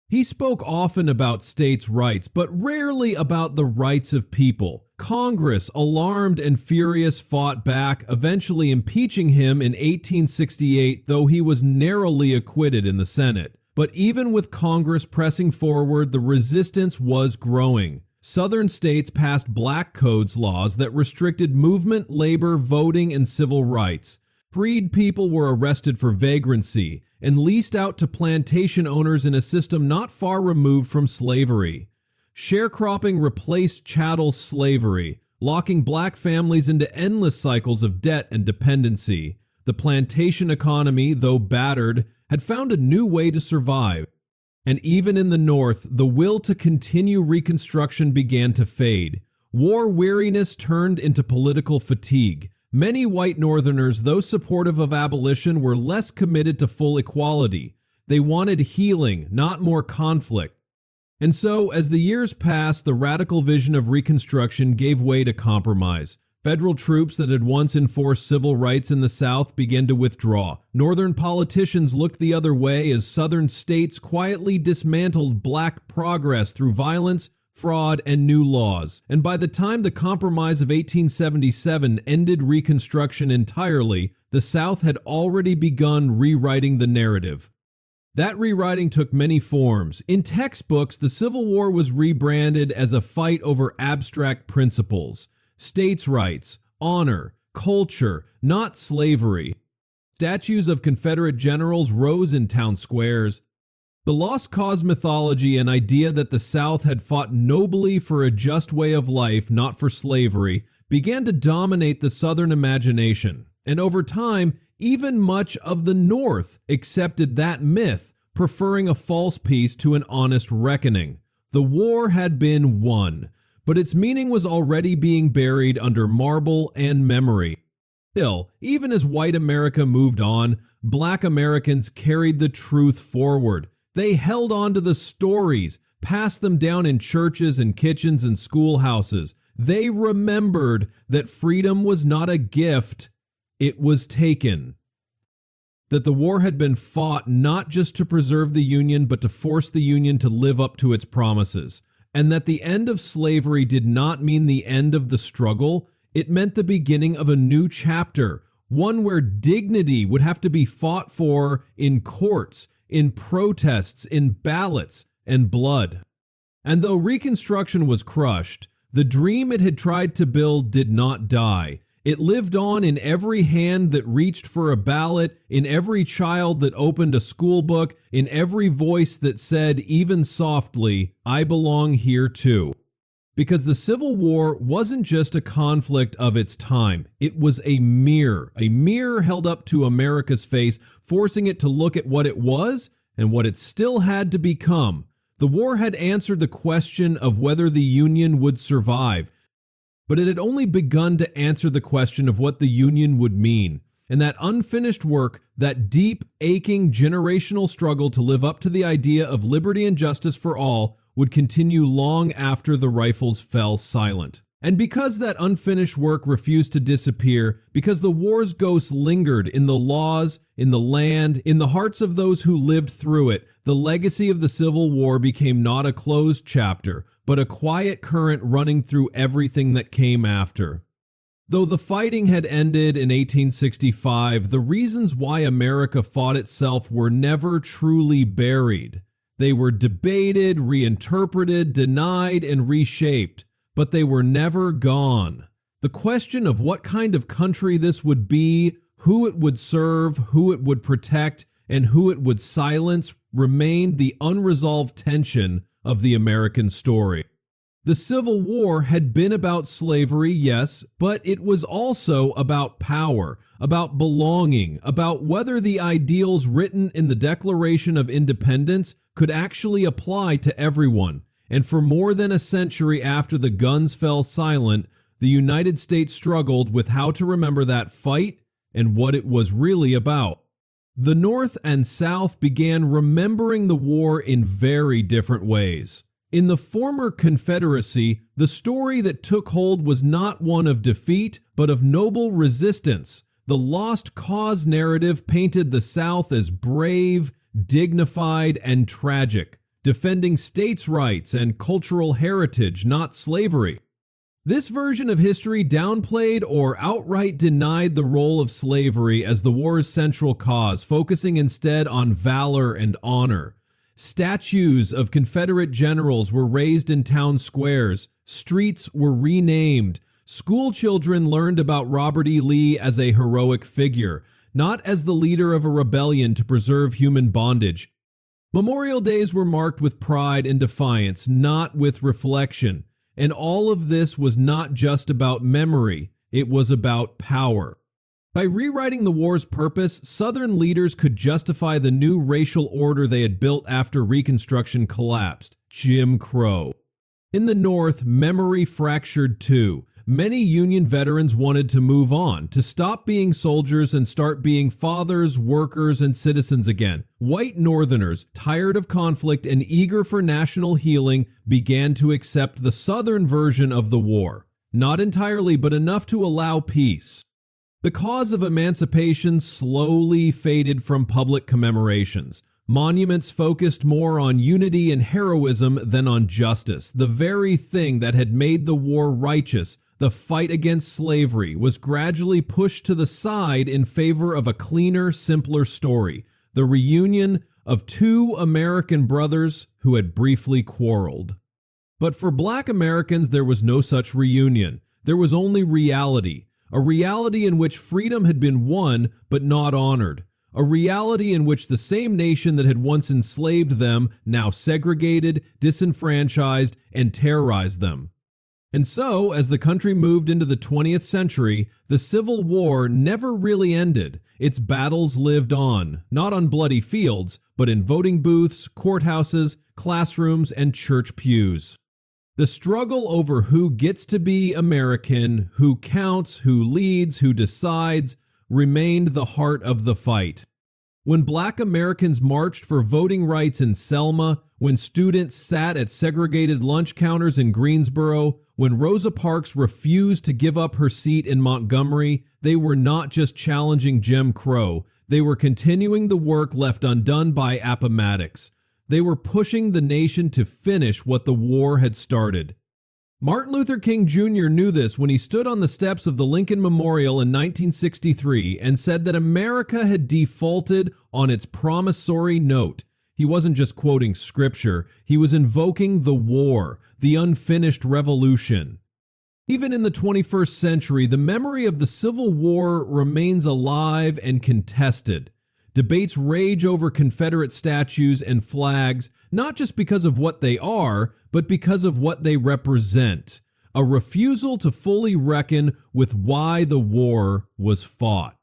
He spoke often about states' rights, but rarely about the rights of people. Congress, alarmed and furious, fought back, eventually impeaching him in 1868, though he was narrowly acquitted in the Senate. But even with Congress pressing forward, the resistance was growing. Southern states passed black codes laws that restricted movement, labor, voting, and civil rights. Freed people were arrested for vagrancy and leased out to plantation owners in a system not far removed from slavery. Sharecropping replaced chattel slavery, locking black families into endless cycles of debt and dependency. The plantation economy, though battered, had found a new way to survive. And even in the North, the will to continue Reconstruction began to fade. War weariness turned into political fatigue. Many white Northerners, though supportive of abolition, were less committed to full equality. They wanted healing, not more conflict. And so, as the years passed, the radical vision of Reconstruction gave way to compromise. Federal troops that had once enforced civil rights in the South began to withdraw. Northern politicians looked the other way as Southern states quietly dismantled black progress through violence, fraud, and new laws, and by the time the Compromise of 1877 ended Reconstruction entirely, the South had already begun rewriting the narrative. That rewriting took many forms. In textbooks, the Civil War was rebranded as a fight over abstract principles, states' rights, honor, culture, not slavery. Statues of Confederate generals rose in town squares. The lost cause mythology and idea that the South had fought nobly for a just way of life, not for slavery, began to dominate the Southern imagination. And over time, even much of the North accepted that myth, preferring a false peace to an honest reckoning. The war had been won, but its meaning was already being buried under marble and memory. Still, even as white America moved on, black Americans carried the truth forward. They held on to the stories, passed them down in churches and kitchens and schoolhouses. They remembered that freedom was not a gift, it was taken. That the war had been fought not just to preserve the Union, but to force the Union to live up to its promises. And that the end of slavery did not mean the end of the struggle, it meant the beginning of a new chapter, one where dignity would have to be fought for in courts, in protests, in ballots, and blood. And though Reconstruction was crushed, the dream it had tried to build did not die. It lived on in every hand that reached for a ballot, in every child that opened a school book, in every voice that said, even softly, I belong here too. Because the Civil War wasn't just a conflict of its time. It was a mirror held up to America's face, forcing it to look at what it was and what it still had to become. The war had answered the question of whether the Union would survive, but it had only begun to answer the question of what the Union would mean. And that unfinished work, that deep, aching, generational struggle to live up to the idea of liberty and justice for all, would continue long after the rifles fell silent. And because that unfinished work refused to disappear, because the war's ghost lingered in the laws, in the land, in the hearts of those who lived through it, the legacy of the Civil War became not a closed chapter, but a quiet current running through everything that came after. Though the fighting had ended in 1865, the reasons why America fought itself were never truly buried. They were debated, reinterpreted, denied, and reshaped, but they were never gone. The question of what kind of country this would be, who it would serve, who it would protect, and who it would silence remained the unresolved tension of the American story. The Civil War had been about slavery, yes, but it was also about power, about belonging, about whether the ideals written in the Declaration of Independence could actually apply to everyone. And for more than a century after the guns fell silent, the United States struggled with how to remember that fight and what it was really about. The North and South began remembering the war in very different ways. In the former Confederacy, the story that took hold was not one of defeat, but of noble resistance. The lost cause narrative painted the South as brave, dignified, and tragic, defending states' rights and cultural heritage, not slavery. This version of history downplayed or outright denied the role of slavery as the war's central cause, focusing instead on valor and honor. Statues of Confederate generals were raised in town squares, streets were renamed, school children learned about Robert E. Lee as a heroic figure, not as the leader of a rebellion to preserve human bondage. Memorial Days were marked with pride and defiance, not with reflection. And all of this was not just about memory, it was about power. By rewriting the war's purpose, Southern leaders could justify the new racial order they had built after Reconstruction collapsed: Jim Crow. In the North, memory fractured too. Many Union veterans wanted to move on, to stop being soldiers and start being fathers, workers, and citizens again. White Northerners, tired of conflict and eager for national healing, began to accept the Southern version of the war. Not entirely, but enough to allow peace. The cause of emancipation slowly faded from public commemorations. Monuments focused more on unity and heroism than on justice. The very thing that had made the war righteous, the fight against slavery, was gradually pushed to the side in favor of a cleaner, simpler story: the reunion of two American brothers who had briefly quarreled. But for Black Americans, there was no such reunion. There was only reality, a reality in which freedom had been won but not honored, a reality in which the same nation that had once enslaved them now segregated, disenfranchised, and terrorized them. And so, as the country moved into the 20th century, the Civil War never really ended. Its battles lived on, not on bloody fields, but in voting booths, courthouses, classrooms, and church pews. The struggle over who gets to be American, who counts, who leads, who decides, remained the heart of the fight. When Black Americans marched for voting rights in Selma, when students sat at segregated lunch counters in Greensboro, when Rosa Parks refused to give up her seat in Montgomery, they were not just challenging Jim Crow, they were continuing the work left undone by Appomattox. They were pushing the nation to finish what the war had started. Martin Luther King Jr. knew this when he stood on the steps of the Lincoln Memorial in 1963 and said that America had defaulted on its promissory note. He wasn't just quoting scripture, he was invoking the war, the unfinished revolution. Even in the 21st century, the memory of the Civil War remains alive and contested. Debates rage over Confederate statues and flags, not just because of what they are, but because of what they represent. A refusal to fully reckon with why the war was fought.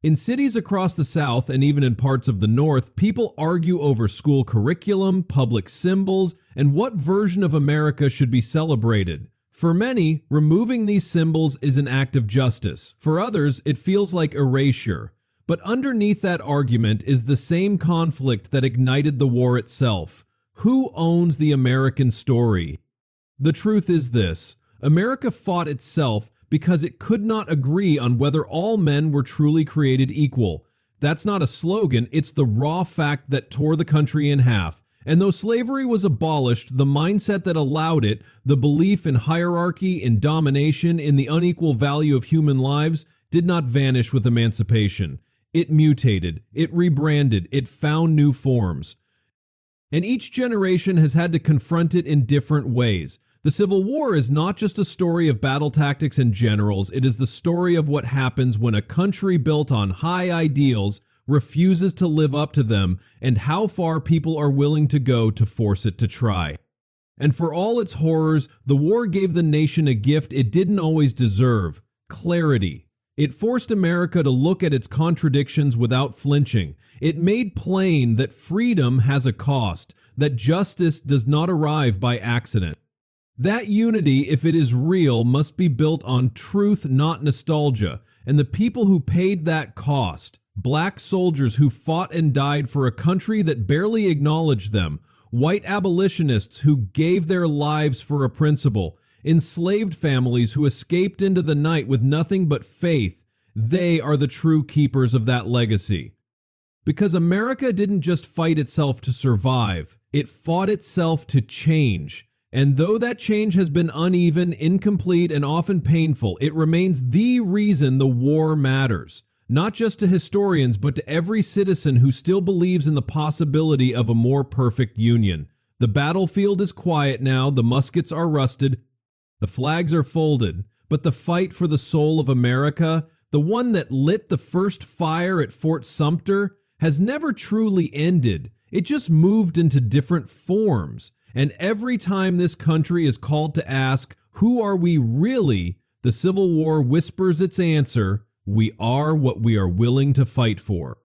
In cities across the South and even in parts of the North, people argue over school curriculum, public symbols, and what version of America should be celebrated. For many, removing these symbols is an act of justice. For others, it feels like erasure. But underneath that argument is the same conflict that ignited the war itself. Who owns the American story? The truth is this: America fought itself because it could not agree on whether all men were truly created equal. That's not a slogan, it's the raw fact that tore the country in half. And though slavery was abolished, the mindset that allowed it, the belief in hierarchy, in domination, in the unequal value of human lives, did not vanish with emancipation. It mutated, it rebranded, it found new forms. And each generation has had to confront it in different ways. The Civil War is not just a story of battle tactics and generals, it is the story of what happens when a country built on high ideals refuses to live up to them, and how far people are willing to go to force it to try. And for all its horrors, the war gave the nation a gift it didn't always deserve: clarity. It forced America to look at its contradictions without flinching. It made plain that freedom has a cost, that justice does not arrive by accident. That unity, if it is real, must be built on truth, not nostalgia. And the people who paid that cost, Black soldiers who fought and died for a country that barely acknowledged them, white abolitionists who gave their lives for a principle, enslaved families who escaped into the night with nothing but faith, they are the true keepers of that legacy. Because America didn't just fight itself to survive, it fought itself to change. And though that change has been uneven, incomplete, and often painful, it remains the reason the war matters. Not just to historians, but to every citizen who still believes in the possibility of a more perfect union. The battlefield is quiet now, the muskets are rusted, the flags are folded, but the fight for the soul of America, the one that lit the first fire at Fort Sumter, has never truly ended. It just moved into different forms. And every time this country is called to ask, who are we really? The Civil War whispers its answer: we are what we are willing to fight for.